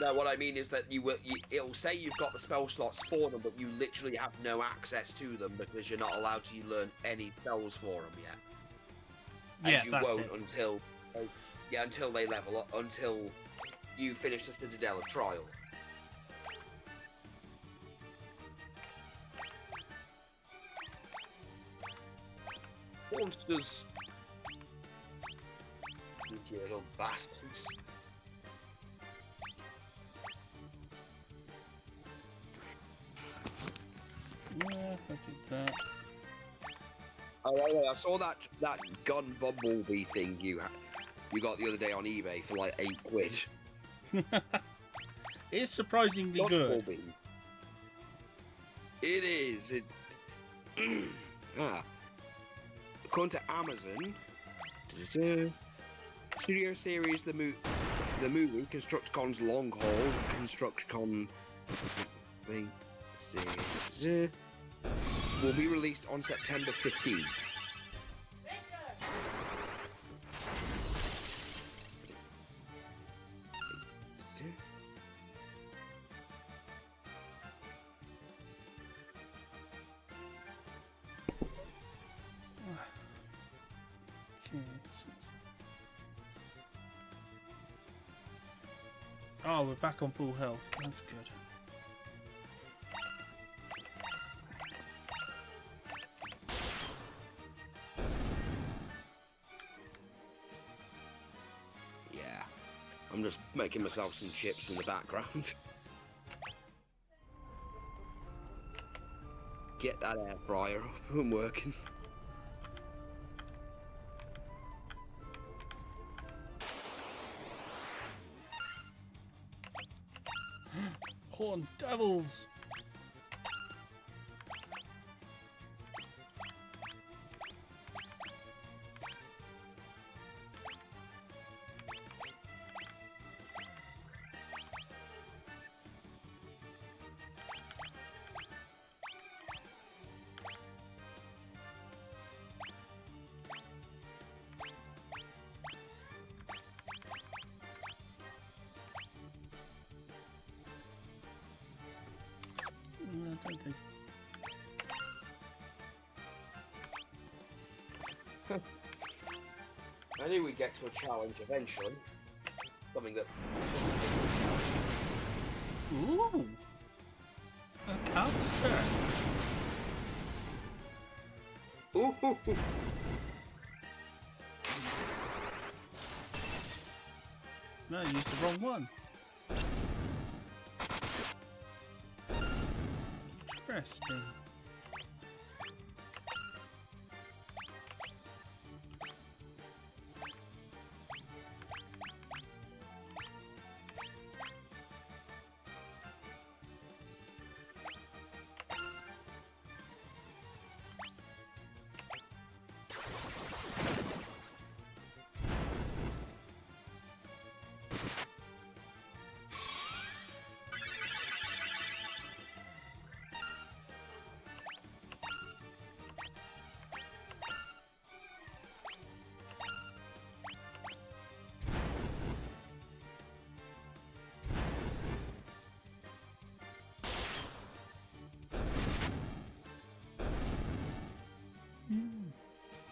Speaker 2: No, what I mean is that it'll say you've got the spell slots for them, but you literally have no access to them because you're not allowed to learn any spells for them yet. And
Speaker 1: Yeah,
Speaker 2: you
Speaker 1: that's
Speaker 2: won't
Speaker 1: it.
Speaker 2: until they level up, until you finish the Citadel of Trials. Monsters. Sneaky little bastards.
Speaker 1: Yeah, I did that.
Speaker 2: Oh, I saw that gun bumblebee thing you got the other day on eBay for like £8.
Speaker 1: It's surprisingly
Speaker 2: Not
Speaker 1: good.
Speaker 2: Bumblebee. It is. According to Amazon, Studio Series the movie Constructicon's Long Haul Constructicon thing series will be released on September 15th.
Speaker 1: Okay, oh, we're back on full health. That's good.
Speaker 2: Yeah, I'm just making myself some chips in the background. Get that air fryer up and working.
Speaker 1: Horn devils! I don't think.
Speaker 2: I knew we'd get to a challenge eventually. Something that...
Speaker 1: Ooh! A caster!
Speaker 2: Ooh!
Speaker 1: No, I used the wrong one. Interesting.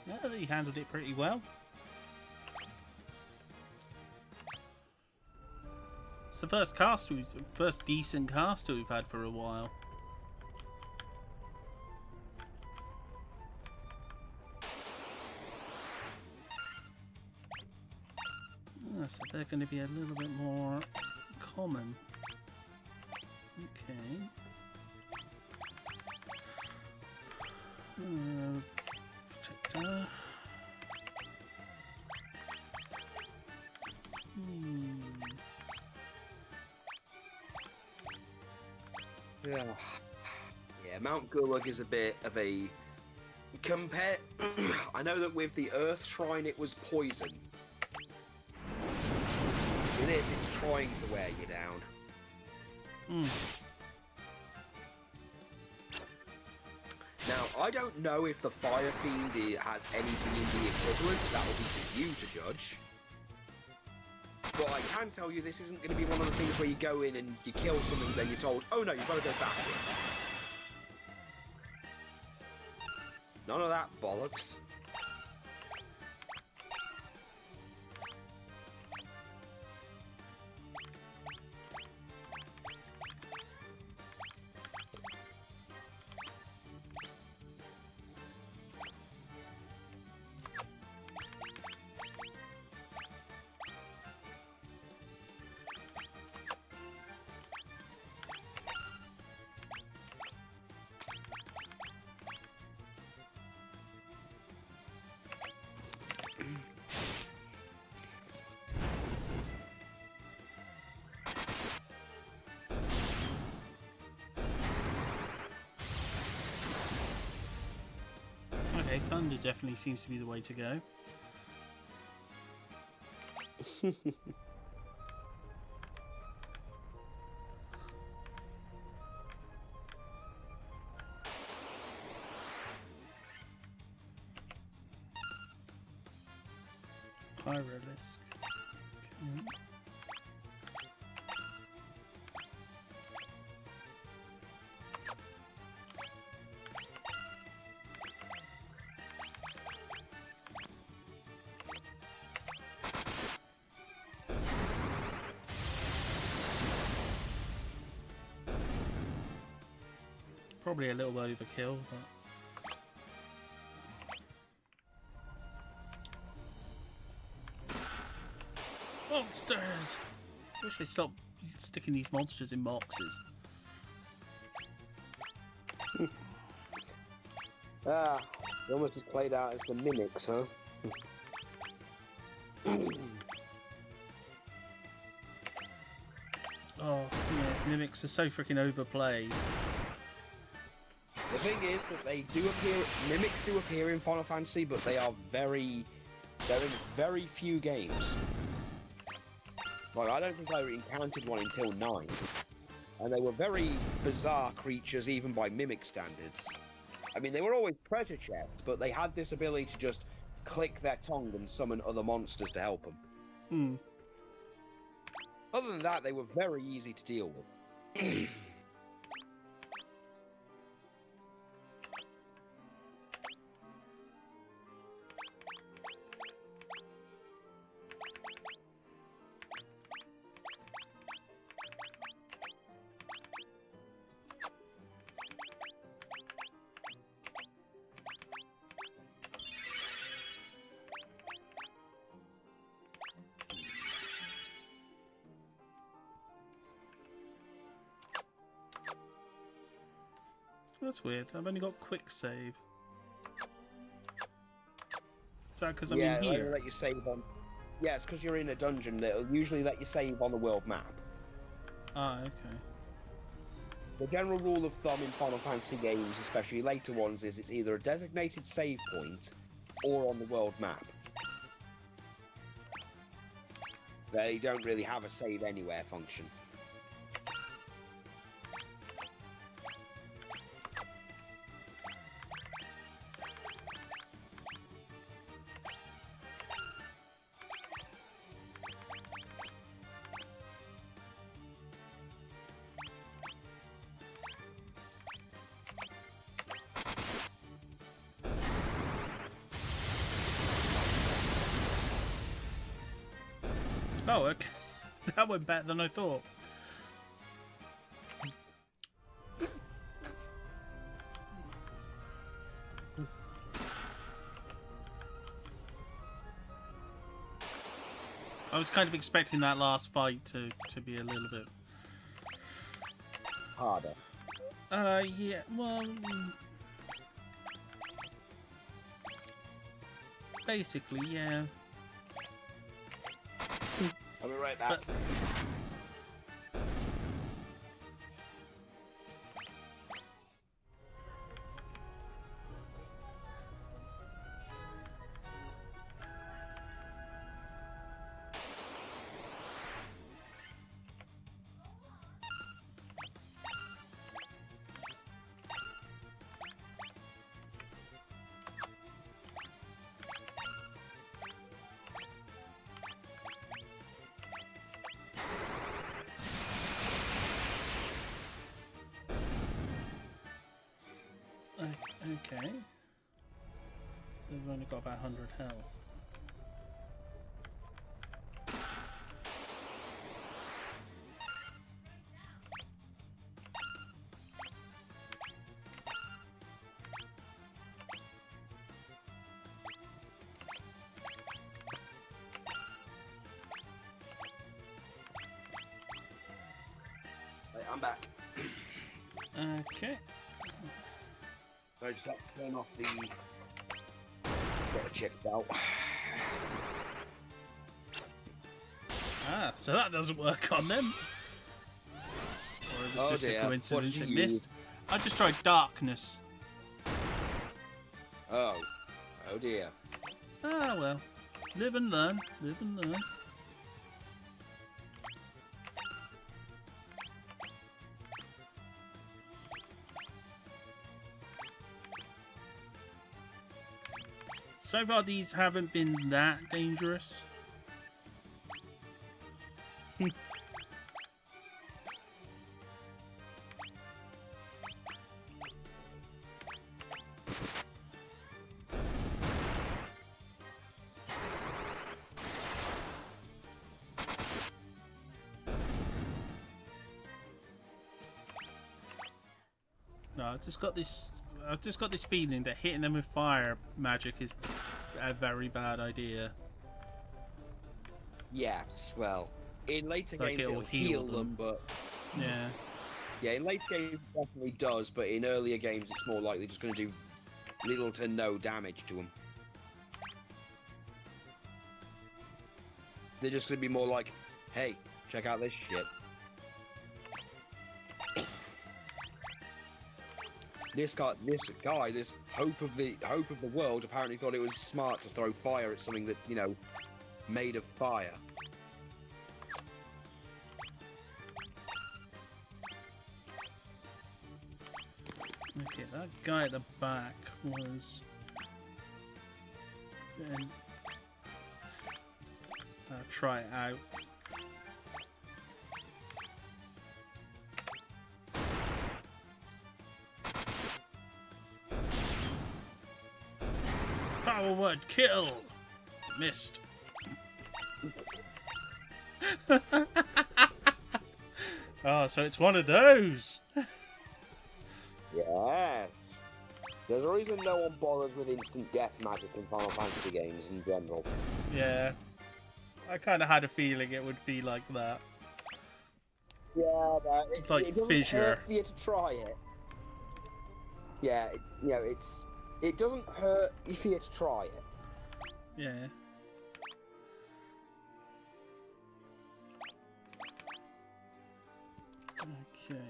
Speaker 1: Yeah, he handled it pretty well. It's the first decent caster we've had for a while. So they're going to be a little bit more common. Okay. Protector.
Speaker 2: Yeah. fire. Mount Gulug is a bit of a compare. I know that with the Earth Shrine, it was poison. In this, it's trying to wear you down.
Speaker 1: Hmm.
Speaker 2: Now, I don't know if the Fire Fiend has any D&D equivalents. That will be for you to judge. But I can tell you this isn't going to be one of the things where you go in and you kill something, then you're told, oh no, you've got to go backwards. None of that bollocks.
Speaker 1: Okay, thunder definitely seems to be the way to go. Pyrolisk. Okay. Probably a little overkill, but monsters! Wish they stopped sticking these monsters in boxes.
Speaker 2: Ah, they almost as played out as the mimics, huh?
Speaker 1: Oh, yeah, mimics are so freaking overplayed.
Speaker 2: The thing is that they do appear, mimics do appear in Final Fantasy, but they're in very few games. Like, I don't think I encountered one until 9. And they were very bizarre creatures even by mimic standards. I mean, they were always treasure chests, but they had this ability to just click their tongue and summon other monsters to help them.
Speaker 1: Hmm.
Speaker 2: Other than that, they were very easy to deal with.
Speaker 1: That's weird. I've only got quick save. Is that because I'm
Speaker 2: Yeah,
Speaker 1: in
Speaker 2: it'll only
Speaker 1: here?
Speaker 2: let you save on. Yeah, it's because you're in a dungeon. It'll usually let you save on the world map.
Speaker 1: Ah, okay.
Speaker 2: The general rule of thumb in Final Fantasy games, especially later ones, is it's either a designated save point or on the world map. They don't really have a save anywhere function.
Speaker 1: Oh, okay. That went better than I thought. I was kind of expecting that last fight to be a little bit...
Speaker 2: Harder.
Speaker 1: Yeah, well... Basically, yeah.
Speaker 2: I'll be right back.
Speaker 1: Okay. So we've only got about 100 health.
Speaker 2: Right, I'm back.
Speaker 1: Okay.
Speaker 2: I just have to turn off the... Get the chips out.
Speaker 1: Ah, so that doesn't work on them. Or if it's
Speaker 2: Oh
Speaker 1: just
Speaker 2: dear.
Speaker 1: a coincidence
Speaker 2: What
Speaker 1: it
Speaker 2: did you
Speaker 1: missed. I just tried darkness.
Speaker 2: Oh. Oh dear.
Speaker 1: Ah well. Live and learn. Live and learn. So far these haven't been that dangerous. No, I've just got this feeling that hitting them with fire magic is a very bad idea.
Speaker 2: Yes, well, in later
Speaker 1: Like
Speaker 2: games
Speaker 1: it'll
Speaker 2: it'll
Speaker 1: heal
Speaker 2: heal them, but
Speaker 1: Yeah.
Speaker 2: yeah, in later games it definitely does, but in earlier games it's more likely just going to do little to no damage to them. They're just going to be more like, hey, check out this shit. This guy, this hope of the world, apparently thought it was smart to throw fire at something that, you know, made of fire.
Speaker 1: Okay, that guy at the back was. Then try it out. Power word kill. Missed. Oh, so it's one of those.
Speaker 2: Yes. There's a reason no one bothers with instant death magic in Final Fantasy games in general.
Speaker 1: Yeah. I kind of had a feeling it would be like that.
Speaker 2: Yeah, but
Speaker 1: It's like
Speaker 2: it doesn't
Speaker 1: fissure.
Speaker 2: hurt for you to try it. Yeah, you know, it doesn't hurt for you to try it.
Speaker 1: Yeah. Okay.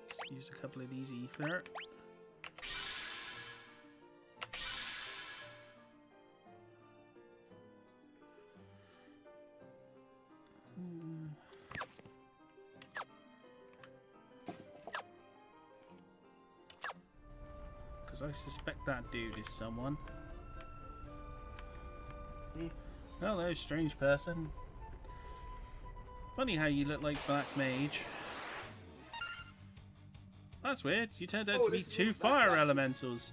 Speaker 1: Let's use a couple of these ether. Because I suspect that dude is someone. Hello, strange person. Funny how you look like Black Mage. That's weird. You turned out to be two fire elementals.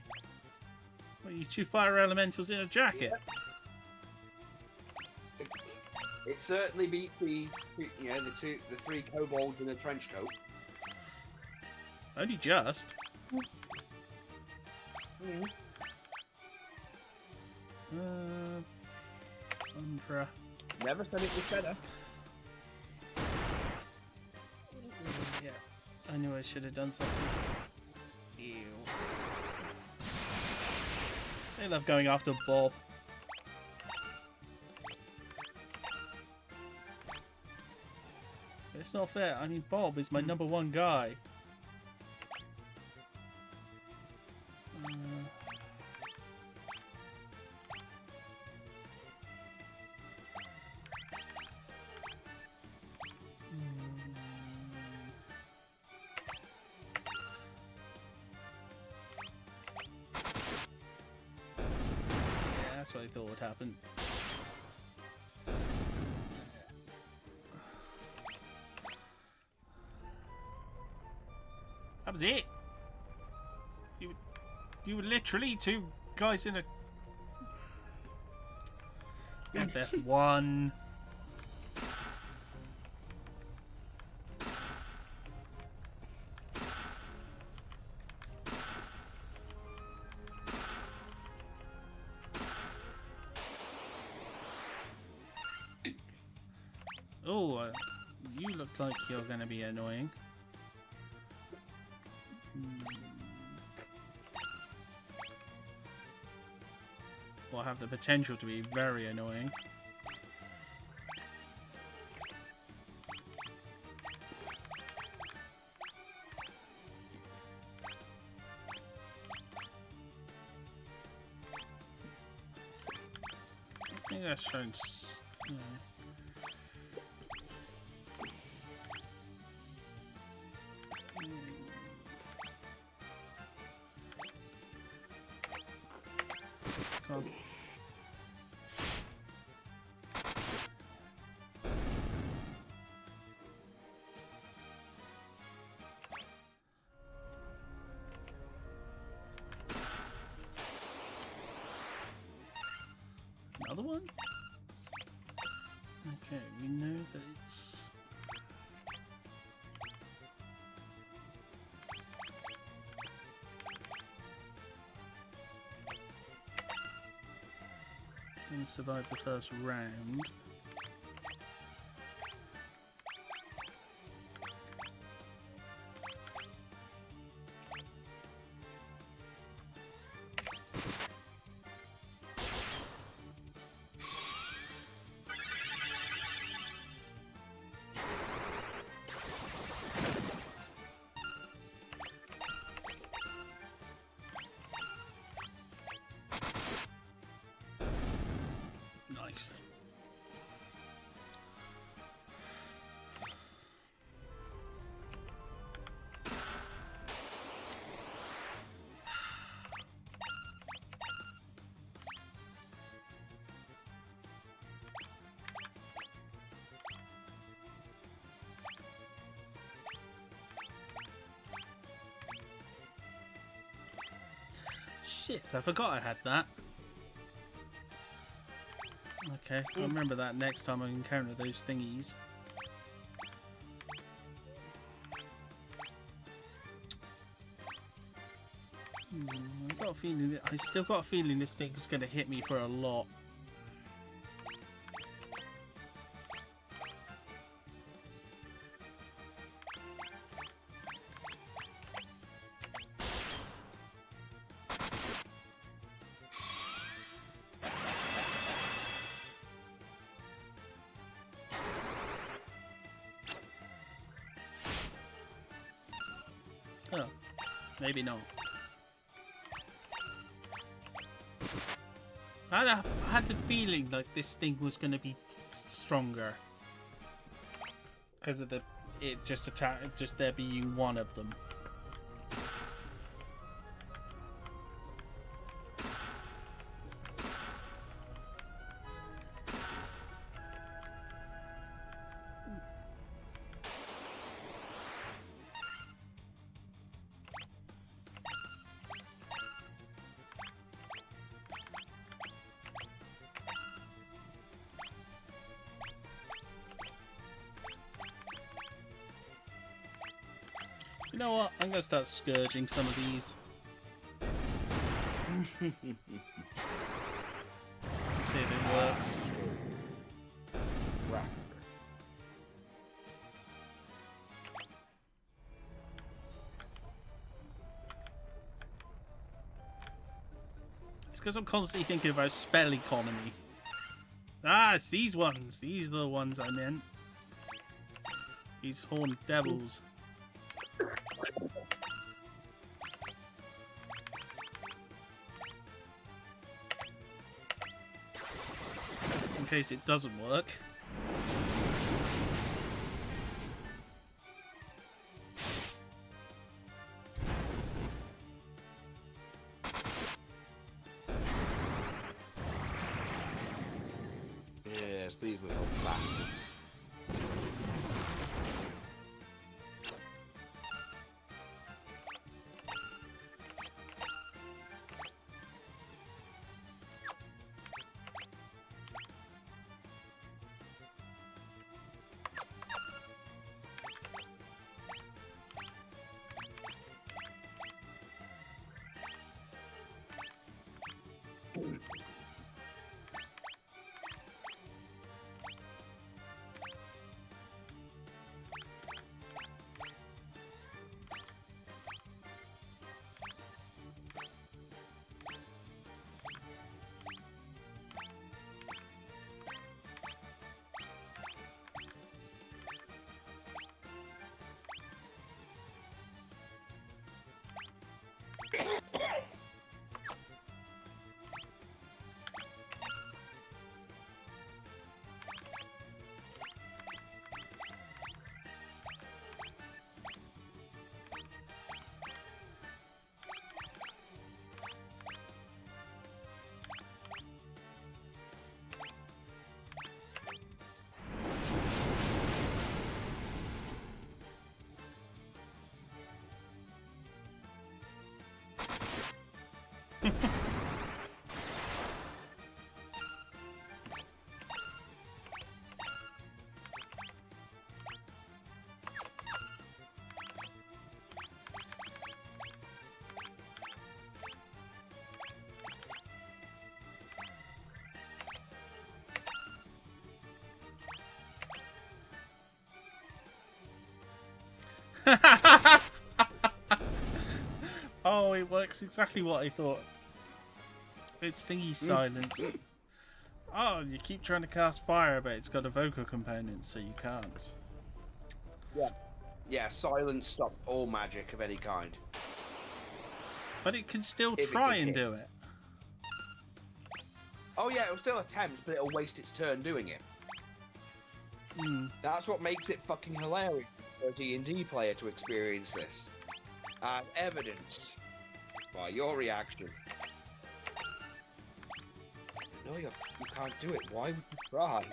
Speaker 1: What, you two fire elementals in a jacket?
Speaker 2: Yeah. It certainly beats the three kobolds in a trench coat.
Speaker 1: Only just. Umbra.
Speaker 2: Never said it was better.
Speaker 1: Yeah. I knew I should have done something. Ew. They love going after Bob. It's not fair. I mean, Bob is my number one guy. Yeah, that's what I thought would happen. That was it. You were literally two guys in a FF1. Oh, you look like you're going to be annoying. Or have the potential to be very annoying. I think that's shown. Come on. Another one? Okay, we know that it's... Gonna survive the first round. Nice. Shit, I forgot I had that. Okay, I'll remember that next time I encounter those thingies. I got a feeling. I still got a feeling this thing's gonna hit me for a lot. Oh, maybe not. I had the feeling like this thing was going to be stronger because of just there being one of them. You know what? I'm going to start scourging some of these. See if it works. It's because I'm constantly thinking about spell economy. Ah, it's these ones. These are the ones I meant. These horned devils. In case it doesn't work.
Speaker 2: Yes, these little bastards.
Speaker 1: Oh, it works exactly what I thought. It's thingy silence. Oh, you keep trying to cast fire, but it's got a vocal component, so you can't.
Speaker 2: Yeah, silence stops all magic of any kind.
Speaker 1: But it can still
Speaker 2: If it
Speaker 1: try
Speaker 2: can
Speaker 1: and
Speaker 2: hit.
Speaker 1: do it.
Speaker 2: Oh yeah, it'll still attempt, but it'll waste its turn doing it. That's what makes it fucking hilarious for a D&D player to experience this. As evidenced by your reaction. No, you can't do it. Why would you try?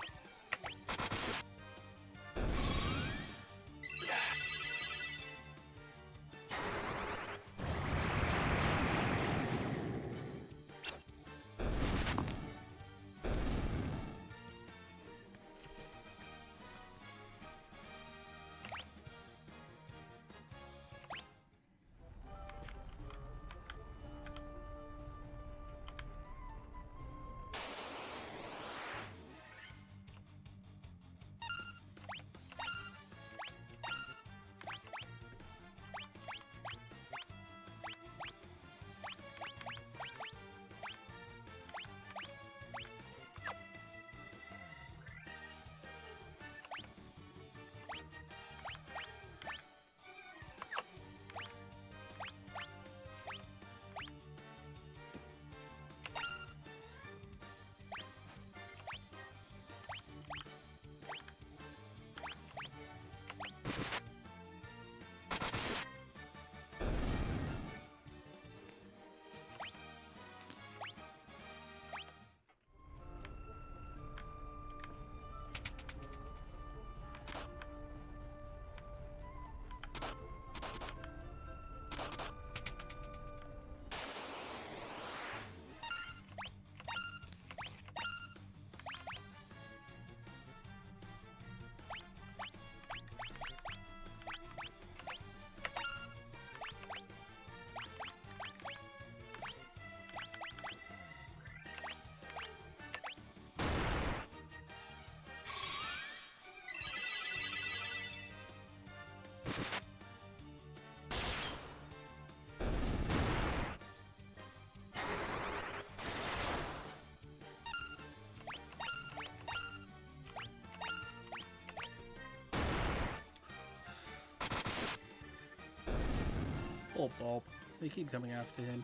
Speaker 1: Poor Bob. They keep coming after him.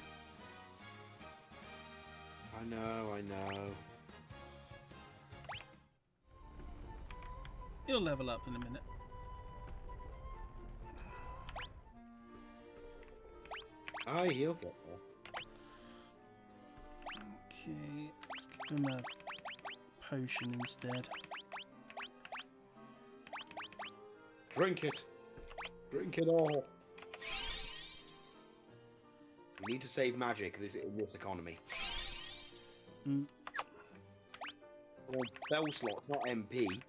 Speaker 2: I know.
Speaker 1: He'll level up in a minute.
Speaker 2: Aye, he'll get there.
Speaker 1: Okay, let's give him a potion instead.
Speaker 2: Drink it. Drink it all. We need to save magic in this economy. Well, spell slot, not MP.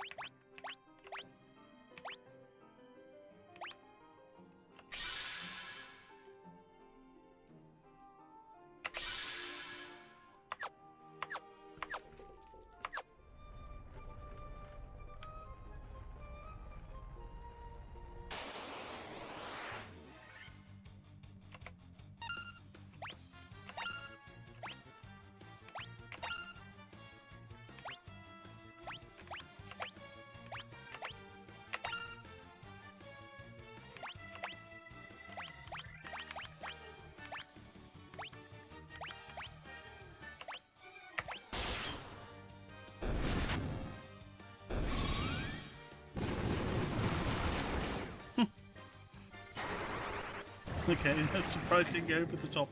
Speaker 1: Okay, that's surprisingly over the top.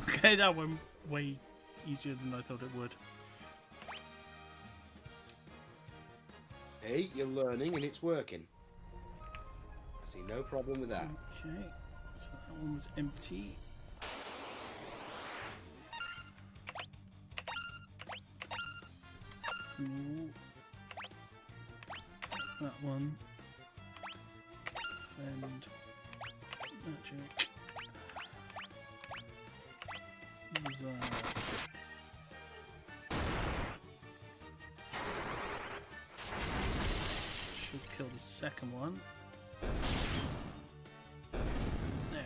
Speaker 1: Okay, that went way easier than I thought it would.
Speaker 2: Hey, you're learning and it's working. See no problem with that.
Speaker 1: Okay, so that one was empty. Ooh. That one. And magic. Should kill the second one. There.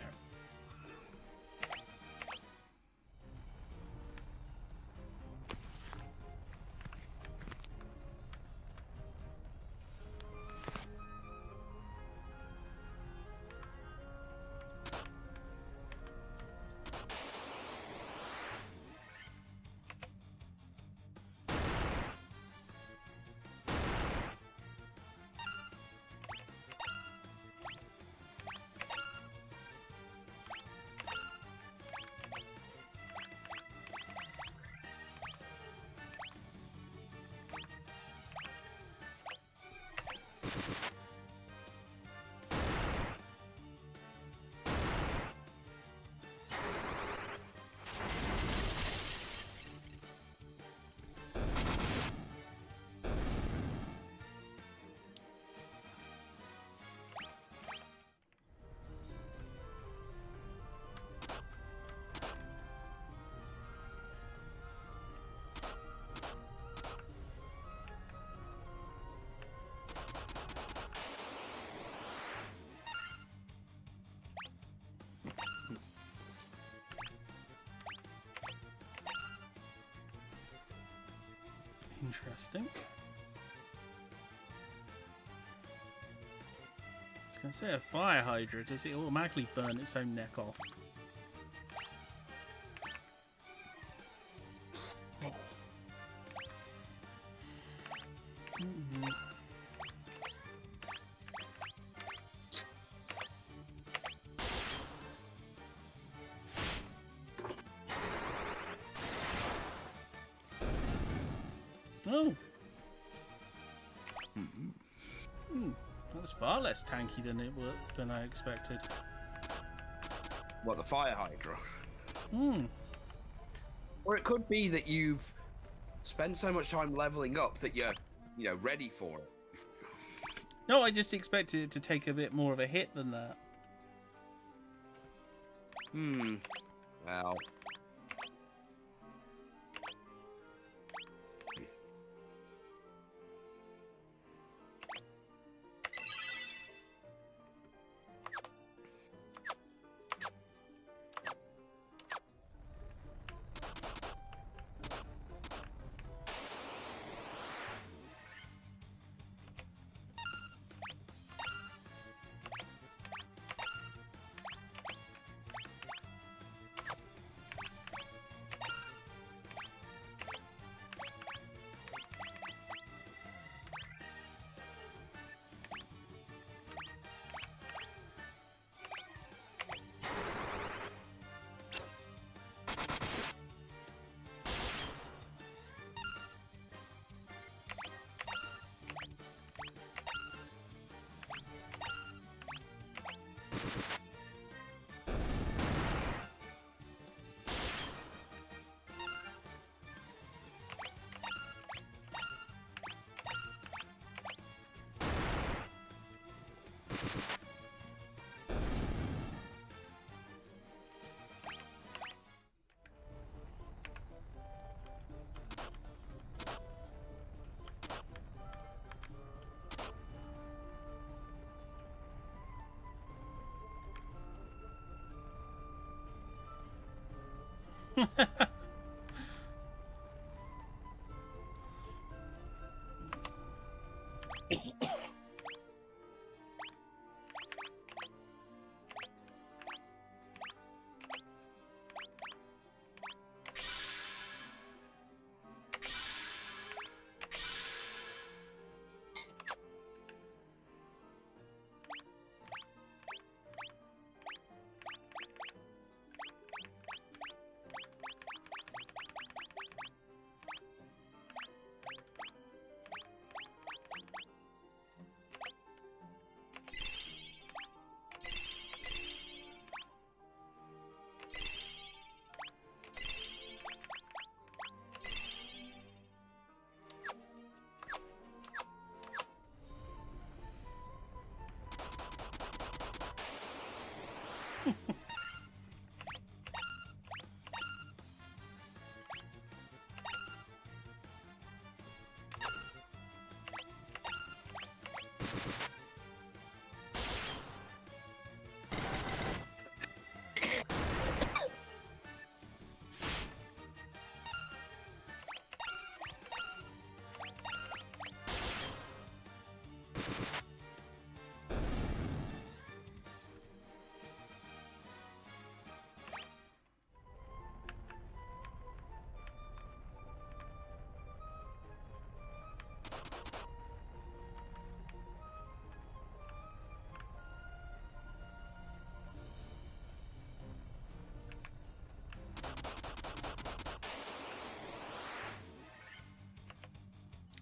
Speaker 1: Interesting. I was going to say, a fire hydra, does it automatically burn its own neck off? Mm-hmm. Oh. That was far less tanky than I expected.
Speaker 2: What, the fire hydra?
Speaker 1: Hmm.
Speaker 2: Or it could be that you've spent so much time leveling up that you're, ready for it.
Speaker 1: No, I just expected it to take a bit more of a hit than that.
Speaker 2: Well.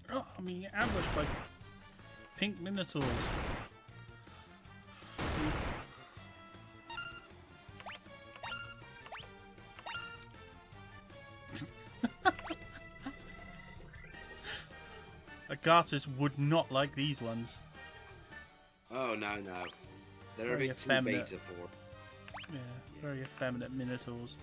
Speaker 1: Oh, I'm being ambushed by pink minotaurs. Agatus would not like these ones.
Speaker 2: Oh, no. They're a
Speaker 1: Very
Speaker 2: bit too
Speaker 1: effeminate.
Speaker 2: beta for.
Speaker 1: Yeah, very effeminate minotaurs.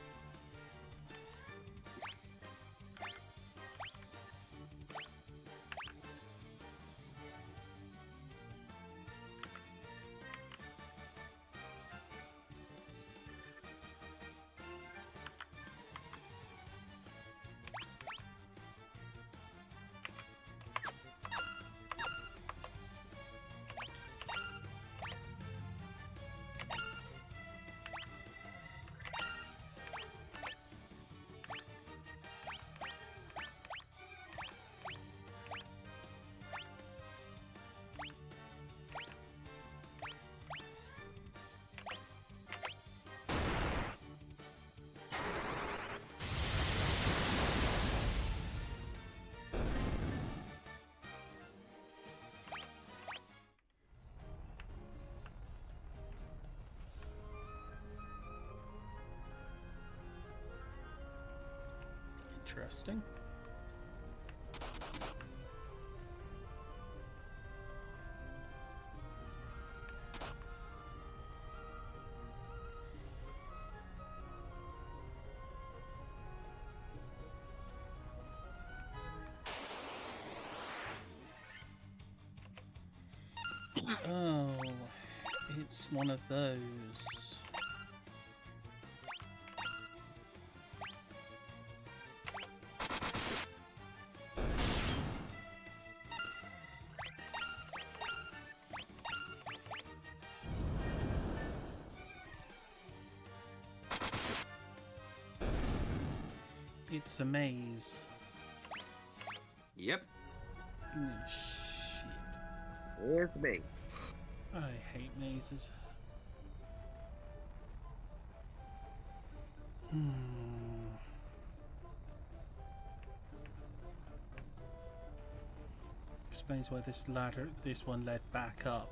Speaker 1: Interesting. Oh, it's one of those. It's a maze.
Speaker 2: Yep.
Speaker 1: Oh, shit.
Speaker 2: Here's the me.
Speaker 1: I hate mazes. Explains why this one led back up.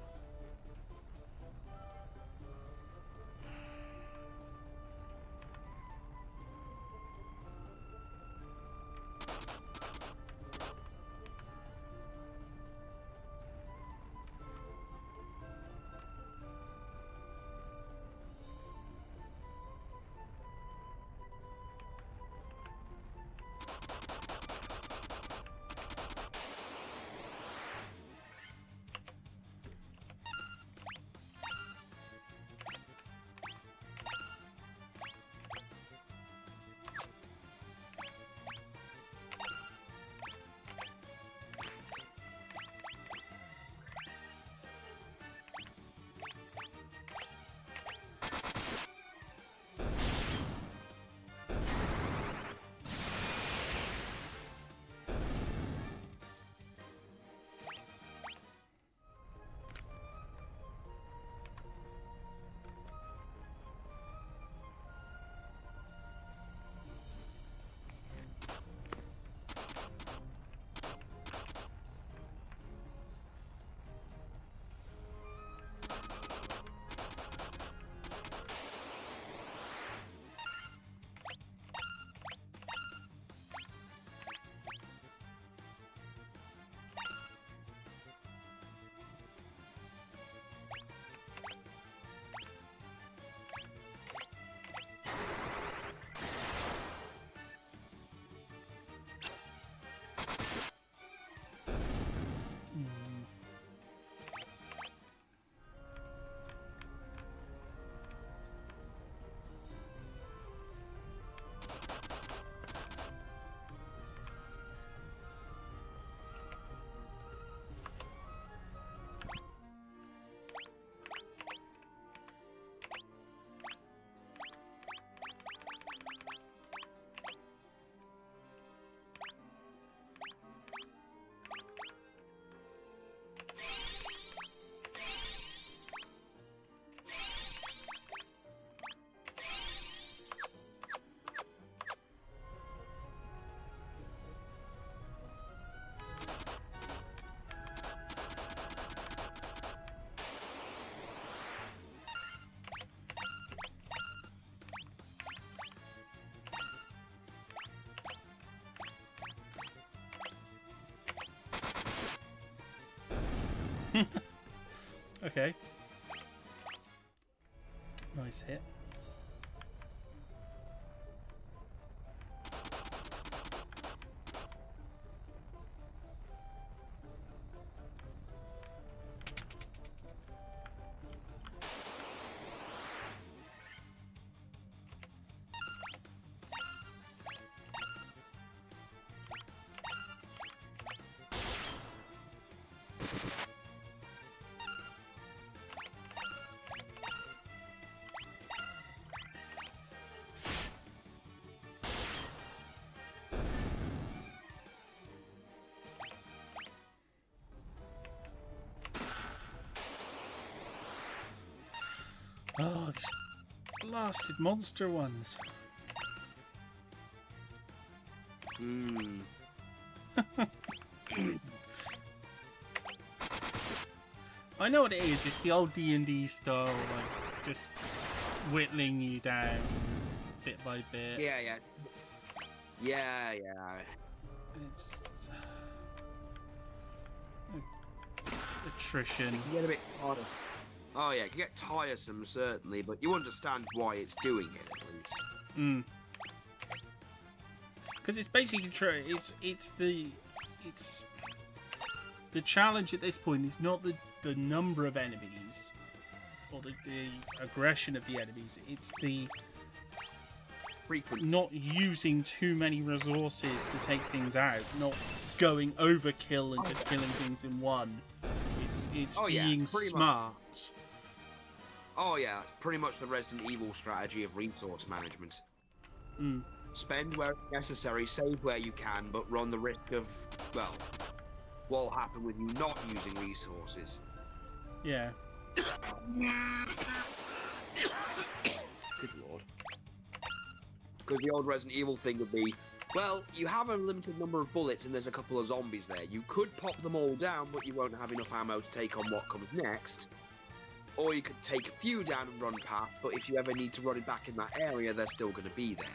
Speaker 1: Okay. Nice hit. Oh, these blasted monster ones.
Speaker 2: Hmm.
Speaker 1: I know what it is. It's the old D&D style, like just whittling you down bit by bit.
Speaker 2: Yeah, yeah. Yeah, yeah.
Speaker 1: It's attrition.
Speaker 2: You get a bit tired. Oh yeah, it can get tiresome certainly, but you understand why it's doing it at least.
Speaker 1: Because it's basically it's the challenge at this point is not the number of enemies or the aggression of the enemies. It's the
Speaker 2: Frequency.
Speaker 1: not using too many resources to take things out, not going overkill and just killing things in one. It's
Speaker 2: Oh, yeah,
Speaker 1: being
Speaker 2: it's pretty
Speaker 1: smart.
Speaker 2: Oh yeah, it's pretty much the Resident Evil strategy of resource management. Spend where necessary, save where you can, but run the risk of, well, what'll happen with you not using resources.
Speaker 1: Yeah.
Speaker 2: Good lord. Because the old Resident Evil thing would be, well, you have a limited number of bullets and there's a couple of zombies there. You could pop them all down, but you won't have enough ammo to take on what comes next. Or you could take a few down and run past, but if you ever need to run it back in that area, they're still going to be there.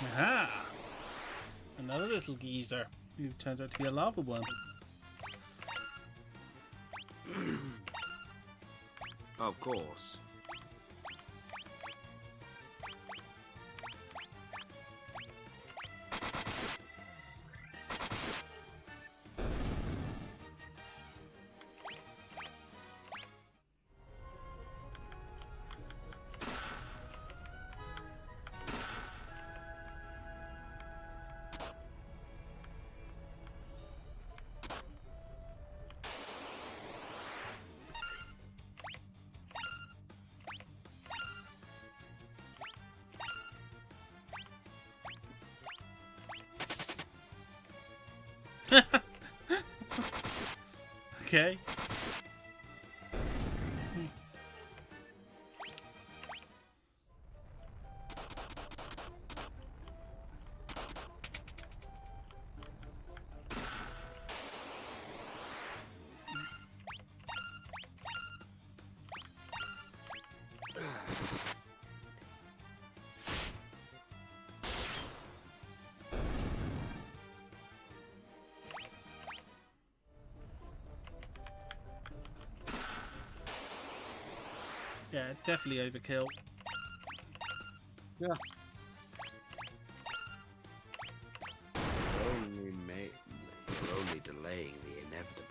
Speaker 1: Aha! Another little geezer who turns out to be a lava worm.
Speaker 2: Of course.
Speaker 1: Okay. Yeah, definitely overkill.
Speaker 2: Yeah. You're only delaying the inevitable.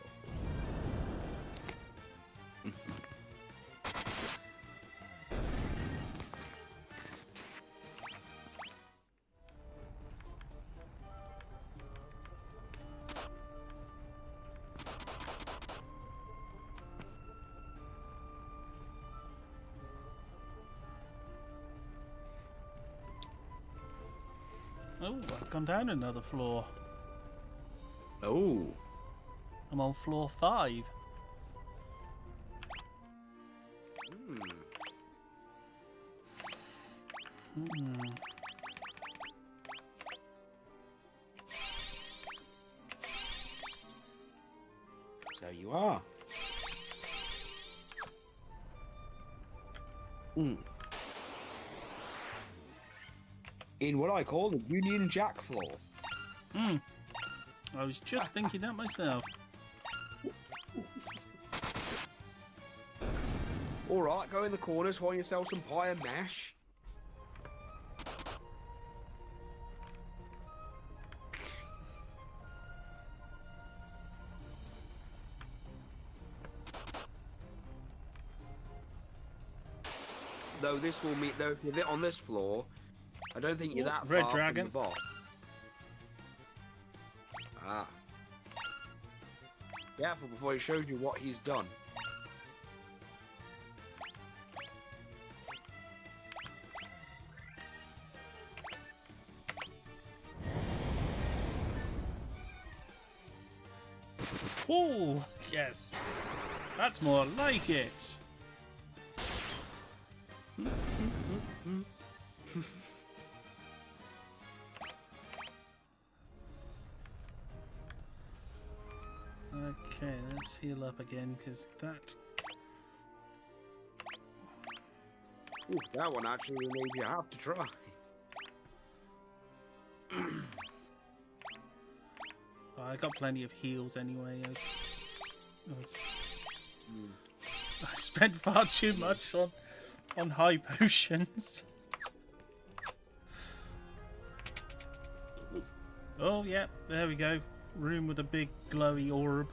Speaker 1: Oh, I've gone down another floor.
Speaker 2: Oh.
Speaker 1: I'm on floor 5. Hmm.
Speaker 2: So you are. In what I call the Union Jack floor.
Speaker 1: I was just thinking that myself.
Speaker 2: Alright, go in the corners, find yourself some pie and mash. Though this will meet, though if you're on this floor, I don't think you're
Speaker 1: Ooh,
Speaker 2: that
Speaker 1: red
Speaker 2: far
Speaker 1: dragon.
Speaker 2: from the boss. Ah. Careful before he shows you what he's done.
Speaker 1: Oh, yes. That's more like it. Okay, let's heal up again, because that...
Speaker 2: Ooh, that one actually made you have to try.
Speaker 1: Oh, I got plenty of heals anyway. I spent far too much on high potions. Oh, yeah, there we go. Room with a big glowy orb.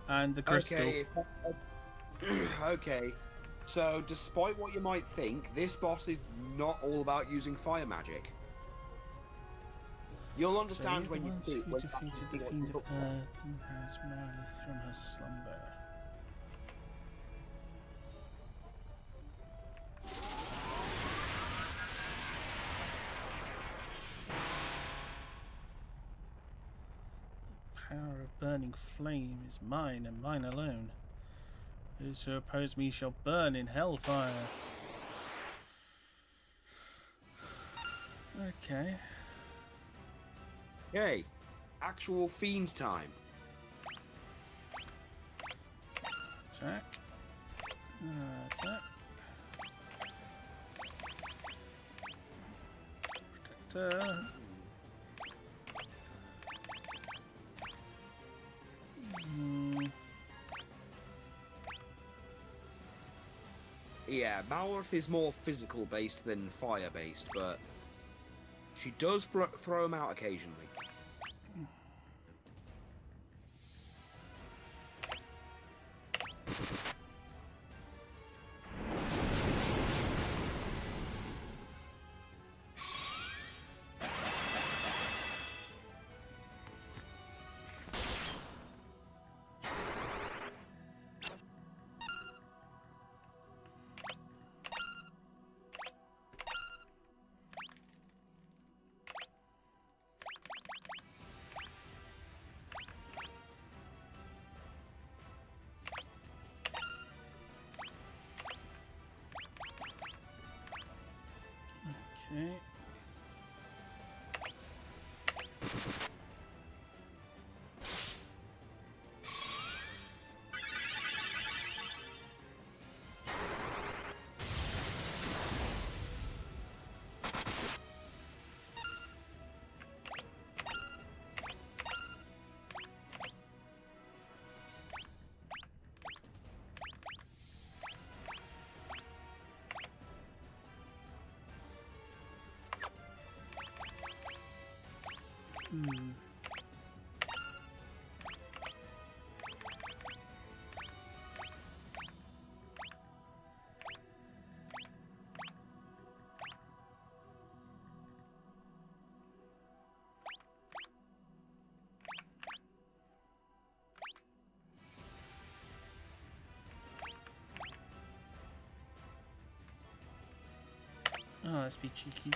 Speaker 1: And the crystal.
Speaker 2: Okay, okay. So, despite what you might think, this boss is not all about using fire magic. You'll understand when you see it.
Speaker 1: Who defeated the Fiend of Earth and has Marley from her slumber. The power of burning flame is mine and mine alone. Those who oppose me shall burn in hellfire. Okay.
Speaker 2: Okay, actual fiend time.
Speaker 1: Attack. Attack. Protector.
Speaker 2: Yeah, Malworth is more physical based than fire based, but she does throw him out occasionally.
Speaker 1: Okay. Hmm. Oh, let's be cheeky.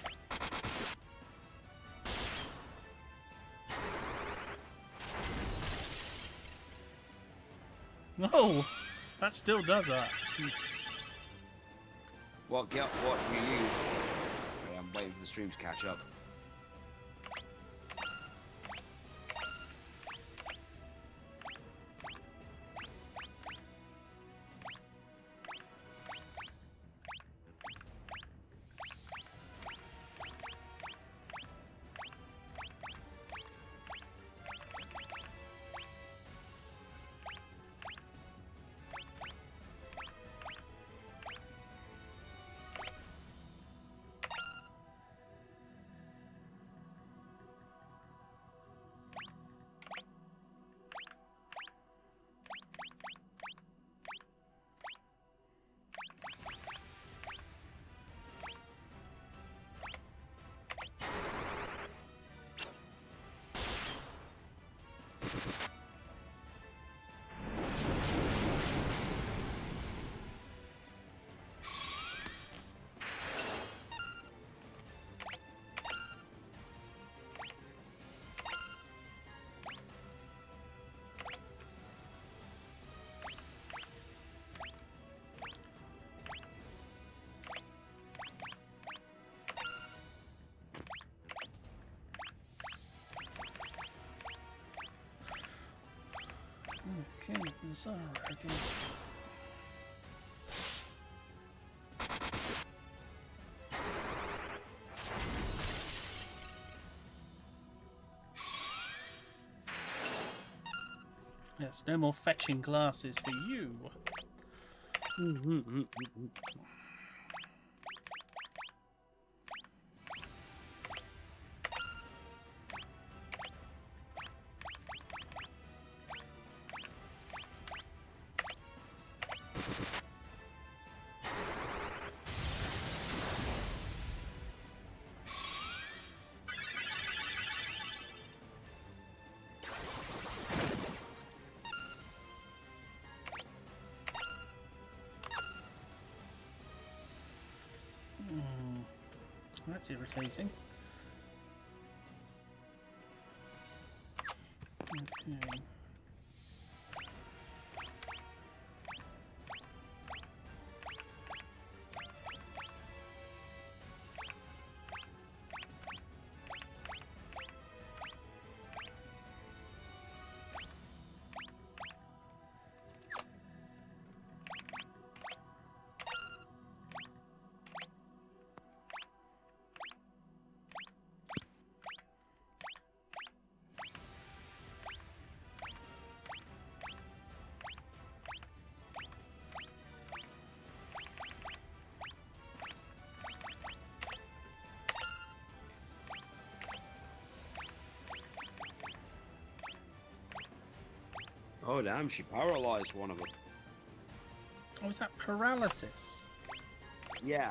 Speaker 1: No! That still does that.
Speaker 2: What do you use? Wait, I'm waiting for the stream to catch up.
Speaker 1: Okay, bizarre again. Yes, no more fetching glasses for you. That's irritating. Okay.
Speaker 2: Oh damn, she paralyzed one of them.
Speaker 1: Oh, is that paralysis?
Speaker 2: Yeah.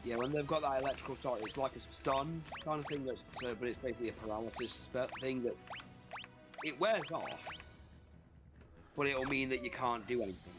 Speaker 2: Yeah, when they've got that electrical shot, it's like a stun kind of thing, that's, but it's basically a paralysis thing that it wears off, but it'll mean that you can't do anything.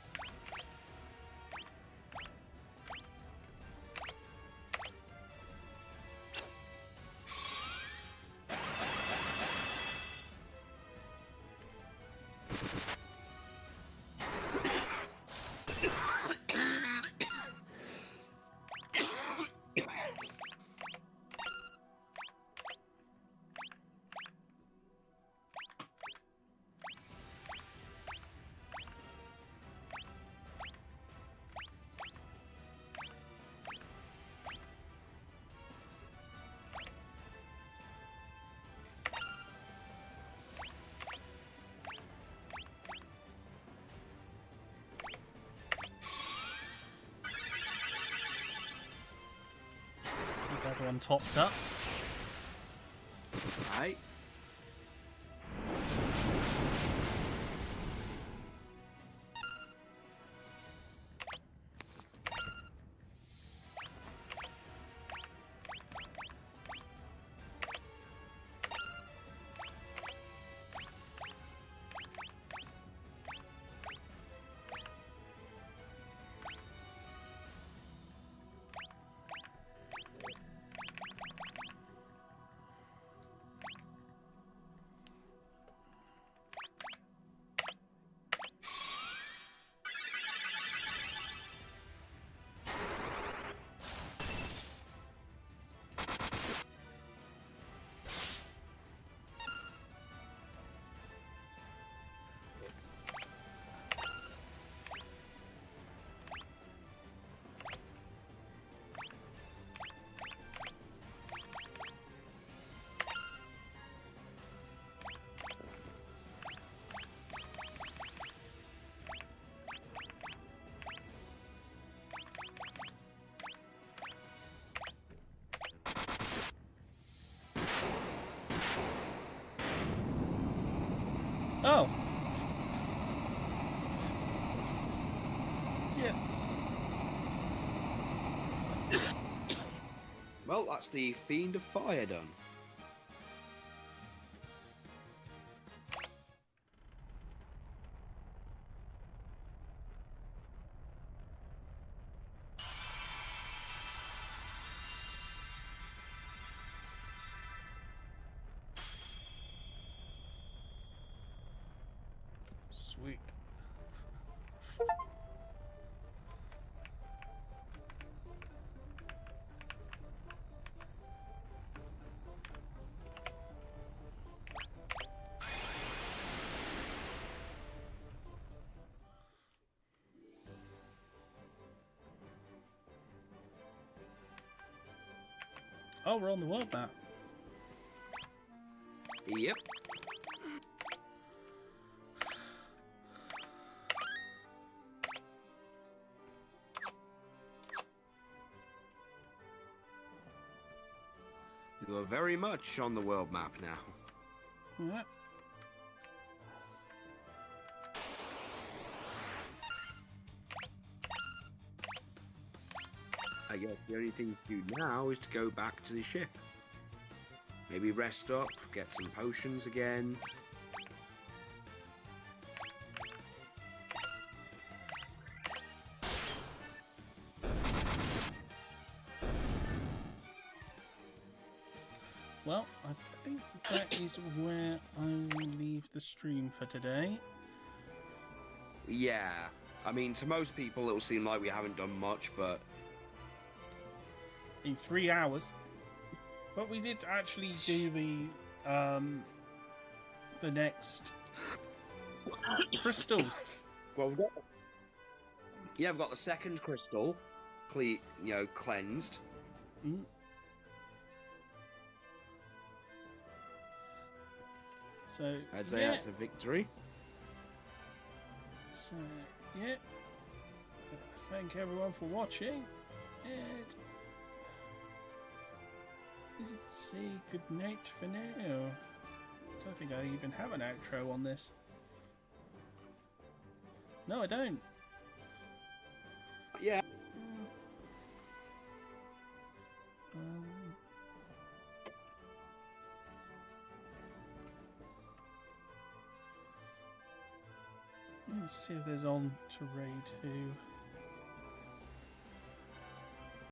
Speaker 1: one topped up.
Speaker 2: Right.
Speaker 1: Oh. Yes.
Speaker 2: Well, that's the Fiend of Fire done.
Speaker 1: Sweet. Oh, we're on the world map.
Speaker 2: Yep. You are very much on the world map now.
Speaker 1: Yeah.
Speaker 2: I guess the only thing to do now is to go back to the ship. Maybe rest up, get some potions again.
Speaker 1: Well, I think that is where I will leave the stream for today.
Speaker 2: Yeah, I mean, to most people it'll seem like we haven't done much, but
Speaker 1: In 3 hours. But we did actually do the next crystal.
Speaker 2: well, we've got the second crystal, cleansed.
Speaker 1: Mm. So
Speaker 2: I'd say
Speaker 1: yeah.
Speaker 2: that's a victory.
Speaker 1: So yeah. Thank everyone for watching, and say good night for now. Don't think I even have an outro on this. No, I don't.
Speaker 2: Yeah.
Speaker 1: Let's see if there's on to raid who.